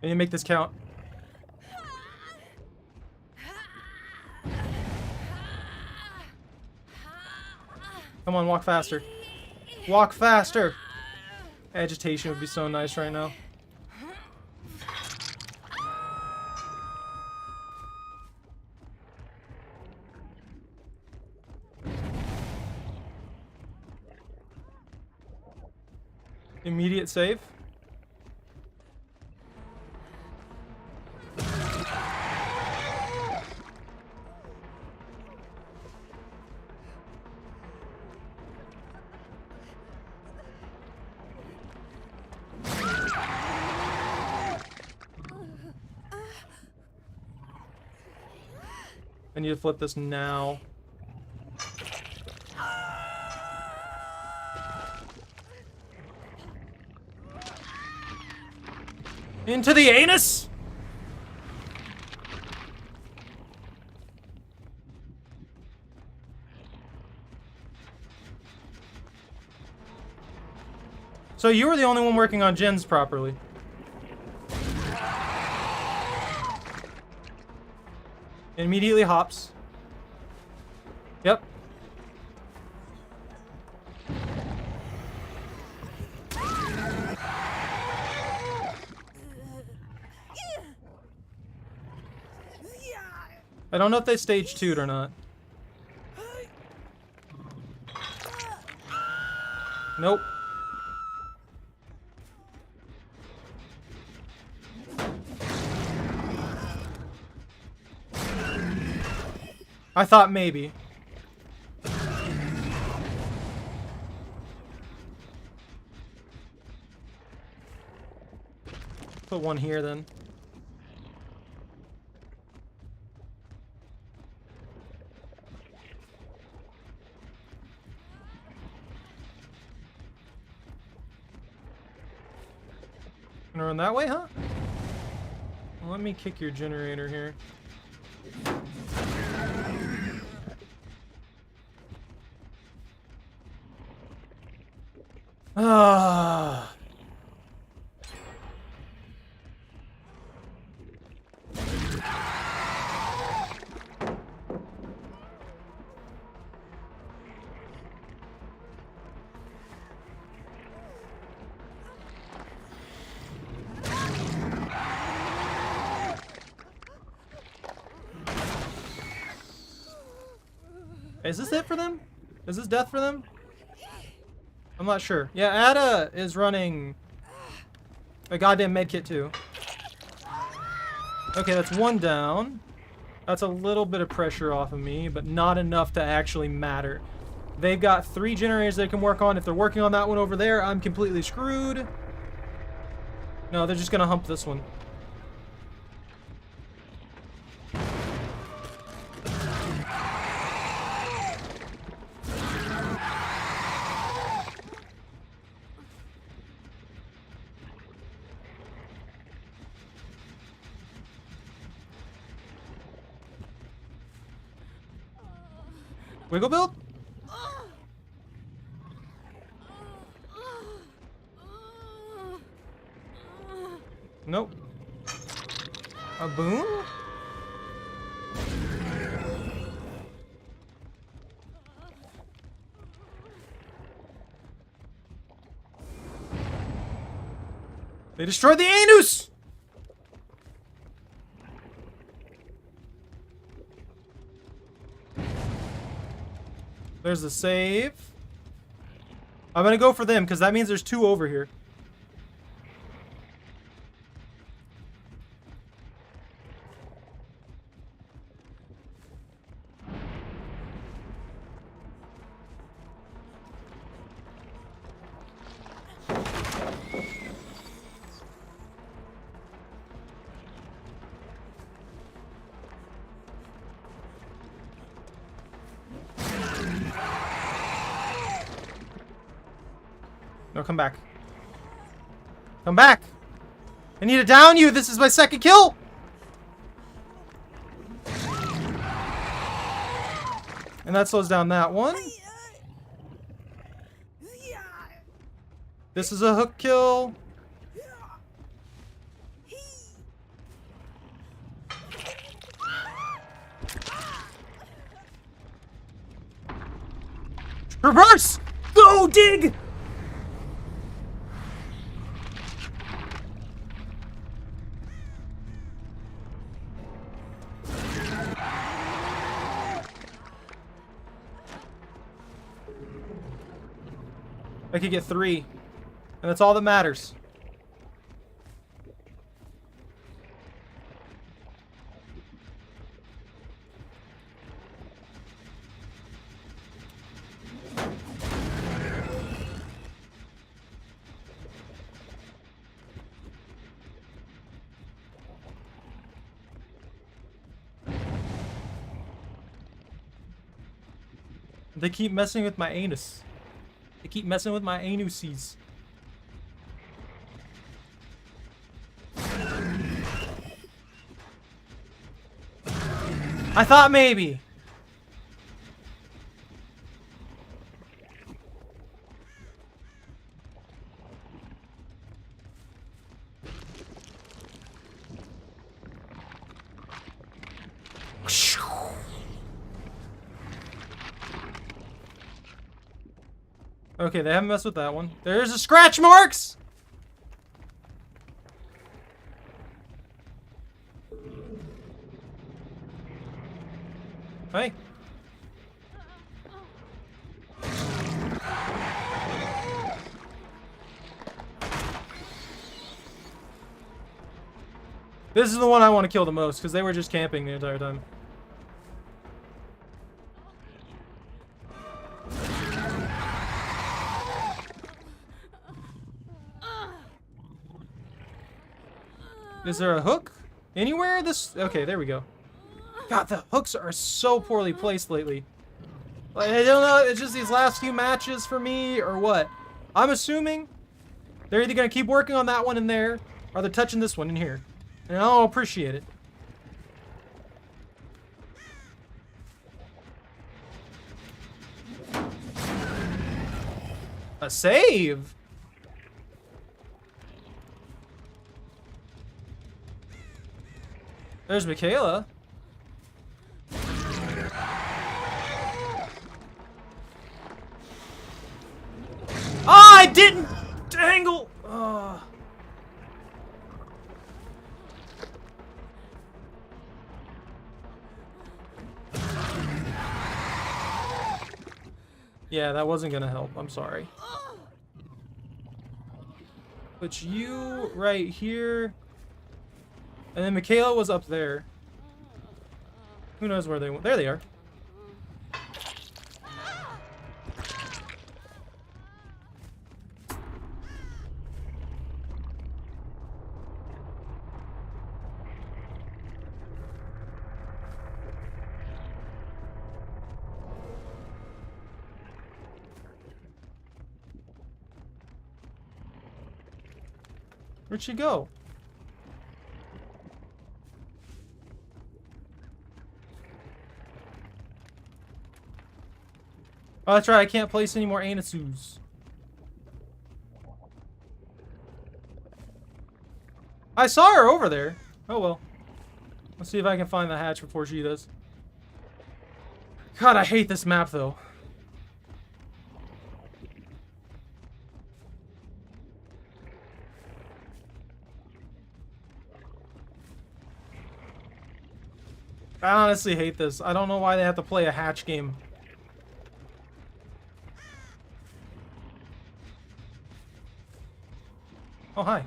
I need to make this count. Come on, walk faster. Walk faster! Agitation would be so nice right now. Immediate save. I need to flip this now. Into the anus! So you were the only one working on gens properly. Immediately hops. Yep. I don't know if they stage 2'd or not. Nope. I thought maybe. Put one here then. Gonna run that way, huh? Well, let me kick your generator here. Ah. Is this it for them? Is this death for them? I'm not sure. Yeah, Ada is running a goddamn medkit too. Okay, that's one down. That's a little bit of pressure off of me, but not enough to actually matter. They've got 3 generators they can work on. If they're working on that one over there, I'm completely screwed. No, they're just gonna hump this one. Wiggle build? Nope. A boom? They destroyed the anus! There's a save. I'm gonna go for them because that means there's 2 over here. No, come back. Come back! I need to down you! This is my 2nd kill! And that slows down that one. This is a hook kill. Reverse! Go, dig! I could get 3. And that's all that matters. They keep messing with my anus. They keep messing with my anuses. I thought maybe. Okay, they haven't messed with that one. There's a scratch marks! Hey. This is the one I want to kill the most, because they were just camping the entire time. Is there a hook? Anywhere? This... Okay, there we go. God, the hooks are so poorly placed lately. Like, I don't know, it's just these last few matches for me, or what? I'm assuming they're either going to keep working on that one in there, or they're touching this one in here. And I'll appreciate it. A save? There's Michaela. Ah, I didn't dangle. Oh. Yeah, that wasn't gonna help. I'm sorry. Put you right here. And then Michaela was up there. Who knows where they went? There they are. Where'd she go? Oh, that's right. I can't place any more anuses. I saw her over there. Oh, well. Let's see if I can find the hatch before she does. God, I hate this map, though. I honestly hate this. I don't know why they have to play a hatch game. Oh, hi.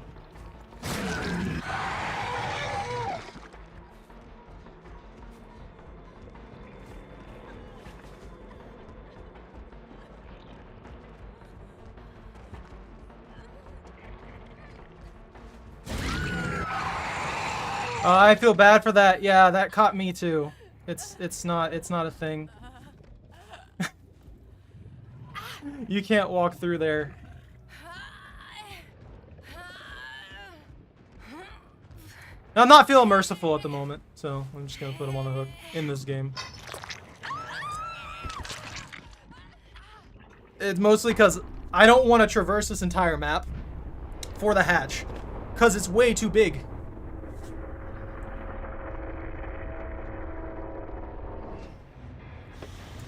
I feel bad for that. Yeah, that caught me too. It's not a thing. You can't walk through there. I'm not feeling merciful at the moment, so I'm just gonna put him on the hook in this game. It's mostly because I don't want to traverse this entire map for the hatch, because it's way too big.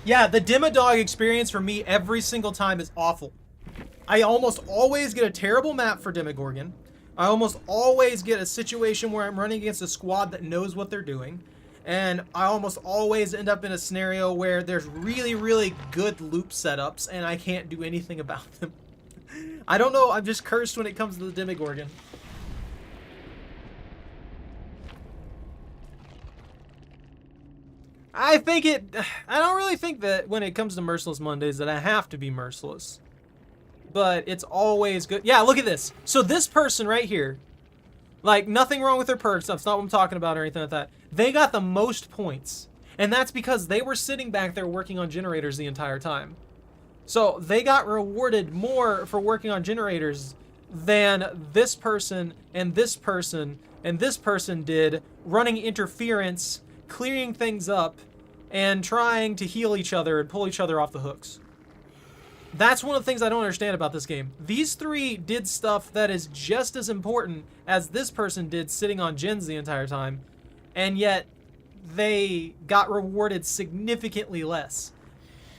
Yeah, the Dimmadog experience for me every single time is awful. I almost always get a terrible map for Demogorgon. I almost always get a situation where I'm running against a squad that knows what they're doing. And I almost always end up in a scenario where there's really, really good loop setups and I can't do anything about them. I don't know, I'm just cursed when it comes to the Demogorgon. I don't really think that when it comes to Merciless Mondays that I have to be merciless. But it's always good. Yeah, look at this. So this person right here, like, nothing wrong with their perks. That's not what I'm talking about or anything like that. They got the most points. And that's because they were sitting back there working on generators the entire time. So they got rewarded more for working on generators than this person and this person and this person did running interference, clearing things up, and trying to heal each other and pull each other off the hooks. That's one of the things I don't understand about this game. These three did stuff that is just as important as this person did sitting on gens the entire time, and yet they got rewarded significantly less.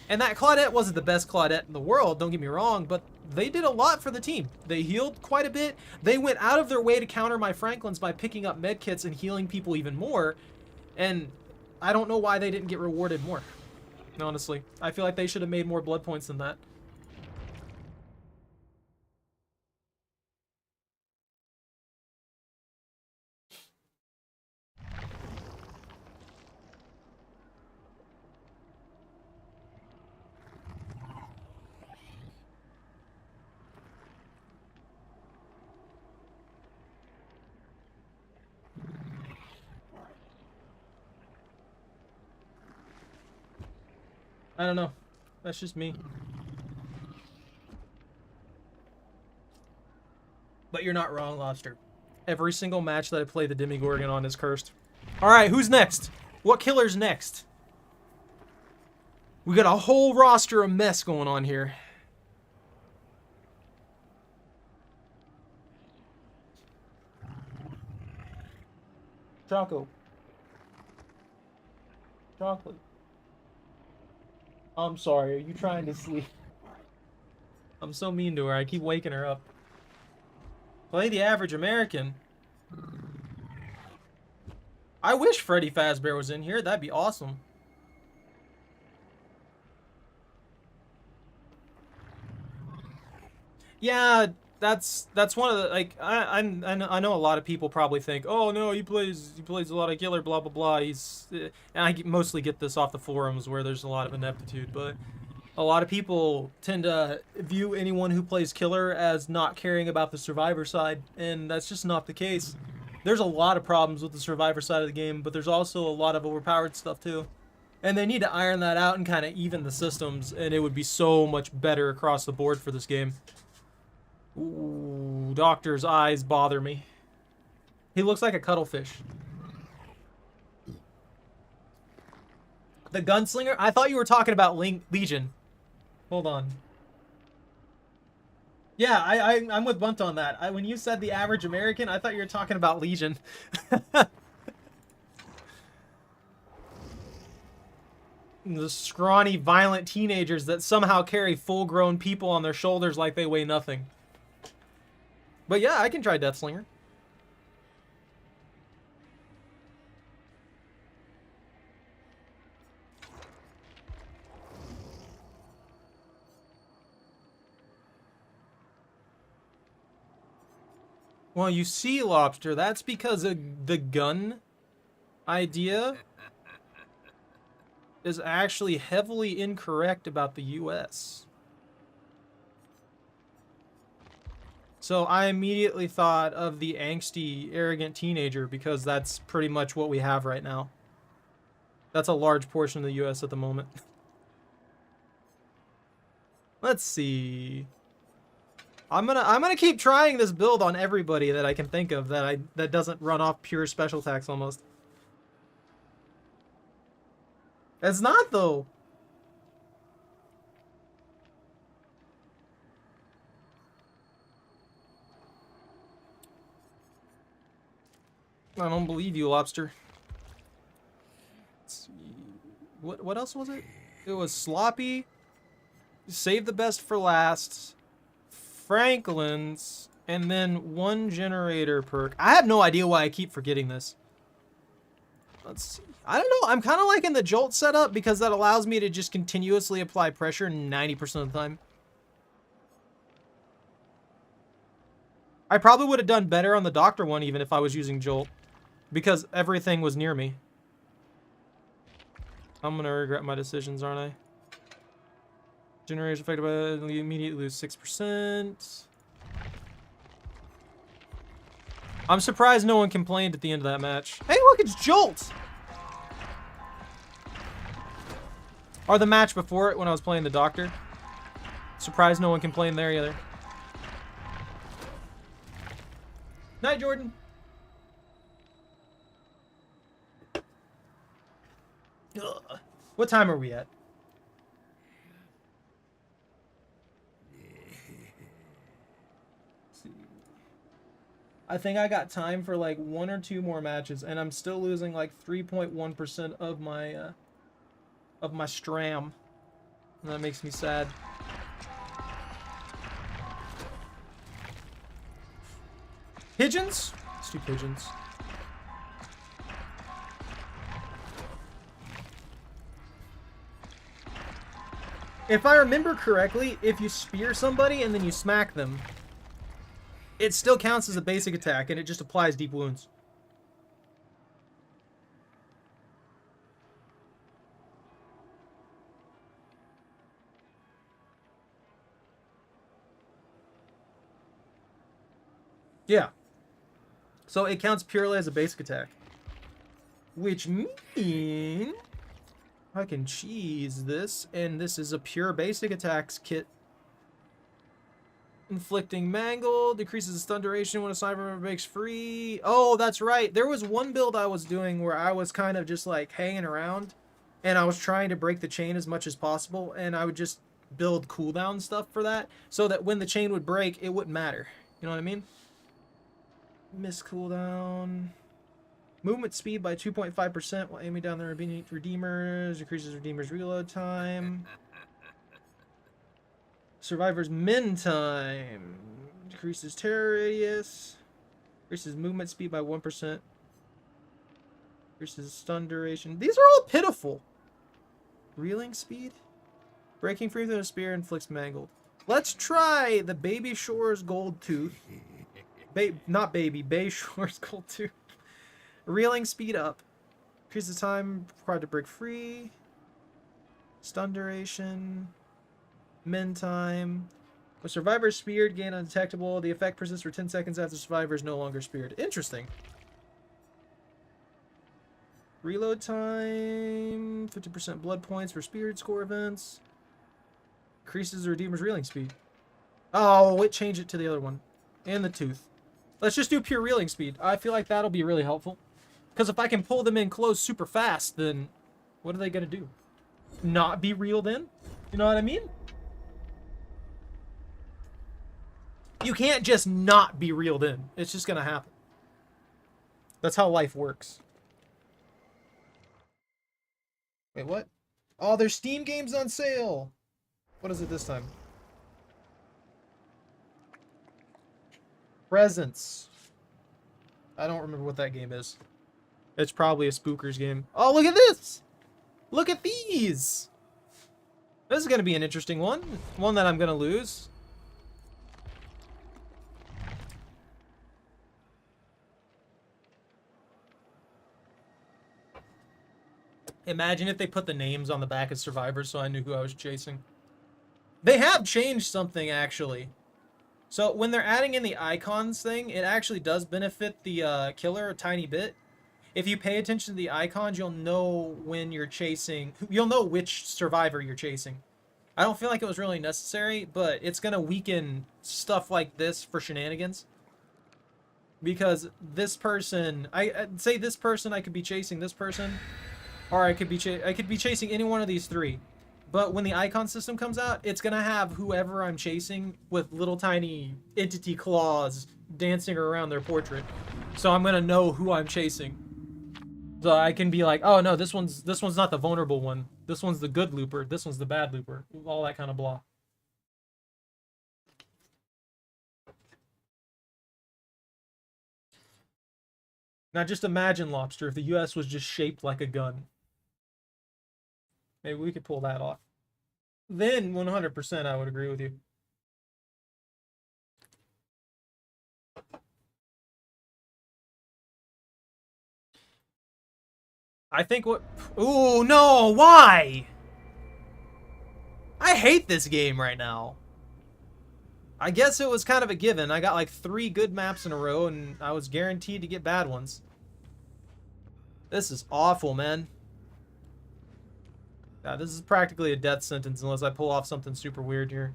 And that Claudette wasn't the best Claudette in the world, don't get me wrong, but they did a lot for the team. They healed quite a bit. They went out of their way to counter my Franklins by picking up medkits and healing people even more, and I don't know why they didn't get rewarded more, honestly. I feel like they should have made more blood points than that. I don't know. That's just me. But you're not wrong, Lobster. Every single match that I play the Demogorgon on is cursed. Alright, who's next? What killer's next? We got a whole roster of mess going on here. Choco. Chocolate. I'm sorry, are you trying to sleep? I'm so mean to her, I keep waking her up. Play the average American. I wish Freddy Fazbear was in here, that'd be awesome. Yeah, that's one of the, like, I know a lot of people probably think, oh no, he plays a lot of killer, blah blah blah. And I mostly get this off the forums where there's a lot of ineptitude, but a lot of people tend to view anyone who plays killer as not caring about the survivor side, and that's just not the case. There's a lot of problems with the survivor side of the game, but there's also a lot of overpowered stuff too. And they need to iron that out and kind of even the systems, and it would be so much better across the board for this game. Ooh, Doctor's eyes bother me. He looks like a cuttlefish. The gunslinger? I thought you were talking about Legion. Hold on. Yeah, I'm with Bunt on that. When you said the average American, I thought you were talking about Legion. The scrawny, violent teenagers that somehow carry full-grown people on their shoulders like they weigh nothing. But yeah, I can try Deathslinger. Well, you see, Lobster, that's because of the gun idea is actually heavily incorrect about the US. So I immediately thought of the angsty, arrogant teenager because that's pretty much what we have right now. That's a large portion of the US at the moment. Let's see. I'm gonna keep trying this build on everybody that I can think of that doesn't run off pure special attacks almost. It's not though. I don't believe you, Lobster. Let's see. What else was it? It was sloppy. Save the best for last. Franklin's. And then one generator perk. I have no idea why I keep forgetting this. Let's see. I don't know. I'm kind of liking the Jolt setup because that allows me to just continuously apply pressure 90% of the time. I probably would have done better on the Doctor one even if I was using Jolt. Because everything was near me. I'm going to regret my decisions, aren't I? Generators affected by immediately lose 6%. I'm surprised no one complained at the end of that match. Hey, look, it's Jolt! Or the match before it when I was playing the Doctor. Surprised no one complained there either. Night, Jordan. Ugh. What time are we at? I think I got time for like 1 or 2 more matches, and I'm still losing like 3.1% of my stram. And that makes me sad. Pigeons? Let's do pigeons. If I remember correctly, if you spear somebody and then you smack them, it still counts as a basic attack, and it just applies deep wounds. Yeah. So it counts purely as a basic attack. Which means I can cheese this, and this is a pure basic attacks kit. Inflicting Mangle, decreases the stun duration when a cyber breaks free. Oh, that's right. There was one build I was doing where I was kind of just like hanging around, and I was trying to break the chain as much as possible, and I would just build cooldown stuff for that, so that when the chain would break, it wouldn't matter. You know what I mean? Miss cooldown. Movement speed by 2.5% while aiming down the Redeemers. Decreases Redeemers reload time. Survivor's min time. Decreases terror radius. Increases movement speed by 1%. Increases stun duration. These are all pitiful. Reeling speed. Breaking free with a spear inflicts mangled. Let's try the Baby Shore's Gold Tooth. Not baby. Bay Shore's Gold Tooth. Reeling speed up. Increases time required to break free. Stun duration. Min time. When survivor is speared, gain undetectable. The effect persists for 10 seconds after survivor is no longer speared. Interesting. Reload time. 50% blood points for speared score events. Increases the Redeemer's reeling speed. Oh, it changed it to the other one. And the tooth. Let's just do pure reeling speed. I feel like that'll be really helpful. Because if I can pull them in close super fast, then what are they going to do? Not be reeled in? You know what I mean? You can't just not be reeled in. It's just going to happen. That's how life works. Wait, what? Oh, there's Steam games on sale. What is it this time? Presents. I don't remember what that game is. It's probably a Spookers game. Oh, look at this! Look at these! This is going to be an interesting one. One that I'm going to lose. Imagine if they put the names on the back of survivors so I knew who I was chasing. They have changed something, actually. So when they're adding in the icons thing, it actually does benefit the killer a tiny bit. If you pay attention to the icons, you'll know when you're chasing. You'll know which survivor you're chasing. I don't feel like it was really necessary, but it's going to weaken stuff like this for shenanigans. Because this person, I'd say this person, I could be chasing this person. Or I could be chasing any one of these three. But when the icon system comes out, it's going to have whoever I'm chasing with little tiny entity claws dancing around their portrait. So I'm going to know who I'm chasing. So I can be like, oh no, this one's not the vulnerable one. This one's the good looper. This one's the bad looper. All that kind of blah. Now just imagine, Lobster, if the US was just shaped like a gun. Maybe we could pull that off. Then 100% I would agree with you. I think what... Ooh, no! Why? I hate this game right now. I guess it was kind of a given. I got like 3 good maps in a row, and I was guaranteed to get bad ones. This is awful, man. Yeah, this is practically a death sentence unless I pull off something super weird here.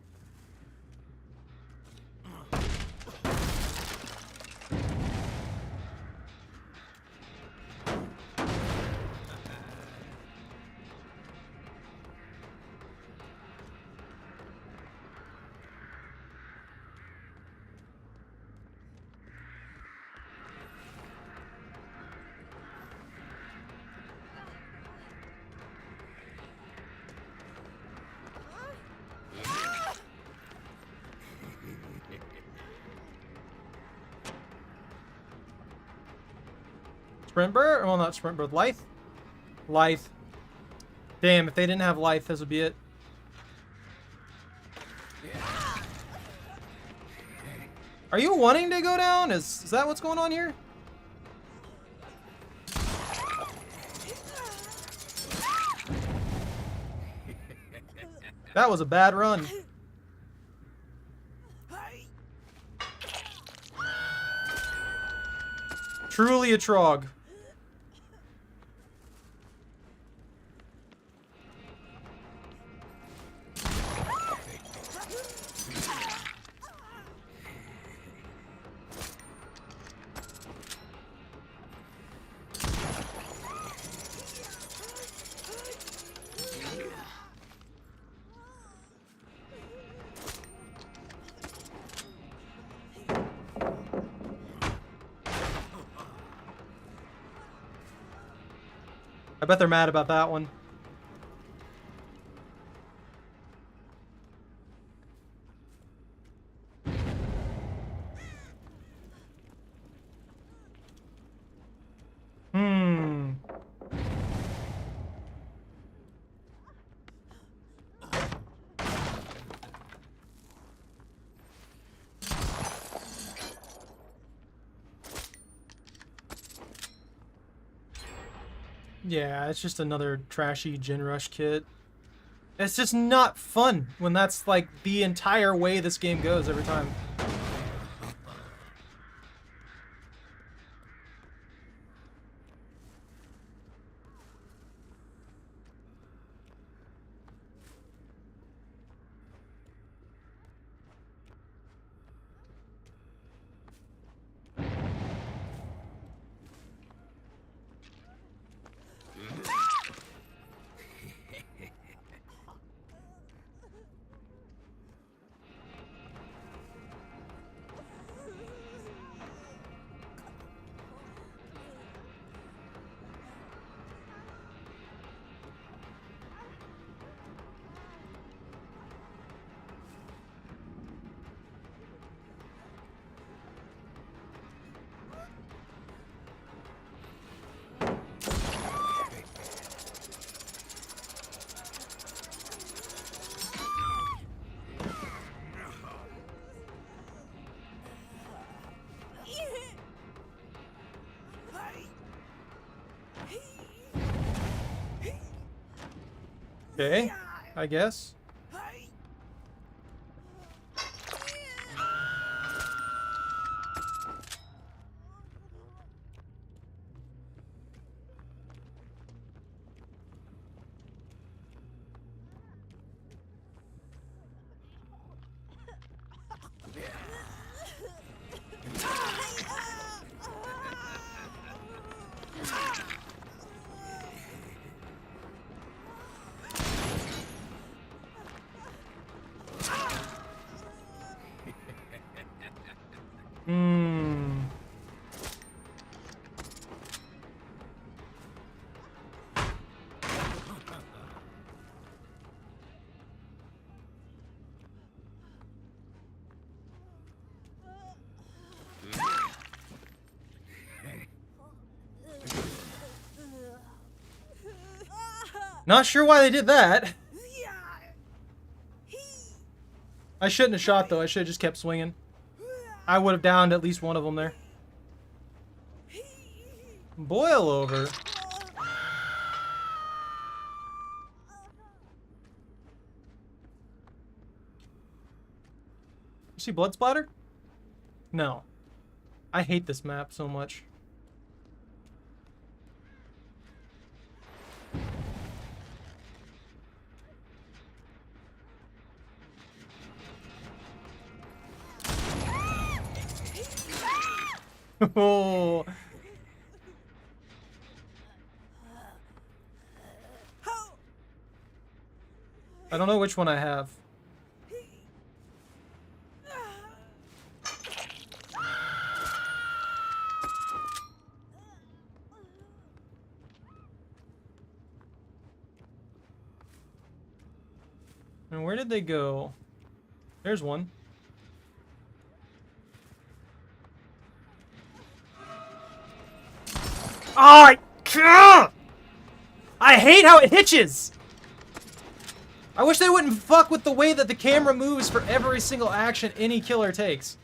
Sprintbird? Well, not Sprintbird. Lithe? Lithe. Damn, if they didn't have Lithe, this would be it. Are you wanting to go down? Is that what's going on here? That was a bad run. Truly a trog. I bet they're mad about that one. Yeah, it's just another trashy Gen Rush kit. It's just not fun when that's like the entire way this game goes every time. Okay, I guess. Not sure why they did that. I shouldn't have shot, though. I should have just kept swinging. I would have downed at least one of them there. Boil over. You see blood splatter? No. I hate this map so much. Oh. I don't know which one I have. And where did they go? There's one. Oh, I hate how it hitches! I wish they wouldn't fuck with the way that the camera moves for every single action any killer takes.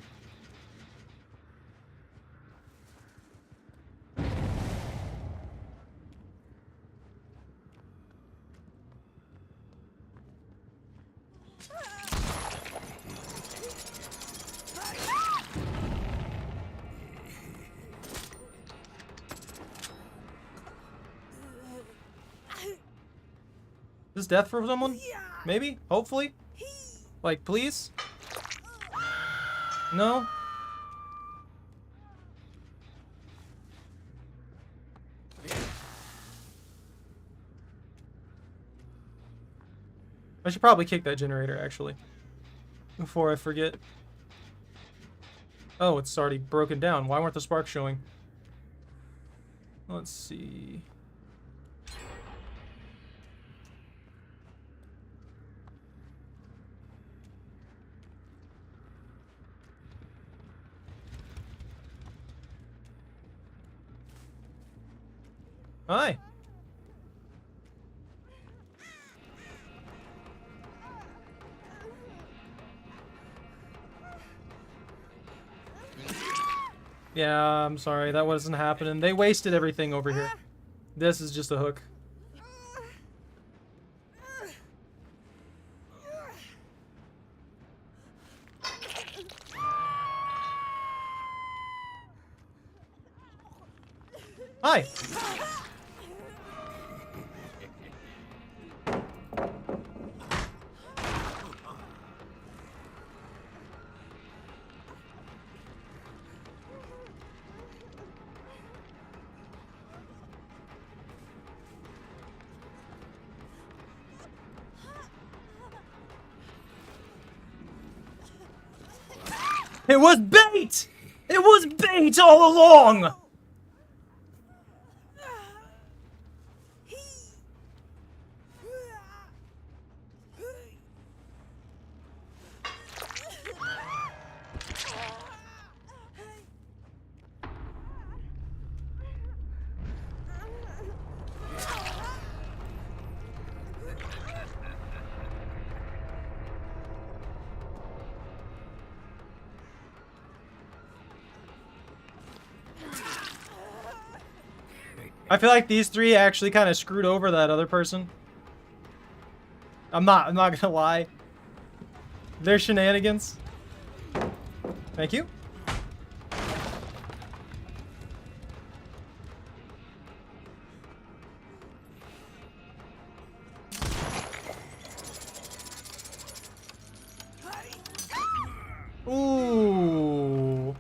Is this death for someone? Maybe? Hopefully? Like, please? No? I should probably kick that generator, actually. Before I forget. Oh, it's already broken down. Why weren't the sparks showing? Let's see. Hi. Yeah, I'm sorry. That wasn't happening. They wasted everything over here. This is just a hook. Hi. It was bait! It was bait all along! I feel like these three actually kind of screwed over that other person. I'm not gonna lie. Their shenanigans. Thank you. Ooh.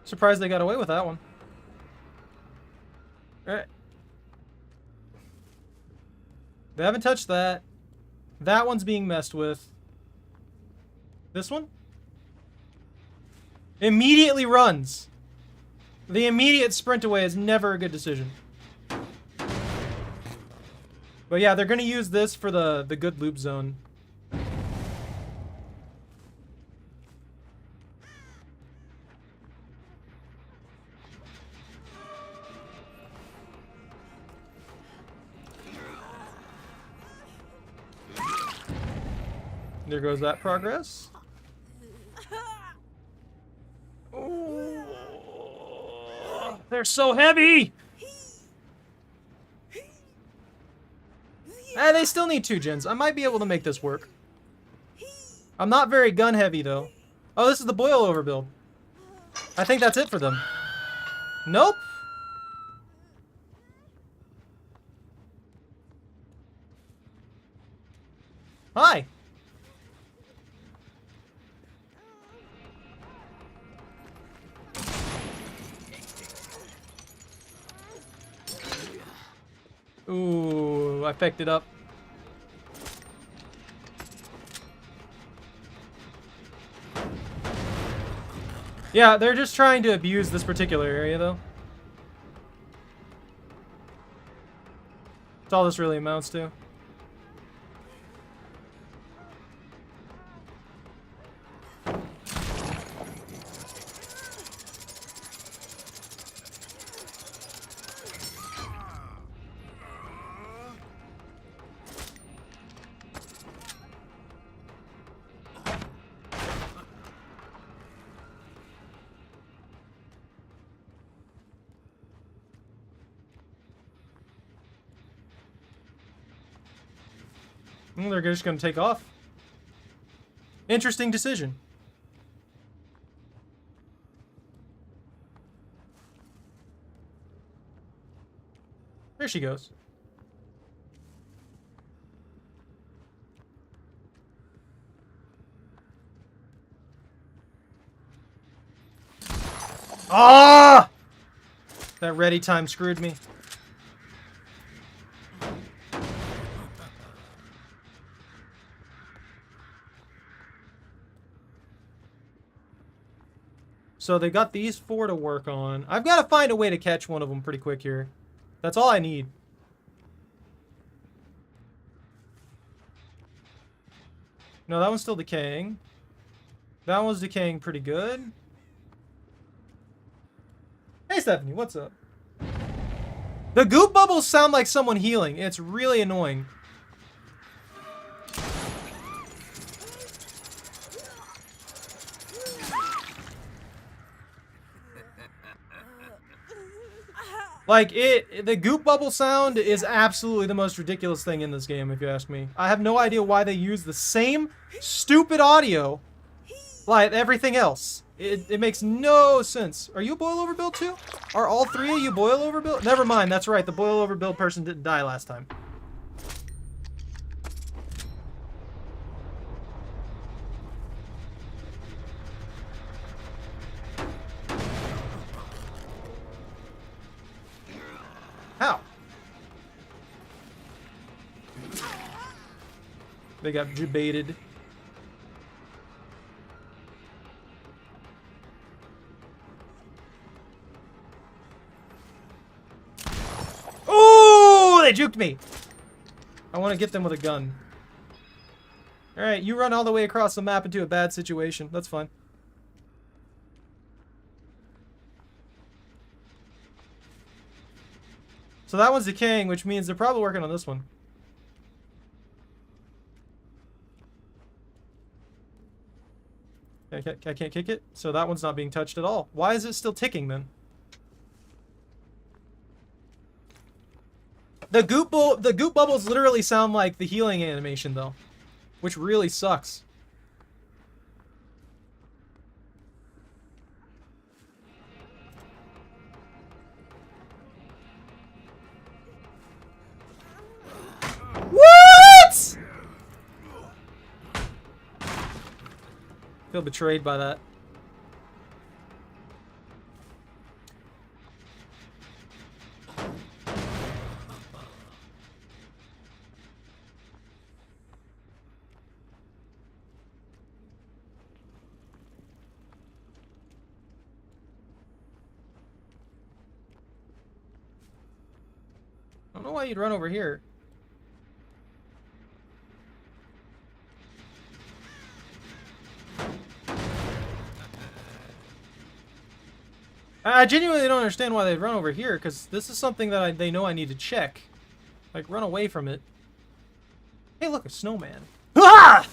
Surprised they got away with that one. Alright. They haven't touched that. That one's being messed with. This one? Immediately runs. The immediate sprint away is never a good decision. But yeah, they're gonna use this for the good loop zone. There goes that progress. Ooh, they're so heavy! They still need 2 gens. I might be able to make this work. I'm not very gun heavy, though. Oh, this is the boil over build. I think that's it for them. Nope. Hi. Ooh, I picked it up. Yeah, they're just trying to abuse this particular area, though. That's all this really amounts to. They're just going to take off. Interesting decision. There she goes. Ah! That ready time screwed me. So they got these 4 to work on. I've got to find a way to catch one of them pretty quick here. That's all I need. No, that one's still decaying. That one's decaying pretty good. Hey, Stephanie, what's up? The goop bubbles sound like someone healing. It's really annoying. Like, the goop bubble sound is absolutely the most ridiculous thing in this game, if you ask me. I have no idea why they use the same stupid audio like everything else. It makes no sense. Are you a boil over build too? Are all 3 of you boil over build? Never mind, that's right. The boil over build person didn't die last time. How? They got baited. Oh, they juked me. I want to get them with a gun. Alright, you run all the way across the map into a bad situation. That's fine. So that one's decaying, which means they're probably working on this one. I can't kick it, so that one's not being touched at all. Why is it still ticking then? The goop bubbles literally sound like the healing animation though, which really sucks. What? Feel betrayed by that. I don't know why you'd run over here. I genuinely don't understand why they'd run over here, because this is something that they know I need to check. Like, run away from it. Hey, look, a snowman. Ah!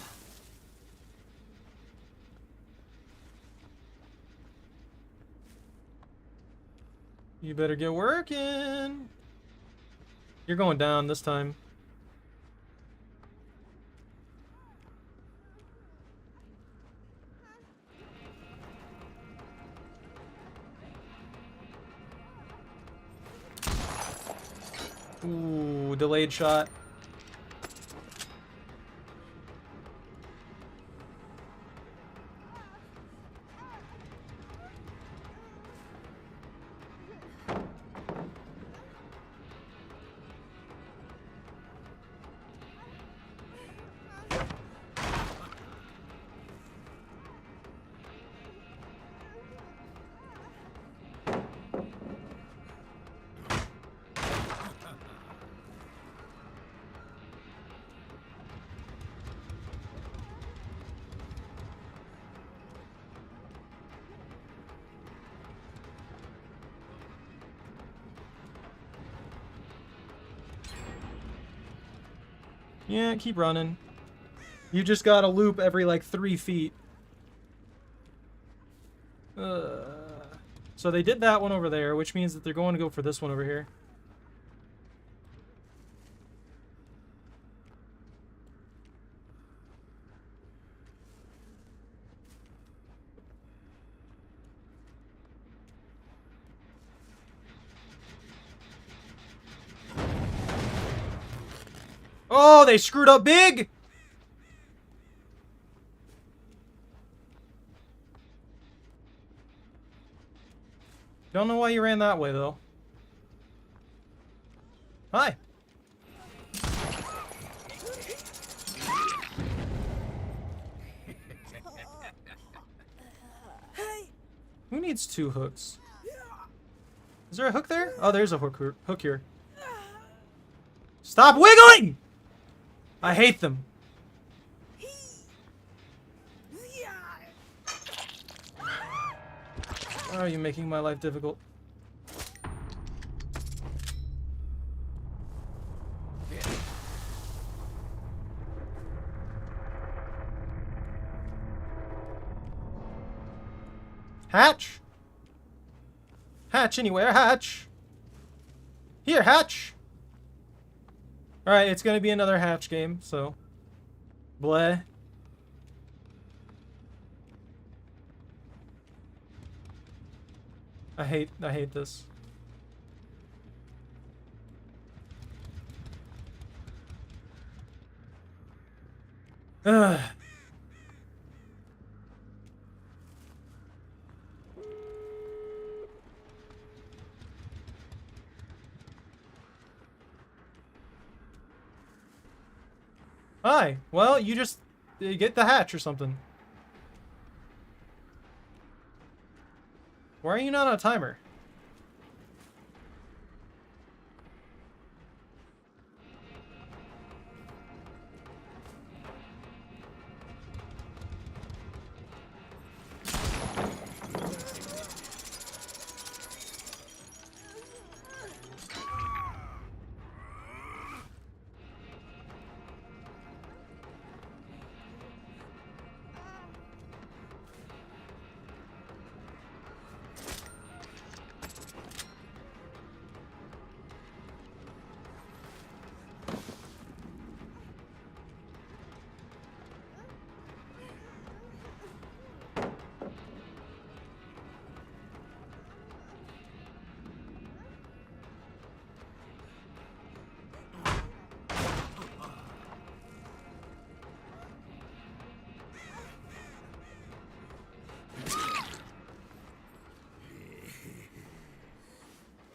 You better get working. You're going down this time. Ooh, delayed shot. Yeah, keep running. You just gotta loop every like 3 feet. So they did that one over there, which means that they're going to go for this one over here. Oh, they screwed up big! Don't know why you ran that way, though. Hi. Who needs 2 hooks? Is there a hook there? Oh, there's a hook here. Stop wiggling! I hate them. Why are you making my life difficult? Hatch! Hatch anywhere, hatch! Here, hatch! Alright, it's gonna be another hatch game, so... Bleh. I hate this. Ugh. Hi. Well, you just get the hatch or something. Why are you not on a timer?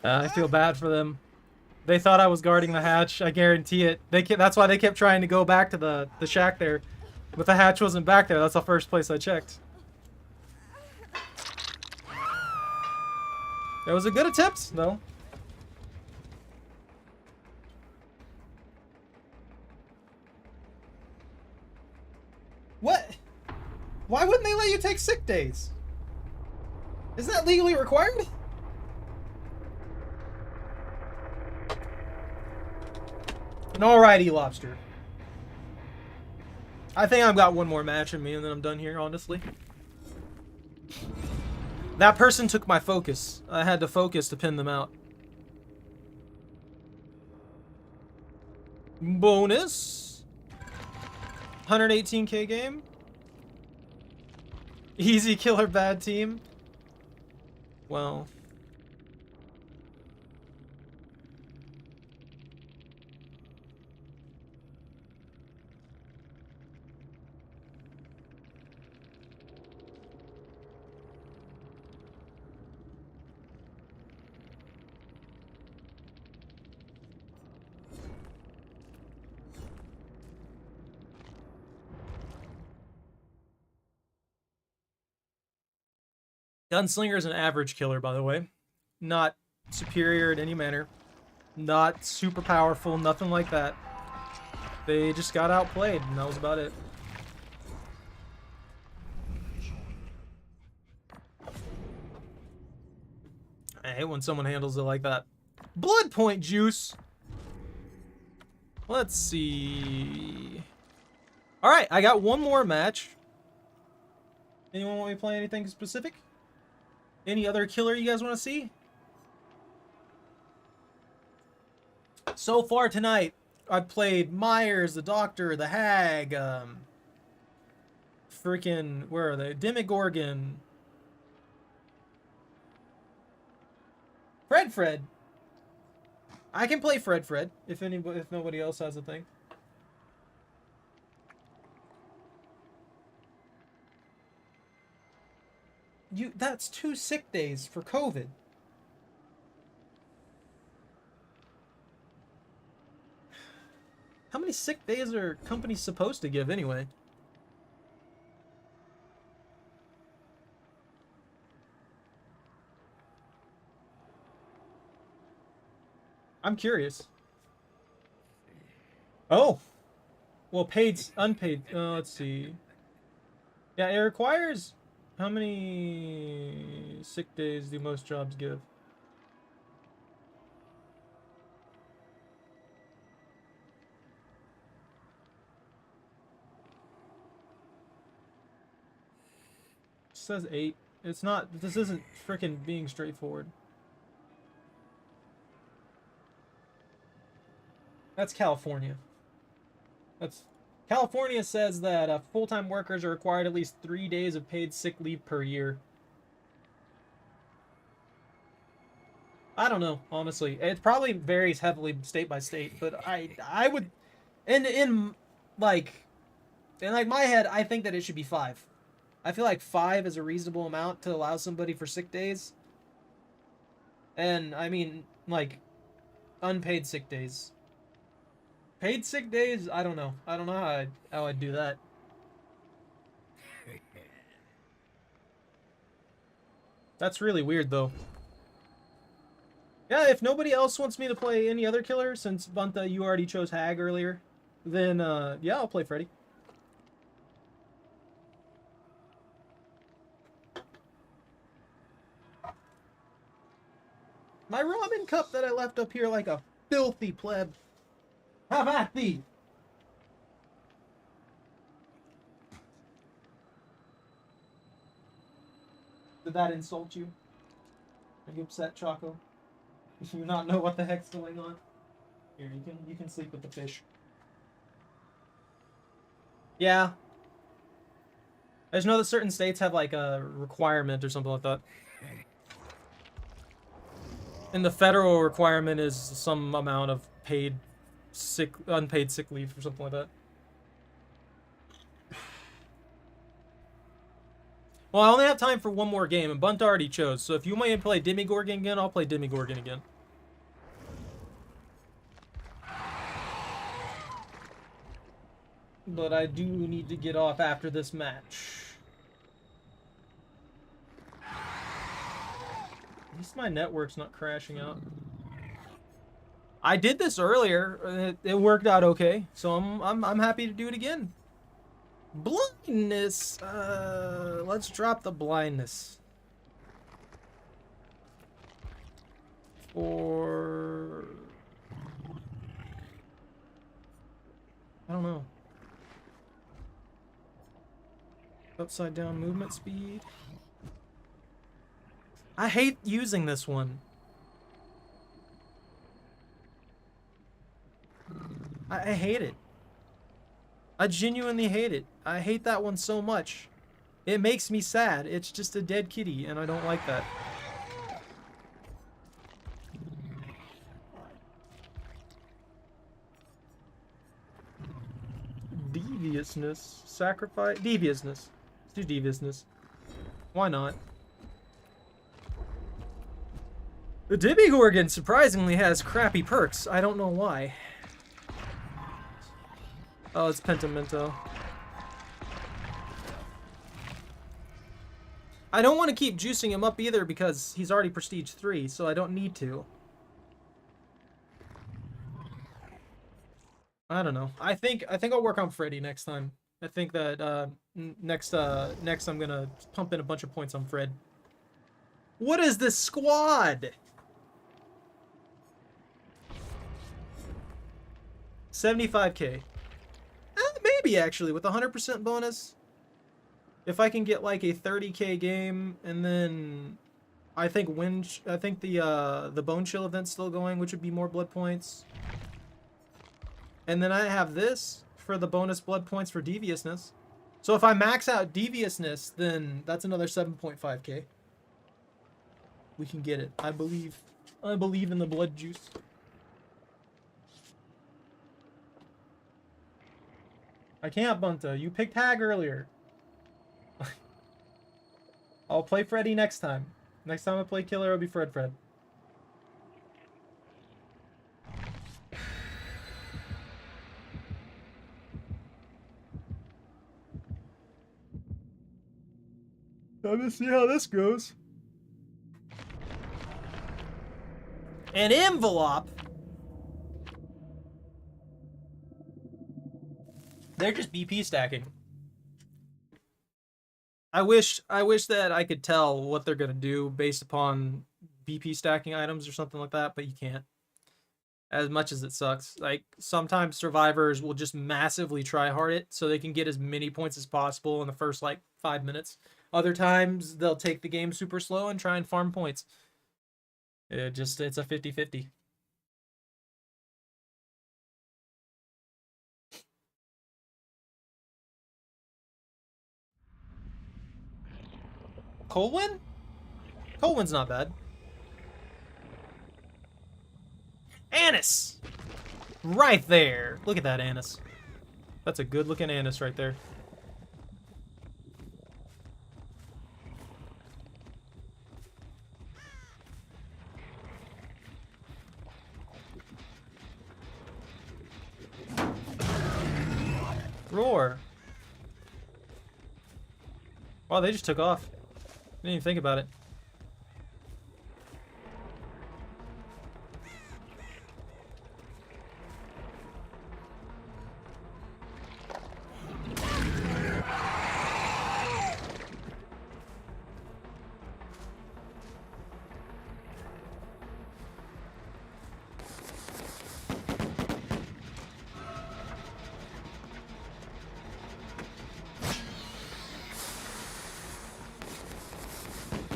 I feel bad for them. They thought I was guarding the hatch. I guarantee it. That's why they kept trying to go back to the shack there. But the hatch wasn't back there. That's the first place I checked. It was a good attempt, though. What? Why wouldn't they let you take sick days? Isn't that legally required? Alrighty, Lobster. I think I've got one more match in me and then I'm done here, honestly. That person took my focus. I had to focus to pin them out. Bonus. 118k game. Easy killer bad team. Well. Gunslinger is an average killer, by the way. Not superior in any manner. Not super powerful, nothing like that. They just got outplayed, and that was about it. I hate when someone handles it like that. Blood point juice! Let's see... Alright, I got one more match. Anyone want me to play anything specific? Any other killer you guys want to see? So far tonight, I've played Myers, the Doctor, the Hag, freaking, where are they? Demogorgon. Fred. I can play Fred if nobody else has a thing. That's 2 sick days for COVID. How many sick days are companies supposed to give anyway? I'm curious. Oh. Well, paid, unpaid. Let's see. Yeah, it requires... How many sick days do most jobs give? It says 8. It's not... This isn't frickin' being straightforward. That's California. California says that full-time workers are required at least 3 days of paid sick leave per year. I don't know, honestly. It probably varies heavily state by state, but I would in my head, I think that it should be 5. I feel like 5 is a reasonable amount to allow somebody for sick days. And I mean, like, unpaid sick days. Paid sick days, I don't know. I don't know how I'd do that. That's really weird, though. Yeah, if nobody else wants me to play any other killer, since Bunta, you already chose Hag earlier, then, yeah, I'll play Freddy. My ramen cup that I left up here like a filthy pleb. Have at thee! Did that insult you? Are you upset, Choco? Do you not know what the heck's going on? Here, you can sleep with the fish. Yeah. I just know that certain states have like a requirement or something like that. And the federal requirement is some amount of unpaid sick leave or something like that. Well, I only have time for one more game, and Bunt already chose. So if you want me to play Demogorgon again, I'll play Demogorgon again. But I do need to get off after this match. At least my network's not crashing out. I did this earlier. It worked out okay, so I'm happy to do it again. Blindness. Let's drop the blindness. For I don't know. Upside down movement speed. I hate using this one. I hate it. I genuinely hate it. I hate that one so much. It makes me sad. It's just a dead kitty, and I don't like that. Deviousness. Sacrifice. Deviousness. Let's do deviousness. Why not? The Demigorgon surprisingly has crappy perks. I don't know why. Oh, it's Pentimento. I don't want to keep juicing him up either because he's already Prestige 3, so I don't need to. I don't know. I think I'll work on Freddy next time. I think that next I'm gonna pump in a bunch of points on Fred. What is this squad? 75k. Maybe actually with 100% bonus. If I can get like a 30k game and then I think the Bone Chill event's still going, which would be more blood points. And then I have this for the bonus blood points for deviousness. So if I max out deviousness, then that's another 7.5k. We can get it. I believe in the blood juice. I can't, Bunta. You picked Hag earlier. I'll play Freddy next time. Next time I play Killer, it'll be Fred. Time to see how this goes. An envelope? They're just BP stacking. I wish that I could tell what they're gonna do based upon BP stacking items or something like that, but you can't. As much as it sucks. Like, sometimes survivors will just massively try hard it so they can get as many points as possible in the first, like, 5 minutes. Other times, they'll take the game super slow and try and farm points. It's a 50-50. Colwyn? Colwyn's not bad. Anise! Right there. Look at that Anise. That's a good looking Anise right there. Roar. Wow, they just took off. Didn't even think about it.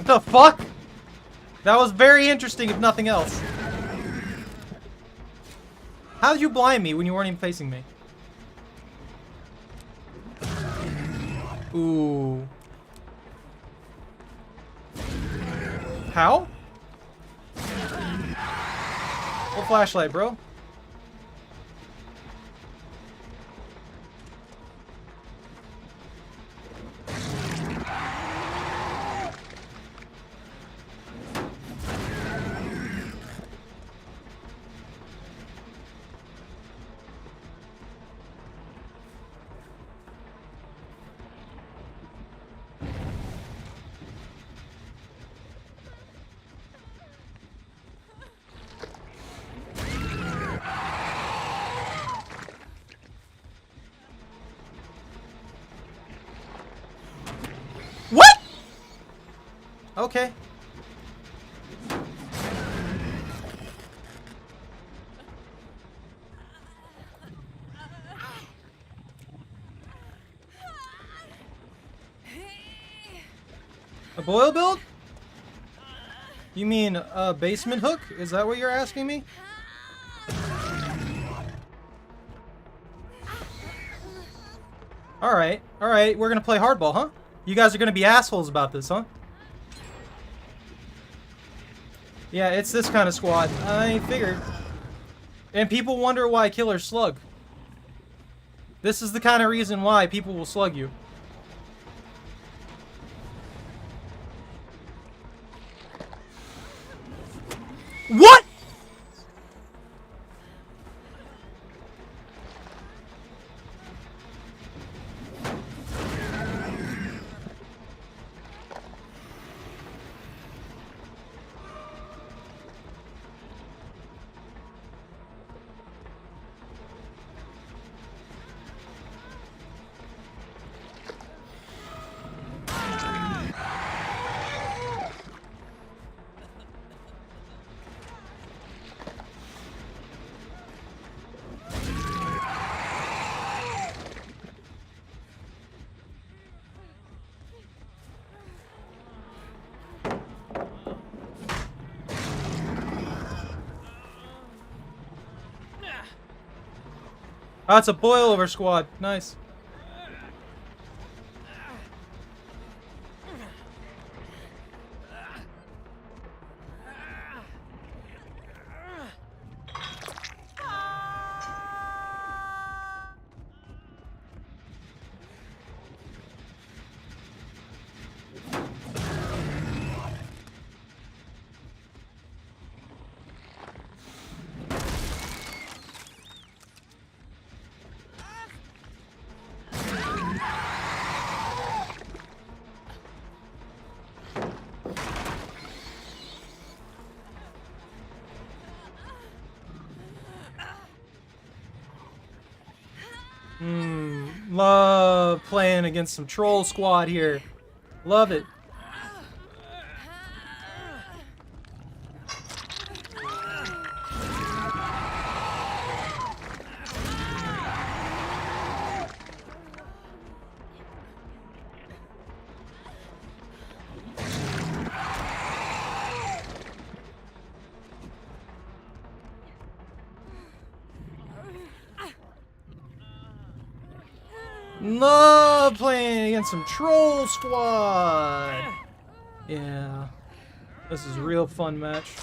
What the fuck? That was very interesting, if nothing else. How did you blind me when you weren't even facing me? Ooh. How? What flashlight, bro? What? Okay. A boil build? You mean a basement hook? Is that what you're asking me? Alright, alright, we're gonna play hardball, huh? You guys are gonna be assholes about this, huh? Yeah, it's this kind of squad. I figured. And people wonder why killers slug. This is the kind of reason why people will slug you. What?! Oh, it's a boilover squad. Nice. Love playing against some troll squad here. Love it. Love playing against some troll squad. Yeah, this is a real fun match.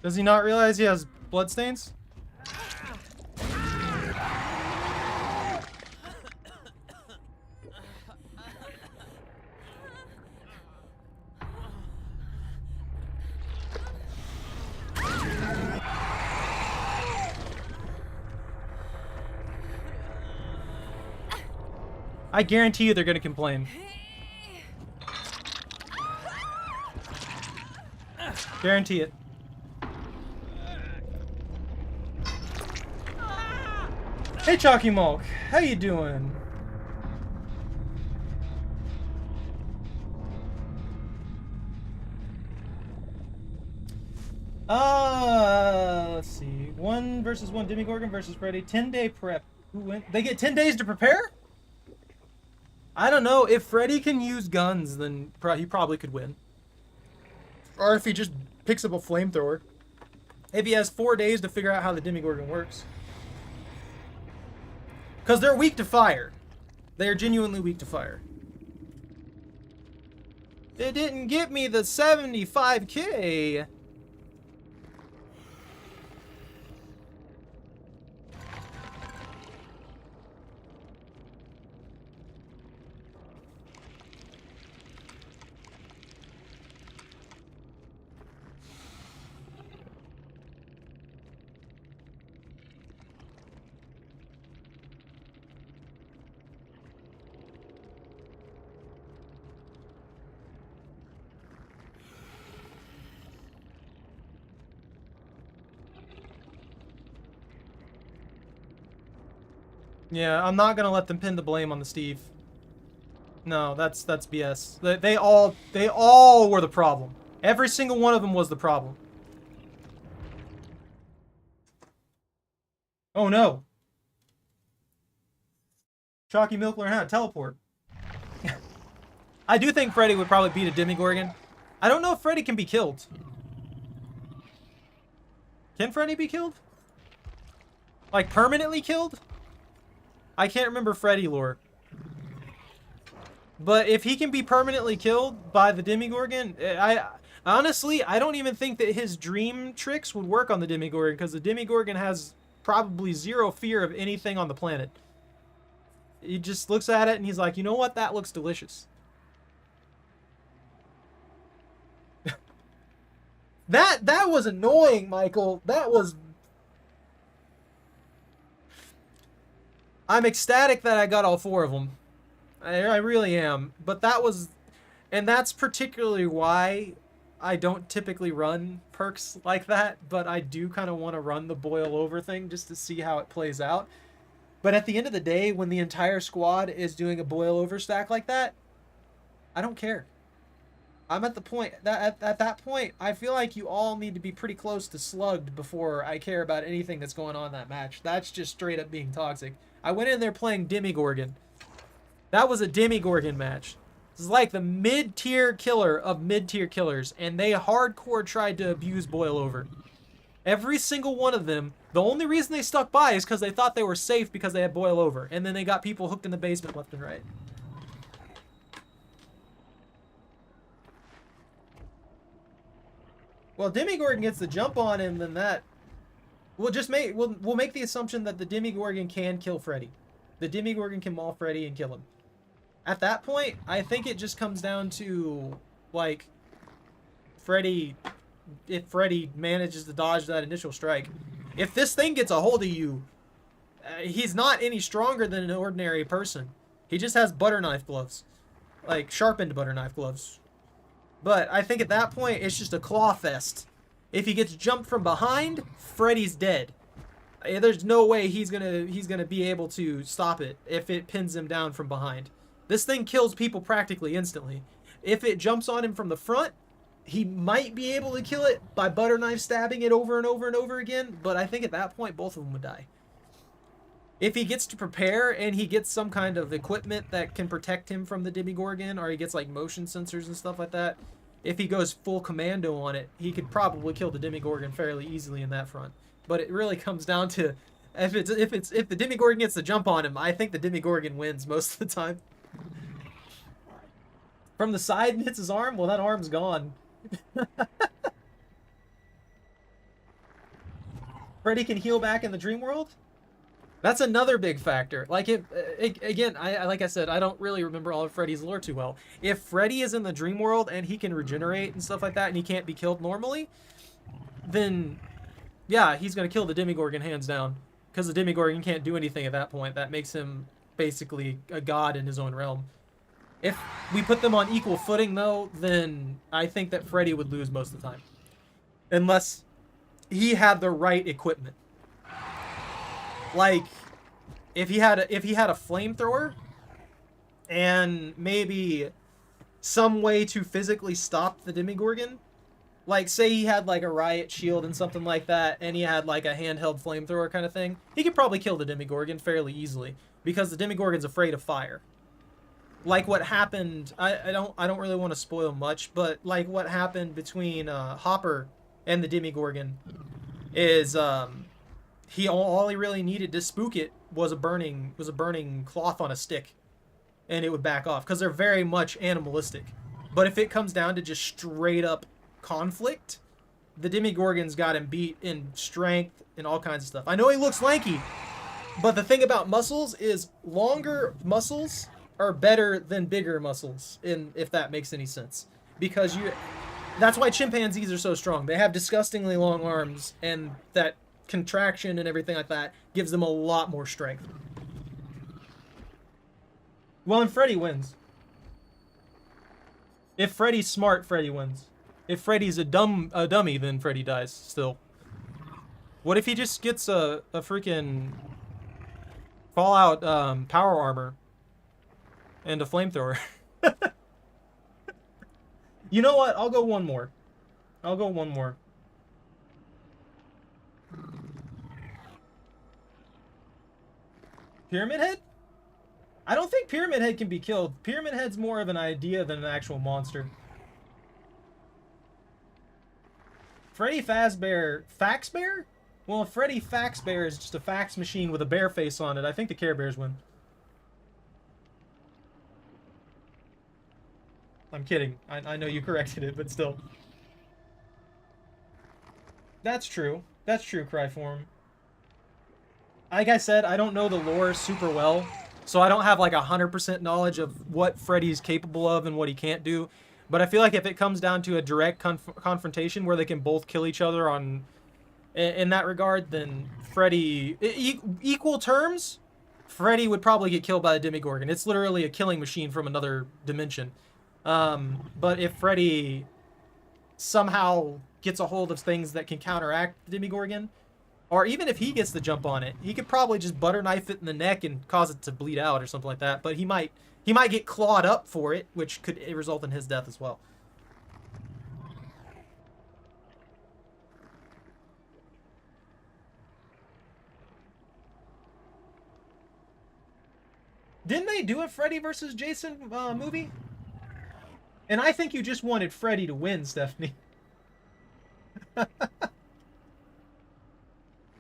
Does he not realize he has bloodstains? I guarantee you they're gonna complain. Guarantee it. Hey Chalky Mulk, how you doing? Let's see. 1 versus 1 Demogorgon versus Freddy. 10-day prep. Who went? They get 10 days to prepare? I don't know. If Freddy can use guns, then he probably could win. Or if he just picks up a flamethrower. If he has 4 days to figure out how the Demogorgon works. Because they're weak to fire. They are genuinely weak to fire. It didn't get me the 75K. Yeah, I'm not gonna let them pin the blame on the Steve. No, that's BS. They all were the problem. Every single one of them was the problem. Oh no. Chalky Milk learned how to teleport. I do think Freddy would probably beat a Demigorgon. I don't know if Freddy can be killed. Can Freddy be killed? Like permanently killed? I can't remember Freddy lore. But if he can be permanently killed by the Demigorgon, I honestly, I don't even think that his dream tricks would work on the Demigorgon, because the Demigorgon has probably zero fear of anything on the planet. He just looks at it and he's like, you know what? That looks delicious. That was annoying, Michael. That was... I'm ecstatic that I got all 4 of them. I really am. But that was... And that's particularly why I don't typically run perks like that. But I do kind of want to run the boil over thing just to see how it plays out. But at the end of the day, when the entire squad is doing a boil over stack like that, I don't care. I'm at the point that at that point, I feel like you all need to be pretty close to slugged before I care about anything that's going on in that match. That's just straight up being toxic. I went in there playing Demigorgon. That was a Demigorgon match. This is like the mid-tier killer of mid-tier killers, and they hardcore tried to abuse boil over. Every single one of them, the only reason they stuck by is because they thought they were safe because they had boil over, and then they got people hooked in the basement left and right. Well, Demigorgon gets the jump on him, then that... We'll make the assumption that the Demigorgon can kill Freddy. The Demigorgon can maul Freddy and kill him. At that point, I think it just comes down to, like, Freddy... If Freddy manages to dodge that initial strike. If this thing gets a hold of you, he's not any stronger than an ordinary person. He just has butter knife gloves. Like, sharpened butter knife gloves. But I think at that point, it's just a claw fest. If he gets jumped from behind, Freddy's dead. There's no way he's gonna be able to stop it if it pins him down from behind. This thing kills people practically instantly. If it jumps on him from the front, he might be able to kill it by butter knife stabbing it over and over and over again, but I think at that point, both of them would die. If he gets to prepare and he gets some kind of equipment that can protect him from the Demigorgon, or he gets like motion sensors and stuff like that, if he goes full commando on it, he could probably kill the Demigorgon fairly easily in that front. But it really comes down to if the Demigorgon gets the jump on him, I think the Demigorgon wins most of the time. From the side and hits his arm, well, that arm's gone. Freddy can heal back in the dream world? That's another big factor. Like, again, like I said, I don't really remember all of Freddy's lore too well. If Freddy is in the dream world and he can regenerate and stuff like that and he can't be killed normally, then, yeah, he's going to kill the Demigorgon hands down. Because the Demigorgon can't do anything at that point. That makes him basically a god in his own realm. If we put them on equal footing, though, then I think that Freddy would lose most of the time. Unless he had the right equipment. Like, if he had a flamethrower and maybe some way to physically stop the Demigorgon, like say he had like a riot shield and something like that, and he had like a handheld flamethrower kind of thing, he could probably kill the Demigorgon fairly easily because the Demigorgon's afraid of fire. Like what happened, I don't really want to spoil much, but like what happened between Hopper and the Demigorgon is all he really needed to spook it was a burning cloth on a stick, and it would back off because they're very much animalistic. But if it comes down to just straight up conflict, the Demogorgon's got him beat in strength and all kinds of stuff. I know he looks lanky, but the thing about muscles is longer muscles are better than bigger muscles, if that makes any sense. Because that's why chimpanzees are so strong. They have disgustingly long arms, and that contraction and everything like that gives them a lot more strength. Well, and Freddy wins. If Freddy's smart, Freddy wins. If Freddy's a dummy, then Freddy dies still. What if he just gets a freaking Fallout power armor and a flamethrower? You know what? I'll go one more. I'll go one more. Pyramid Head? I don't think Pyramid Head can be killed. Pyramid Head's more of an idea than an actual monster. Freddy Fazbear... Fax Bear? Well, if Freddy Fax Bear is just a fax machine with a bear face on it, I think the Care Bears win. I'm kidding. I know you corrected it, but still. That's true. That's true, Cryform. Like I said, I don't know the lore super well, so I don't have like 100% knowledge of what Freddy's capable of and what he can't do. But I feel like if it comes down to a direct confrontation where they can both kill each other in that regard, then Freddy... equal terms, Freddy would probably get killed by the Demogorgon. It's literally a killing machine from another dimension. But if Freddy somehow gets a hold of things that can counteract the Demogorgon, or even if he gets the jump on it, he could probably just butter knife it in the neck and cause it to bleed out or something like that. But he might get clawed up for it, which could result in his death as well. Didn't they do a Freddy versus Jason movie? And I think you just wanted Freddy to win, Stephanie.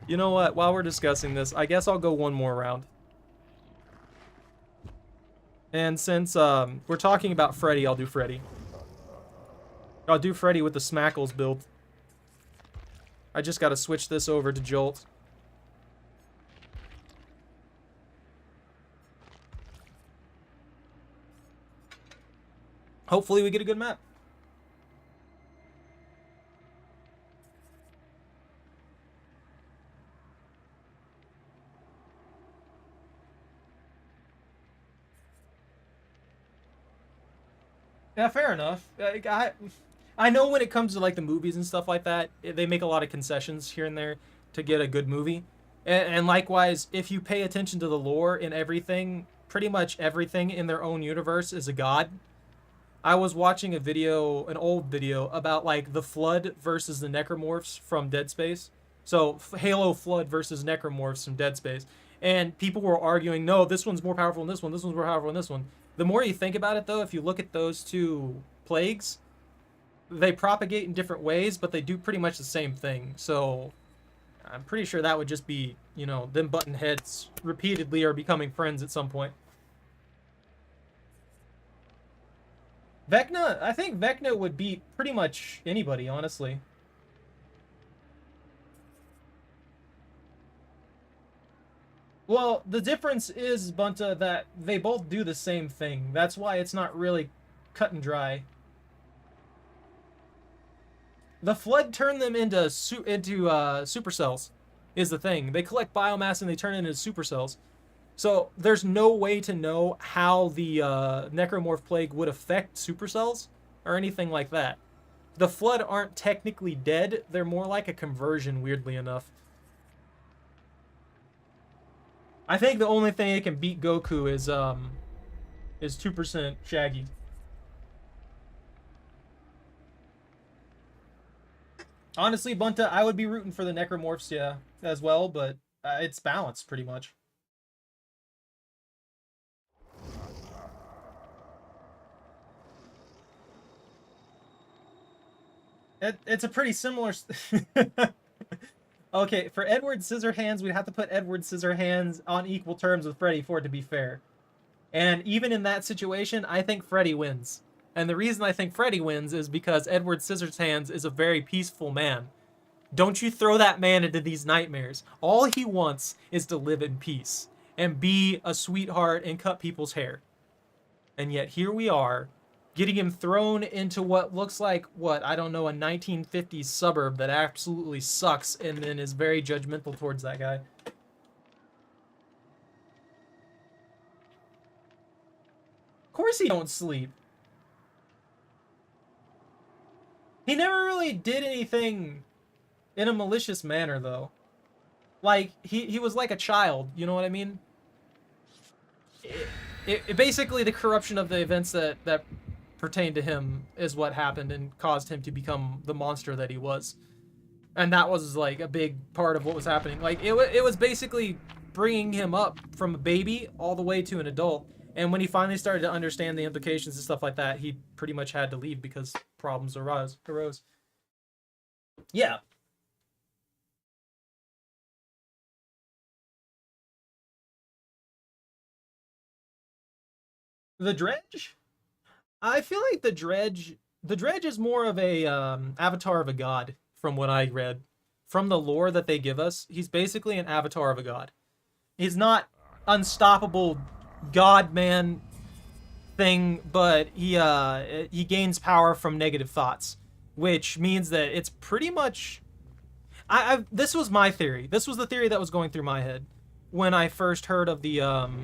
You know what? While we're discussing this, I guess I'll go one more round. And since we're talking about Freddy, I'll do Freddy. I'll do Freddy with the Smackles build. I just got to switch this over to Jolt. Hopefully we get a good map. Yeah, fair enough. I know when it comes to like the movies and stuff like that, they make a lot of concessions here and there to get a good movie. And likewise, if you pay attention to the lore and everything, pretty much everything in their own universe is a god. I was watching an old video about like the Flood versus the Necromorphs from Dead Space. So Halo Flood versus Necromorphs from Dead Space. And people were arguing, no, this one's more powerful than this one, this one's more powerful than this one. The more you think about it, though, if you look at those two plagues, they propagate in different ways, but they do pretty much the same thing. So I'm pretty sure that would just be, you know, them button heads repeatedly or becoming friends at some point. Vecna, I think Vecna would beat pretty much anybody, honestly. Well, the difference is, Bunta, that they both do the same thing. That's why it's not really cut and dry. The Flood turned them into supercells, is the thing. They collect biomass and they turn it into supercells. So there's no way to know how the Necromorph Plague would affect supercells or anything like that. The Flood aren't technically dead. They're more like a conversion, weirdly enough. I think the only thing it can beat Goku is 2% Shaggy. Honestly, Bunta, I would be rooting for the Necromorphs, yeah, as well, but it's balanced pretty much. It's a pretty similar... Okay, for Edward Scissorhands, we'd have to put Edward Scissorhands on equal terms with Freddy for it to be fair. And even in that situation, I think Freddy wins. And the reason I think Freddy wins is because Edward Scissorhands is a very peaceful man. Don't you throw that man into these nightmares. All he wants is to live in peace and be a sweetheart and cut people's hair. And yet here we are, getting him thrown into what looks like, I don't know, a 1950s suburb that absolutely sucks and then is very judgmental towards that guy. Of course he don't sleep. He never really did anything in a malicious manner, though. Like, he was like a child, you know what I mean? It basically, the corruption of the events that pertained to him is what happened and caused him to become the monster that he was. And that was, like, a big part of what was happening. Like, it was basically bringing him up from a baby all the way to an adult. And when he finally started to understand the implications and stuff like that, he pretty much had to leave because problems arose. Yeah. The Dredge? I feel like the Dredge is more of a avatar of a god from what I read. From the lore that they give us, he's basically an avatar of a god. He's not unstoppable god man thing, but he gains power from negative thoughts, which means that it's pretty much this was my theory. This was the theory that was going through my head when I first heard of the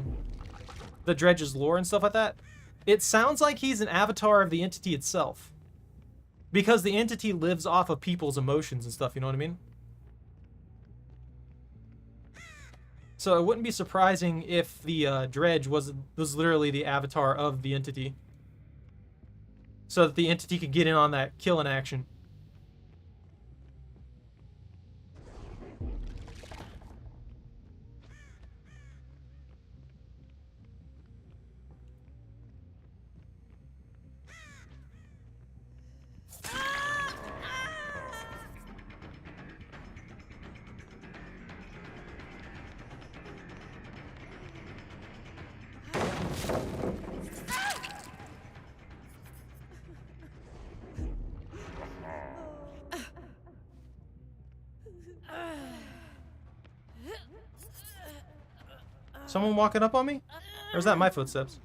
Dredge's lore and stuff like that. It sounds like he's an avatar of the entity itself, because the entity lives off of people's emotions and stuff, you know what I mean? So it wouldn't be surprising if the Dredge was literally the avatar of the entity, so that the entity could get in on that killing action. Someone walking up on me? Or is that my footsteps?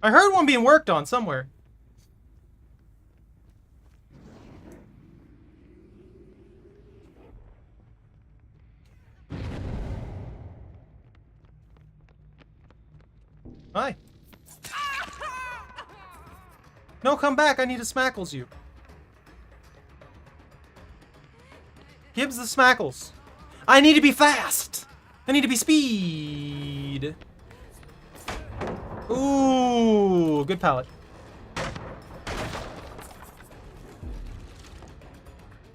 I heard one being worked on somewhere. Hi. No, come back. I need to smackles you. Gibbs the smackles. I need to be fast. I need to be speed. Ooh, good pallet.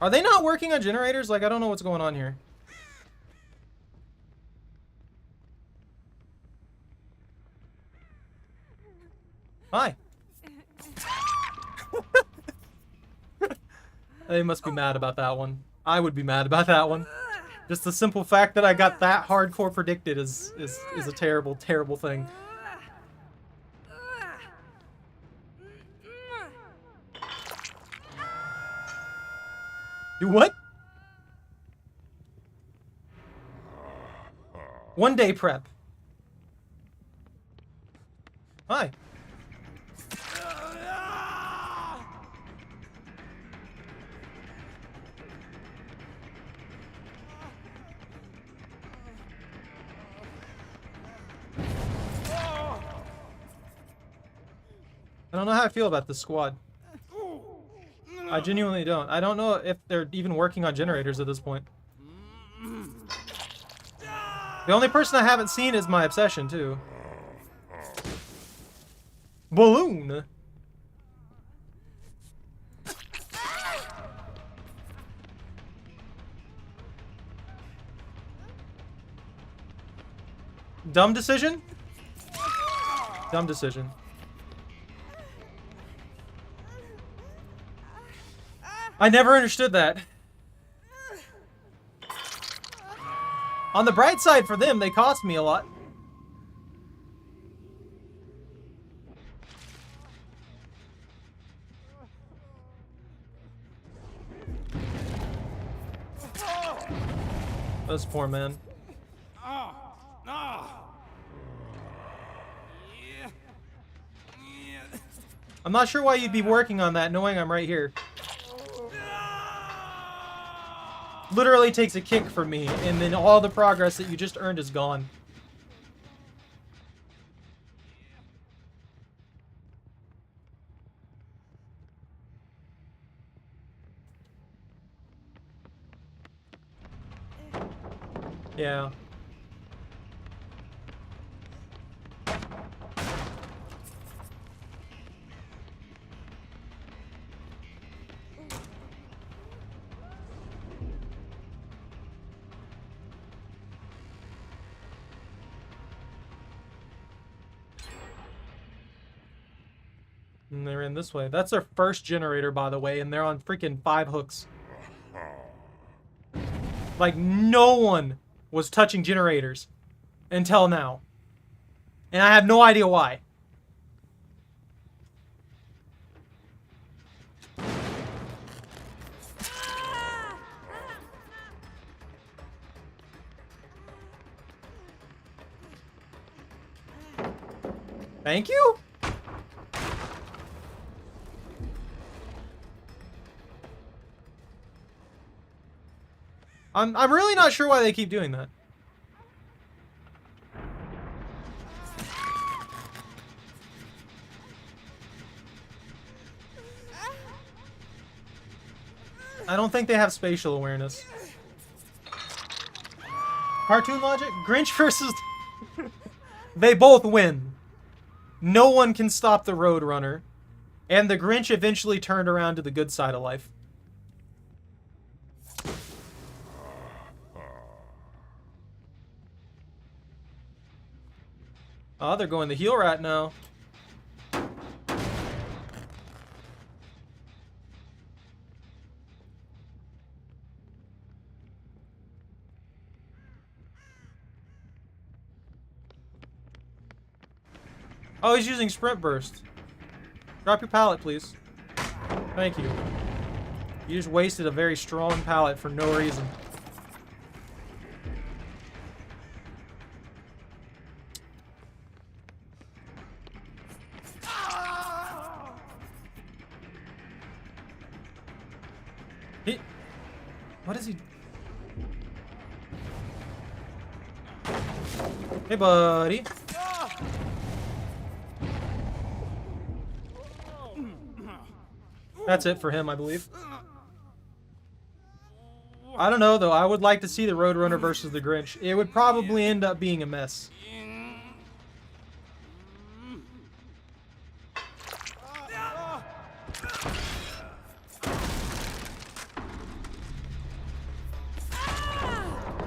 Are they not working on generators? Like, I don't know what's going on here. Hi. They must be mad about that one. I would be mad about that one. Just the simple fact that I got that hardcore predicted is a terrible, terrible thing. Do what? One day prep. Hi. I don't know how I feel about this squad. I genuinely don't. I don't know if they're even working on generators at this point. The only person I haven't seen is my obsession, too. Balloon! Dumb decision? Dumb decision. I never understood that. On the bright side for them, they cost me a lot. Those poor men. I'm not sure why you'd be working on that knowing I'm right here. Literally takes a kick from me, and then all the progress that you just earned is gone. Yeah. And they're in this way. That's their first generator, by the way, and they're on freaking 5 hooks. Like, no one was touching generators until now. And I have no idea why. Thank you? I'm really not sure why they keep doing that. I don't think they have spatial awareness. Cartoon logic? Grinch versus... They both win. No one can stop the Roadrunner. And the Grinch eventually turned around to the good side of life. Oh, they're going the heel rat now. Oh, he's using sprint burst. Drop your pallet, please. Thank you. You just wasted a very strong pallet for no reason. What is he? Hey, buddy. That's it for him, I believe. I don't know, though. I would like to see the Roadrunner versus the Grinch. It would probably end up being a mess.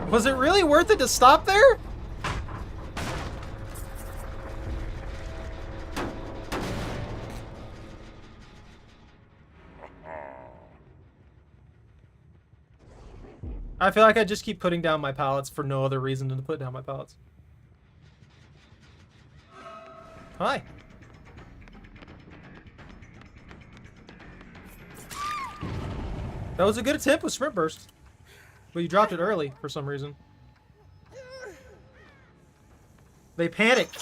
Was it really worth it to stop there? I feel like I just keep putting down my pallets for no other reason than to put down my pallets. Hi. That was a good attempt with Sprint Burst. But you dropped it early for some reason. They panicked.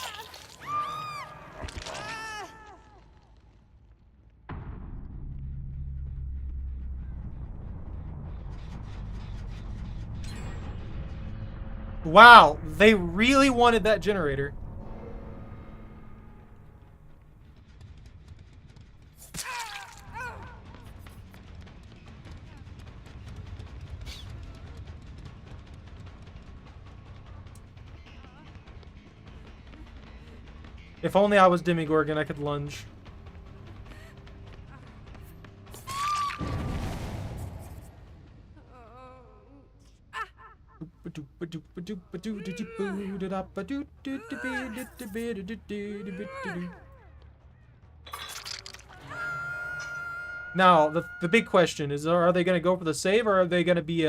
Wow, they really wanted that generator. If only I was Demigorgon, I could lunge. Now, the big question is, are they going to go for the save, or are they going to be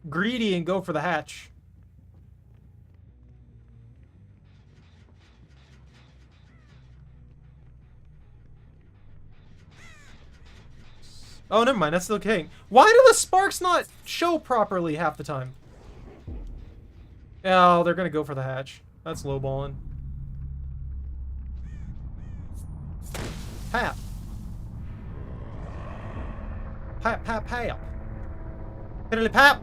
greedy and go for the hatch? Oh, never mind. That's still king. Why do the sparks not show properly half the time? Oh, they're going to go for the hatch. That's lowballing. Pap. Pap, pap, pap. Piddly pap.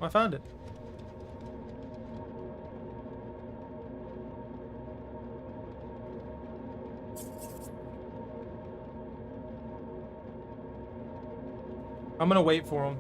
I found it. I'm gonna wait for him.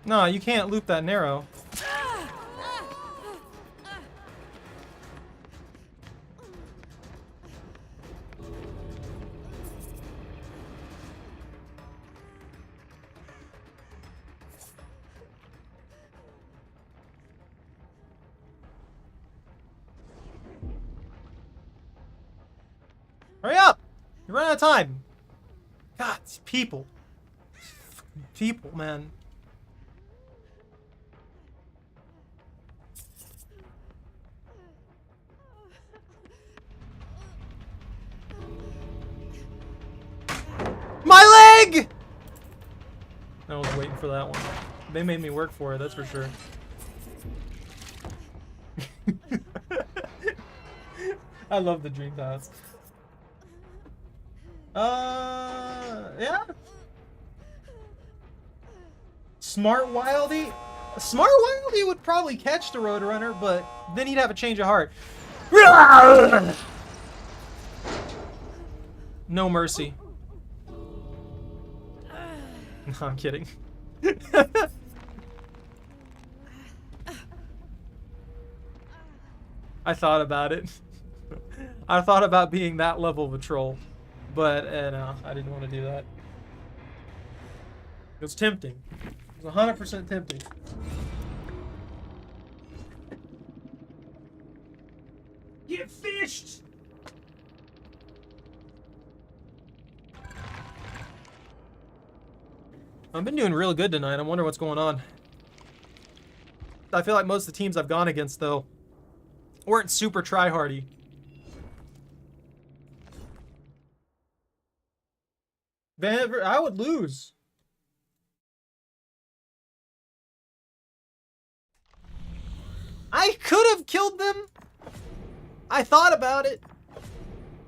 No, you can't loop that narrow. Hurry up! You're running out of time. God, these people. People, man. My leg! I was waiting for that one. They made me work for it, that's for sure. I love the dream pass. Yeah. Smart Wildy? Smart Wildy would probably catch the Roadrunner, but then he'd have a change of heart. No mercy. No, I'm kidding. I thought about it. I thought about being that level of a troll, but no, I didn't want to do that. It was tempting. It was 100% tempting. Get fished! I've been doing real good tonight. I wonder what's going on. I feel like most of the teams I've gone against, though, weren't super try-hardy. I would lose. I could have killed them. I thought about it.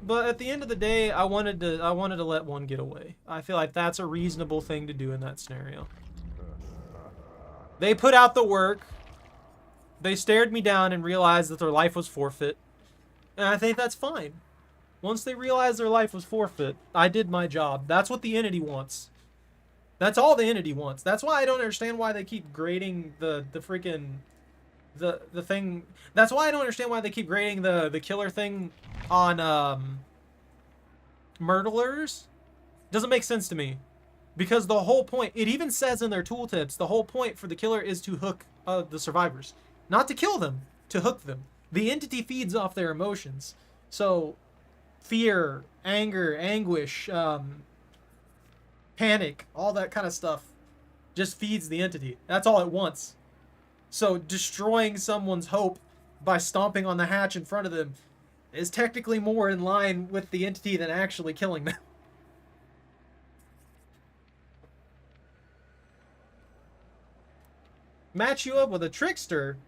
But at the end of the day, I wanted to let one get away. I feel like that's a reasonable thing to do in that scenario. They put out the work. They stared me down and realized that their life was forfeit. And I think that's fine. Once they realized their life was forfeit, I did my job. That's what the entity wants. That's all the entity wants. That's why I don't understand why they keep grading the freaking the thing. That's why I don't understand why they keep grading the killer thing on murderers. Doesn't make sense to me. Because the whole point, it even says in their tooltips, the whole point for the killer is to hook the survivors. Not to kill them, to hook them. The entity feeds off their emotions. So, fear, anger, anguish, panic, all that kind of stuff just feeds the entity. That's all it wants. So, destroying someone's hope by stomping on the hatch in front of them is technically more in line with the entity than actually killing them. Match you up with a trickster?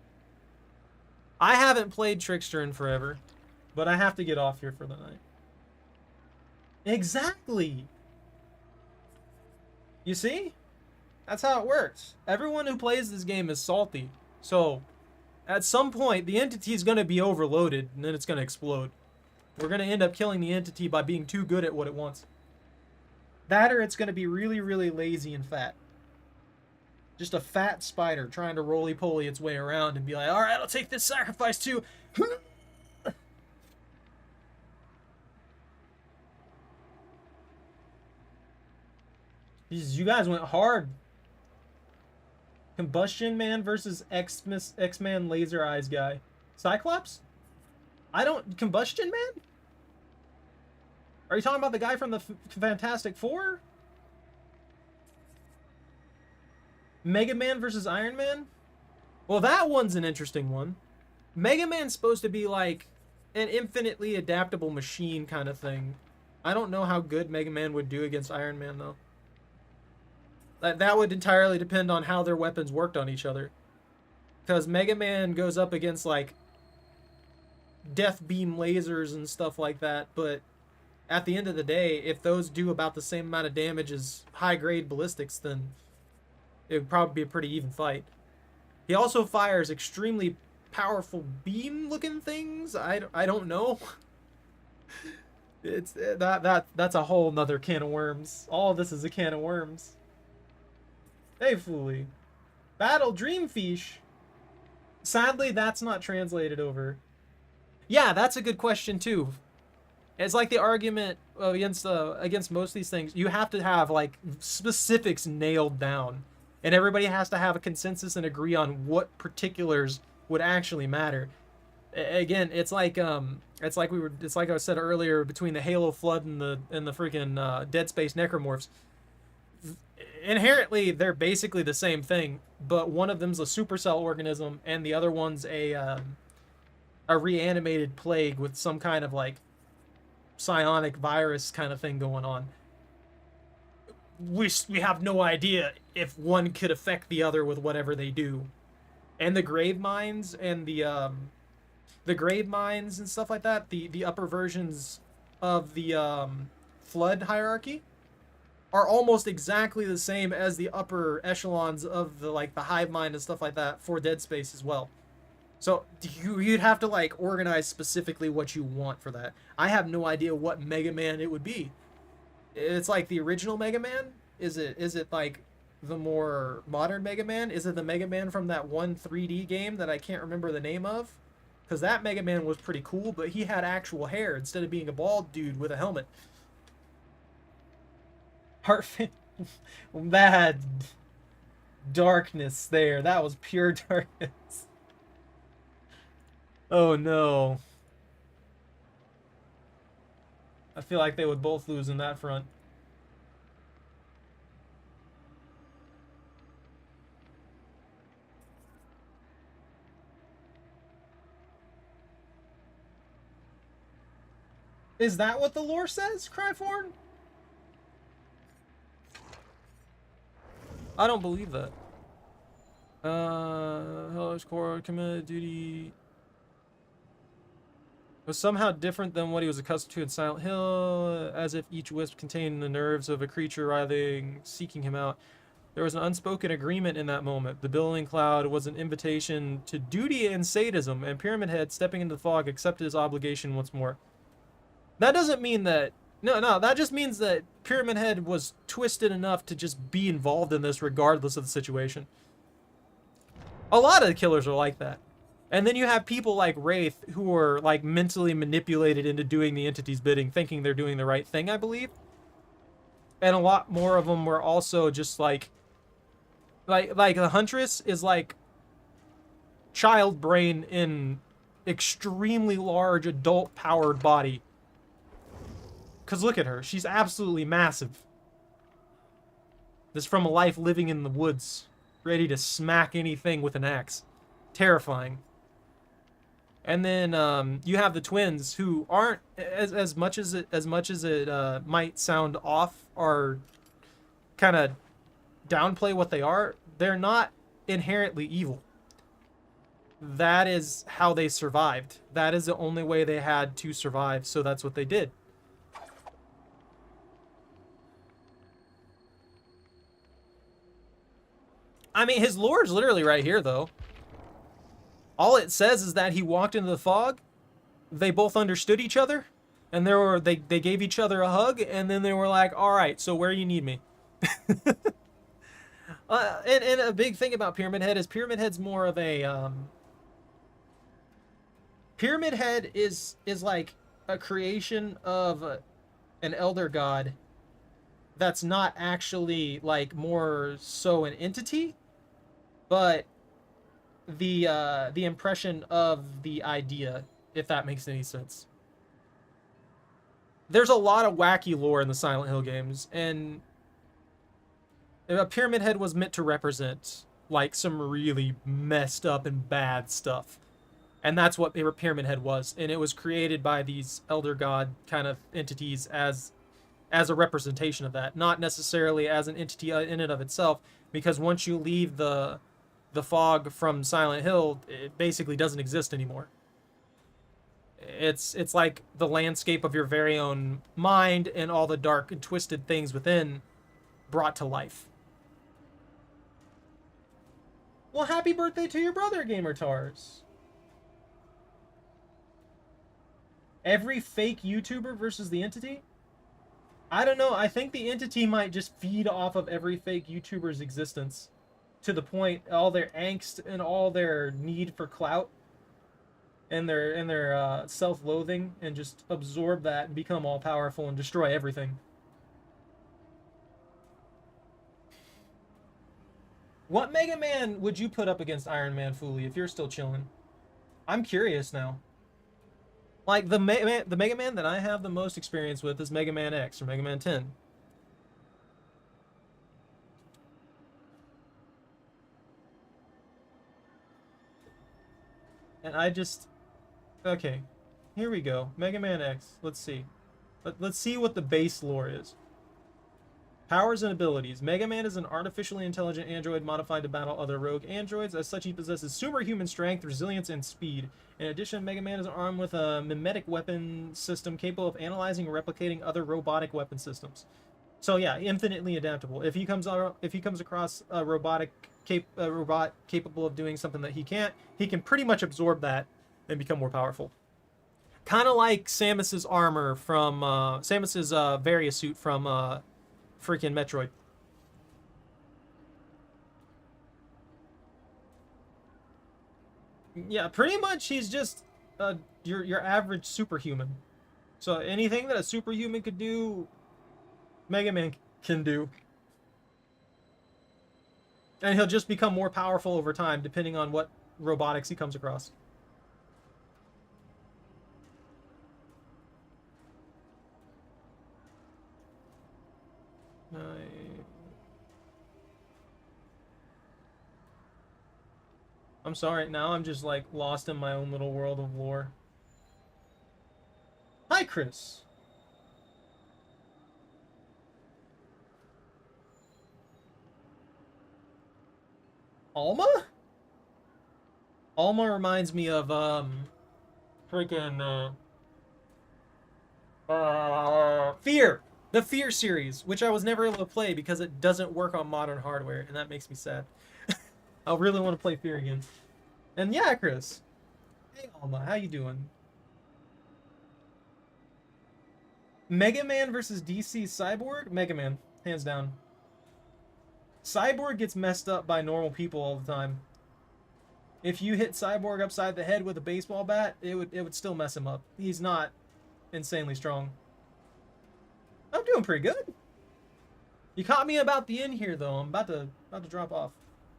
I haven't played trickster in forever, but I have to get off here for the night. Exactly. You see? That's how it works. Everyone who plays this game is salty. So, at some point, the entity is going to be overloaded, and then it's going to explode. We're going to end up killing the entity by being too good at what it wants. That or it's going to be really, really lazy and fat. Just a fat spider trying to roly-poly its way around and be like, alright, I'll take this sacrifice too. You guys went hard. Combustion Man versus X-Man Laser Eyes guy. Cyclops? Combustion Man? Are you talking about the guy from the Fantastic Four? Mega Man versus Iron Man? Well, that one's an interesting one. Mega Man's supposed to be like an infinitely adaptable machine kind of thing. I don't know how good Mega Man would do against Iron Man, though. That would entirely depend on how their weapons worked on each other. Because Mega Man goes up against, like, death beam lasers and stuff like that, but at the end of the day, if those do about the same amount of damage as high-grade ballistics, then it would probably be a pretty even fight. He also fires extremely powerful beam-looking things. I don't know. It's that's a whole nother can of worms. All of this is a can of worms. Hey, Fooly. Battle Dreamfish. Sadly, that's not translated over. Yeah, that's a good question, too. It's like the argument against most of these things. You have to have, like, specifics nailed down. And everybody has to have a consensus and agree on what particulars would actually matter. Again, it's like I said earlier, between the Halo Flood and the freaking Dead Space Necromorphs. Inherently, they're basically the same thing, but one of them's a supercell organism, and the other one's a reanimated plague with some kind of, like, psionic virus kind of thing going on. We have no idea if one could affect the other with whatever they do. And the grave mines and the grave mines and stuff like that, the upper versions of the flood hierarchy are almost exactly the same as the upper echelons of the hive mind and stuff like that for Dead Space as well. So you'd have to, like, organize specifically what you want for that. I have no idea what Mega Man it would be. It's like the original Mega Man? Is it like the more modern Mega Man? Is it the Mega Man from that one 3D game that I can't remember the name of? Because that Mega Man was pretty cool, but he had actual hair instead of being a bald dude with a helmet. Bad darkness there. That was pure darkness. Oh no. I feel like they would both lose in that front. Is that what the lore says, Cryforn? I don't believe that. Hellish Core committed duty was somehow different than what he was accustomed to in Silent Hill, as if each wisp contained the nerves of a creature writhing, seeking him out. There was an unspoken agreement in that moment. The billowing cloud was an invitation to duty and sadism, and Pyramid Head, stepping into the fog, accepted his obligation once more. That doesn't mean that... No, that just means that Pyramid Head was twisted enough to just be involved in this regardless of the situation. A lot of the killers are like that. And then you have people like Wraith who are, like, mentally manipulated into doing the entity's bidding, thinking they're doing the right thing, I believe. And a lot more of them were also just like the Huntress is like child brain in extremely large adult powered body. Because look at her. She's absolutely massive. This is from a life living in the woods, ready to smack anything with an axe. Terrifying. And then you have the twins who aren't as much as it might sound off or kind of downplay what they are. They're not inherently evil. That is how they survived. That is the only way they had to survive, so that's what they did. I mean, his lore is literally right here, though. All it says is that he walked into the fog, they both understood each other, and they gave each other a hug, and then they were like, all right, so where you need me? And a big thing about Pyramid Head is Pyramid Head's more of a... Pyramid Head is like a creation of an elder god that's not actually like more so an entity, but the impression of the idea, if that makes any sense. There's a lot of wacky lore in the Silent Hill games, and a Pyramid Head was meant to represent like some really messed up and bad stuff. And that's what Pyramid Head was, and it was created by these elder god kind of entities as a representation of that, not necessarily as an entity in and of itself, because once you leave the fog from Silent Hill, it basically doesn't exist anymore. It's like the landscape of your very own mind and all the dark and twisted things within brought to life. Well, happy birthday to your brother, Gamer Tars. Every fake YouTuber versus the entity? I don't know. I think the entity might just feed off of every fake YouTuber's existence to the point all their angst and all their need for clout and their self-loathing, and just absorb that and become all powerful and destroy everything. What Mega Man would you put up against Iron Man, Fooly, if you're still chilling? I'm curious now. Like, the Mega Man that I have the most experience with is Mega Man X or Mega Man 10. And I just... Okay, here we go. Mega Man X. Let's see. Let's see what the base lore is. Powers and abilities. Mega Man is an artificially intelligent android modified to battle other rogue androids. As such, he possesses superhuman strength, resilience, and speed. In addition, Mega Man is armed with a mimetic weapon system capable of analyzing and replicating other robotic weapon systems. So yeah, infinitely adaptable. If he comes across a robot capable of doing something that he can't, he can pretty much absorb that and become more powerful. Kind of like Samus's armor from Samus's Varia suit from freaking Metroid. Yeah, pretty much he's just your average superhuman. So anything that a superhuman could do, Mega Man can do. And he'll just become more powerful over time, depending on what robotics he comes across. I'm sorry, now I'm just like lost in my own little world of lore. Hi, Chris. Alma? Alma reminds me of freaking Fear! The Fear series, which I was never able to play because it doesn't work on modern hardware, and that makes me sad. I really want to play Fear again. And yeah, Chris. Hey, Alma, how you doing? Mega Man versus DC Cyborg? Mega Man, hands down. Cyborg gets messed up by normal people all the time. If you hit Cyborg upside the head with a baseball bat, it would still mess him up. He's not insanely strong. I'm doing pretty good. You caught me about the end here, though. I'm about to drop off.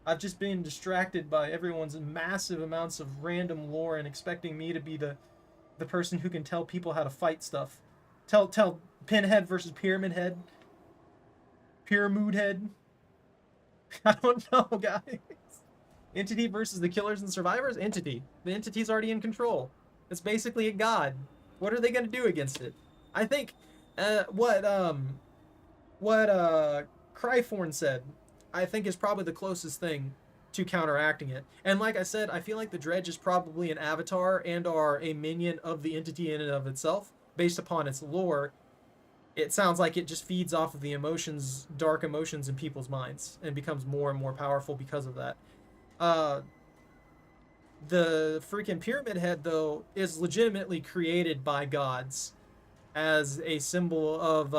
I've just been distracted by everyone's massive amounts of random lore and expecting me to be the person who can tell people how to fight stuff. Tell Pinhead versus Pyramid Head. Pyramid Head. I don't know, guys. Entity versus the killers and survivors? Entity. The entity's already in control. It's basically a god. What are they gonna do against it? I think what Cryphorn said, I think is probably the closest thing to counteracting it. And like I said, I feel like the Dredge is probably an avatar and are a minion of the entity in and of itself, based upon its lore. It sounds like it just feeds off of the emotions, dark emotions in people's minds, and becomes more and more powerful because of that. Uh, the freaking Pyramid Head, though, is legitimately created by gods as a symbol of,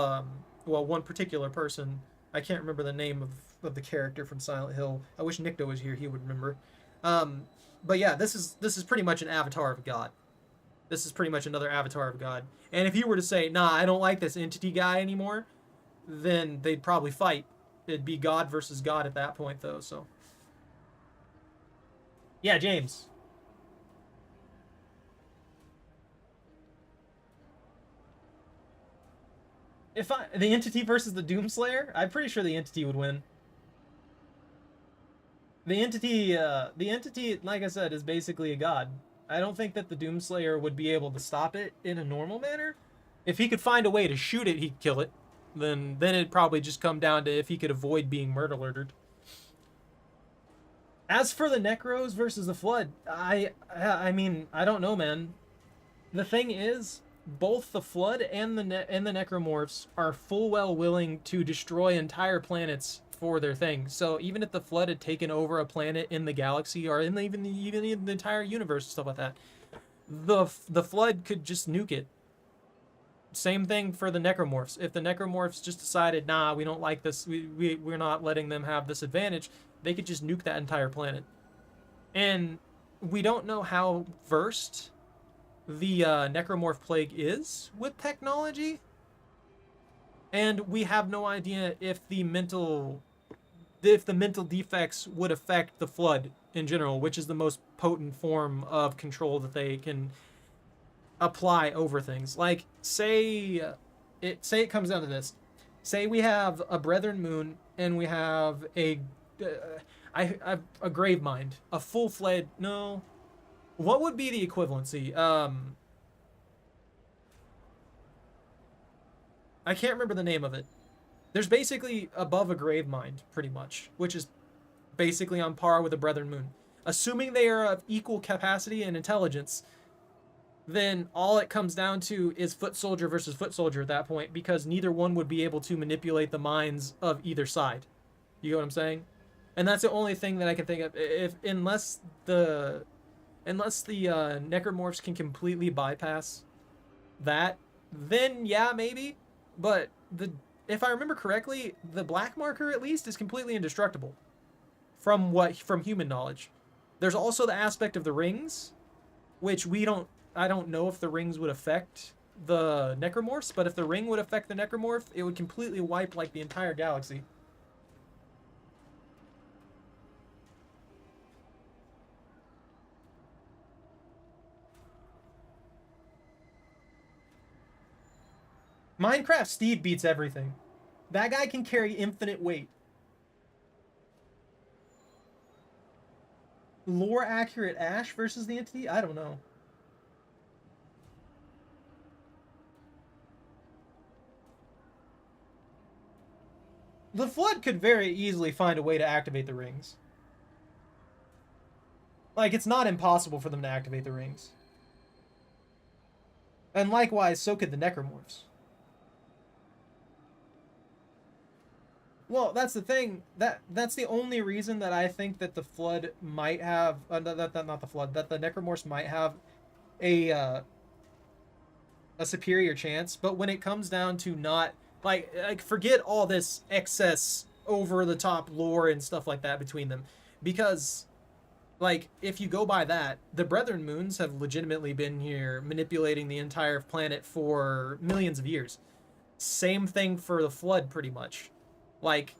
well, one particular person. I can't remember the name of the character from Silent Hill. I wish Nikto was here; he would remember. But yeah, this is pretty much an avatar of God. This is pretty much another avatar of God. And if you were to say, nah, I don't like this entity guy anymore, then they'd probably fight. It'd be God versus God at that point, though, so. Yeah, James. The entity versus the Doomslayer, I'm pretty sure the entity would win. The entity, like I said, is basically a god. I don't think that the Doomslayer would be able to stop it in a normal manner. If he could find a way to shoot it, he'd kill it. Then it'd probably just come down to if he could avoid being murdered. As for the Necros versus the Flood, I mean, I don't know, man. The thing is, both the Flood and the Necromorphs are full well willing to destroy entire planets for their thing. So even if the Flood had taken over a planet in the galaxy or in even the entire universe and stuff like that, the Flood could just nuke it. Same thing for the Necromorphs. If the Necromorphs just decided, nah, we don't like this, we're not letting them have this advantage, they could just nuke that entire planet. And we don't know how versed the Necromorph Plague is with technology. And we have no idea if the mental defects would affect the Flood in general, which is the most potent form of control that they can apply over things. Like, say it comes down to this. Say we have a Brethren Moon and we have a grave mind, a full-fledged, no, what would be the equivalency? I can't remember the name of it. There's basically above a grave mind, pretty much, which is basically on par with a Brethren Moon. Assuming they are of equal capacity and intelligence, then all it comes down to is foot soldier versus foot soldier at that point, because neither one would be able to manipulate the minds of either side. You know what I'm saying? And that's the only thing that I can think of. Unless the Necromorphs can completely bypass that, then yeah, maybe. But if I remember correctly, the Black Marker at least is completely indestructible from human knowledge. There's also the aspect of the rings, which I don't know if the rings would affect the Necromorphs, but if the ring would affect the Necromorph, it would completely wipe like the entire galaxy. Minecraft Steve beats everything. That guy can carry infinite weight. Lore accurate Ash versus the entity? I don't know. The Flood could very easily find a way to activate the rings. Like, it's not impossible for them to activate the rings. And likewise, so could the Necromorphs. Well, that's the thing. That's the only reason that I think that the Flood might have not the Flood, that the Necromorphs might have a superior chance. But when it comes down to not like forget all this excess over the top lore and stuff like that between them, because like if you go by that, the Brethren Moons have legitimately been here manipulating the entire planet for millions of years. Same thing for the Flood, pretty much. Like,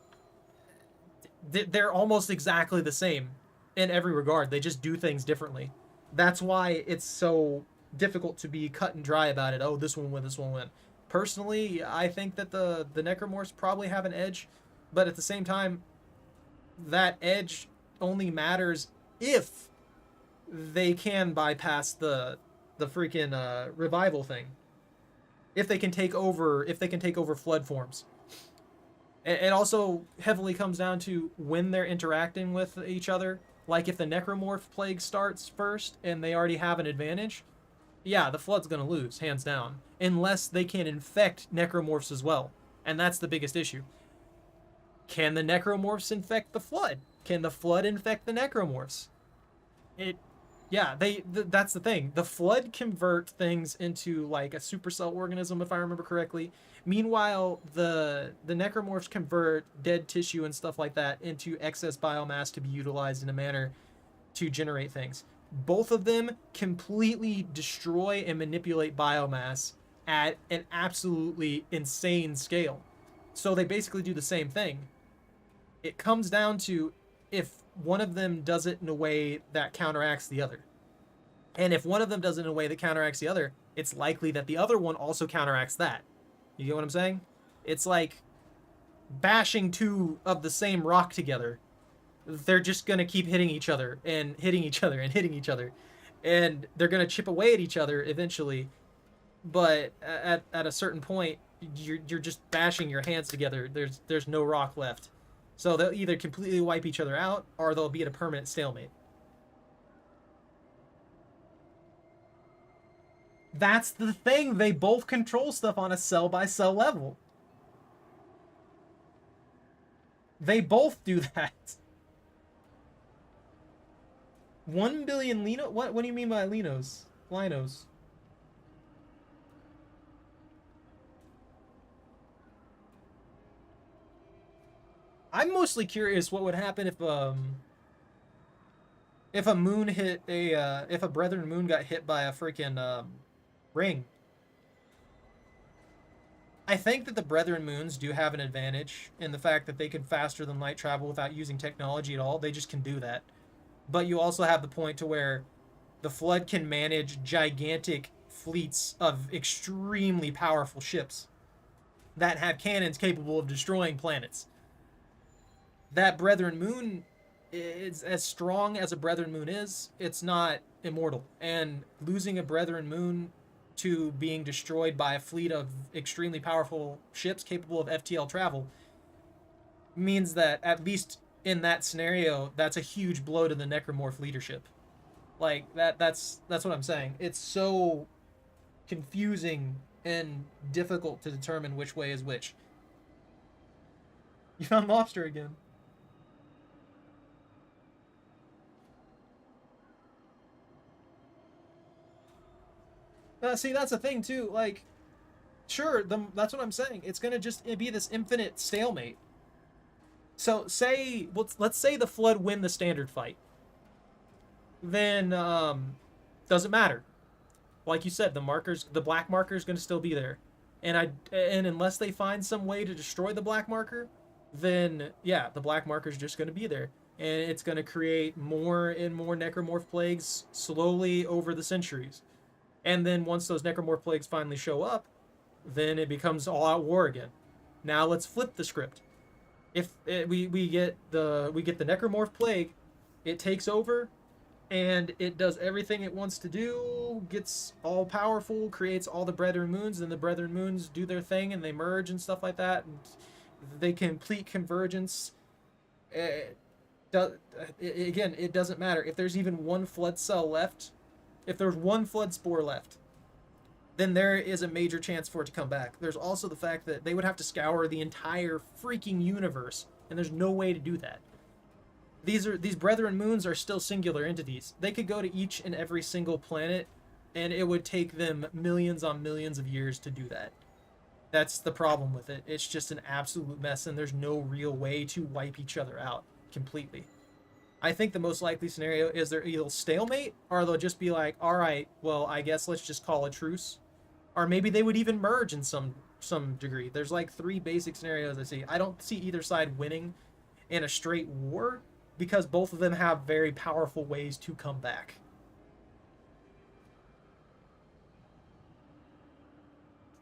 they're almost exactly the same in every regard. They just do things differently. That's why it's so difficult to be cut and dry about it. Oh, this one win, this one win. Personally, I think that the Necromorphs probably have an edge, but at the same time, that edge only matters if they can bypass the the freaking revival thing. If they can take over flood forms. It also heavily comes down to when they're interacting with each other. Like if the necromorph plague starts first and they already have an advantage, yeah, the flood's gonna lose, hands down. Unless they can infect necromorphs as well. And that's the biggest issue. Can the necromorphs infect the flood? Can the flood infect the necromorphs? That's the thing. The flood convert things into like a supercell organism, if I remember correctly. Meanwhile, the necromorphs convert dead tissue and stuff like that into excess biomass to be utilized in a manner to generate things. Both of them completely destroy and manipulate biomass at an absolutely insane scale. So they basically do the same thing. It comes down to if one of them does it in a way that counteracts the other. And if one of them does it in a way that counteracts the other, it's likely that the other one also counteracts that. You get what I'm saying? It's like bashing two of the same rock together. They're just going to keep hitting each other and hitting each other and hitting each other. And they're going to chip away at each other eventually. But at a certain point, you're just bashing your hands together. There's no rock left. So they'll either completely wipe each other out or they'll be at a permanent stalemate. That's the thing. They both control stuff on a cell-by-cell level. They both do that. 1 billion Lino? What do you mean by Linos? Linos. I'm mostly curious what would happen if a moon hit a if a brethren moon got hit by a freaking ring. I think that the brethren moons do have an advantage in the fact that they can faster than light travel without using technology at all. They just can do that. But you also have the point to where the flood can manage gigantic fleets of extremely powerful ships that have cannons capable of destroying planets. That brethren moon is as strong as a brethren moon is. It's not immortal, and losing a brethren moon to being destroyed by a fleet of extremely powerful ships capable of FTL travel means that, at least in that scenario, that's a huge blow to the necromorph leadership. Like that's what I'm saying. It's so confusing and difficult to determine which way is which. You found lobster again. See, that's the thing too. Like, sure, that's what I'm saying. It's gonna just be this infinite stalemate. So, let's say the flood win the standard fight. Then, doesn't matter. Like you said, the black marker is gonna still be there, and unless they find some way to destroy the black marker, then yeah, the black marker is just gonna be there, and it's gonna create more and more necromorph plagues slowly over the centuries. And then once those necromorph plagues finally show up, then it becomes all-out war again. Now let's flip the script. If we get the necromorph plague, it takes over, and it does everything it wants to do, gets all powerful, creates all the brethren moons, and the brethren moons do their thing, and they merge and stuff like that, and they complete convergence. Again, it doesn't matter if there's even one flood cell left. If there's one flood spore left, then there is a major chance for it to come back. There's also the fact that they would have to scour the entire freaking universe, and there's no way to do that. These brethren moons are still singular entities. They could go to each and every single planet, and it would take them millions on millions of years to do that. That's the problem with it. It's just an absolute mess, and there's no real way to wipe each other out completely. I think the most likely scenario is they're either stalemate, or they'll just be like, all right, well, I guess let's just call a truce. Or maybe they would even merge in some degree. There's like 3 basic scenarios I see. I don't see either side winning in a straight war, because both of them have very powerful ways to come back.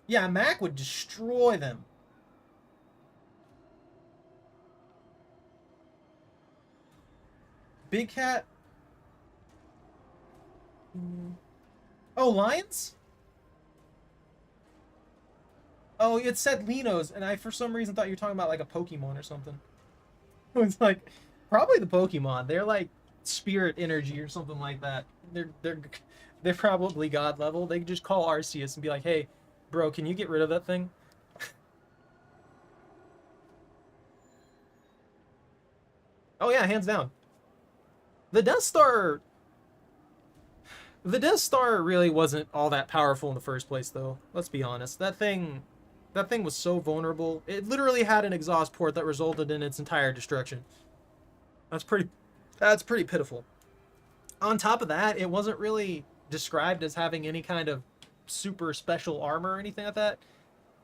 Yeah, Mac would destroy them. Big Cat? Oh, lions? Oh, it said Linos, and I for some reason thought you were talking about like a Pokemon or something. It's like probably the Pokemon. They're like spirit energy or something like that. They're probably god level. They could just call Arceus and be like, "Hey, bro, can you get rid of that thing?" Oh yeah, hands down. The Death Star the Death Star really wasn't all that powerful in the first place though. Let's be honest. That thing was so vulnerable. It literally had an exhaust port that resulted in its entire destruction. That's pretty that's pretty pitiful. On top of that, it wasn't really described as having any kind of super special armor or anything like that.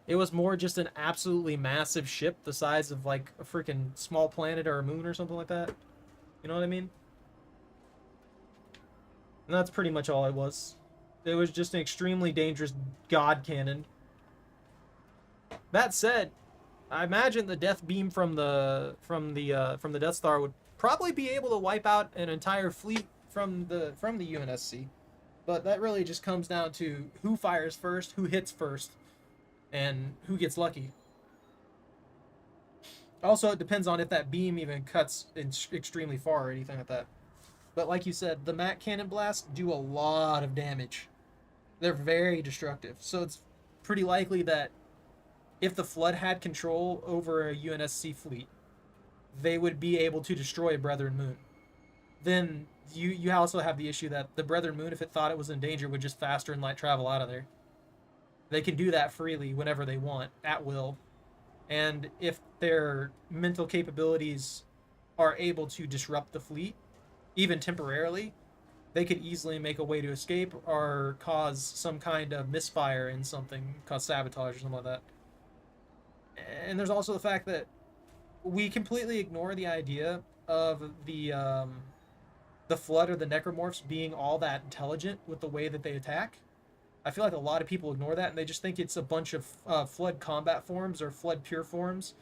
It was more just an absolutely massive ship the size of like a freaking small planet or a moon or something like that. You know what I mean? And that's pretty much all it was. It was just an extremely dangerous god cannon. That said, I imagine the death beam from the Death Star would probably be able to wipe out an entire fleet from the UNSC. But that really just comes down to who fires first, who hits first, and who gets lucky. Also, it depends on if that beam even cuts extremely far or anything like that. But like you said, the Mac Cannon Blasts do a lot of damage. They're very destructive. So it's pretty likely that if the Flood had control over a UNSC fleet, they would be able to destroy Brethren Moon. Then you also have the issue that the Brethren Moon, if it thought it was in danger, would just faster and light travel out of there. They can do that freely whenever they want, at will. And if their mental capabilities are able to disrupt the fleet, even temporarily, they could easily make a way to escape or cause some kind of misfire in something, cause sabotage or something like that. And there's also the fact that we completely ignore the idea of the Flood or the Necromorphs being all that intelligent with the way that they attack. I feel like a lot of people ignore that and they just think it's a bunch of Flood combat forms or Flood pure forms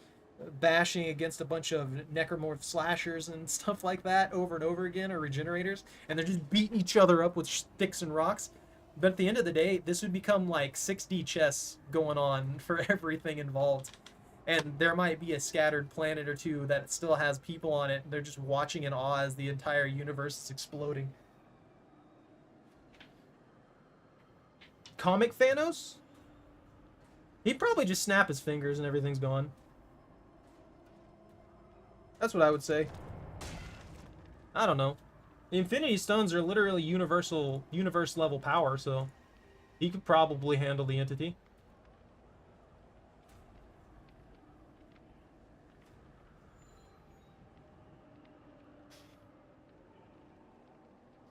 bashing against a bunch of necromorph slashers and stuff like that over and over again, or regenerators, and they're just beating each other up with sticks and rocks. But at the end of the day, this would become like 6D chess going on for everything involved. And there might be a scattered planet or two that still has people on it, and they're just watching in awe as the entire universe is exploding. Comic Thanos? He'd probably just snap his fingers and everything's gone. That's what I would say. I don't know. The Infinity Stones are literally universe level power, so he could probably handle the entity.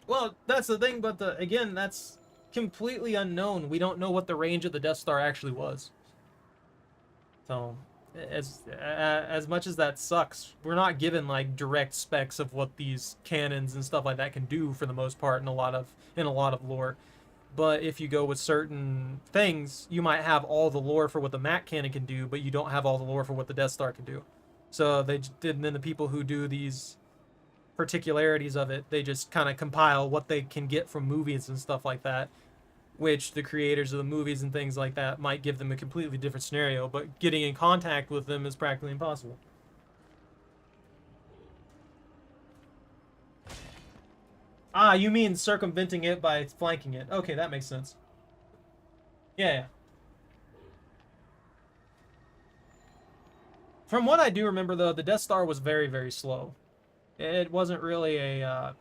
Well, that's the thing, but again, that's completely unknown. We don't know what the range of the Death Star actually was. So, as much as that sucks, we're not given like direct specs of what these cannons and stuff like that can do for the most part in a lot of lore. But if you go with certain things, you might have all the lore for what the Mac cannon can do, but you don't have all the lore for what the Death Star can do. So they did, and then the people who do these particularities of it, they just kind of compile what they can get from movies and stuff like that, which the creators of the movies and things like that might give them a completely different scenario, but getting in contact with them is practically impossible. Ah, you mean circumventing it by flanking it. Okay, that makes sense. Yeah. From what I do remember, though, the Death Star was very, very slow. It wasn't really a...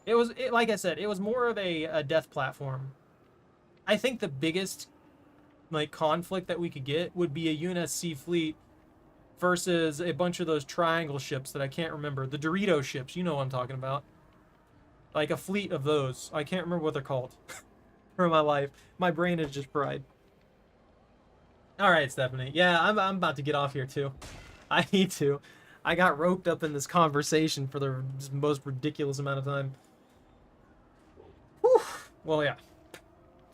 like I said, it was more of a death platform. I think the biggest like conflict that we could get would be a UNSC fleet versus a bunch of those triangle ships that I can't remember. The Dorito ships, you know what I'm talking about. Like a fleet of those. I can't remember what they're called. For my life. My brain is just fried. Alright, Stephanie. Yeah, I'm about to get off here too. I need to. I got roped up in this conversation for the most ridiculous amount of time. Whew. Well, yeah.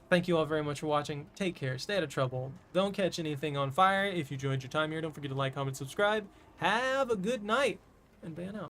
Thank you all very much for watching. Take care. Stay out of trouble. Don't catch anything on fire. If you enjoyed your time here, don't forget to like, comment, subscribe. Have a good night. And ban out.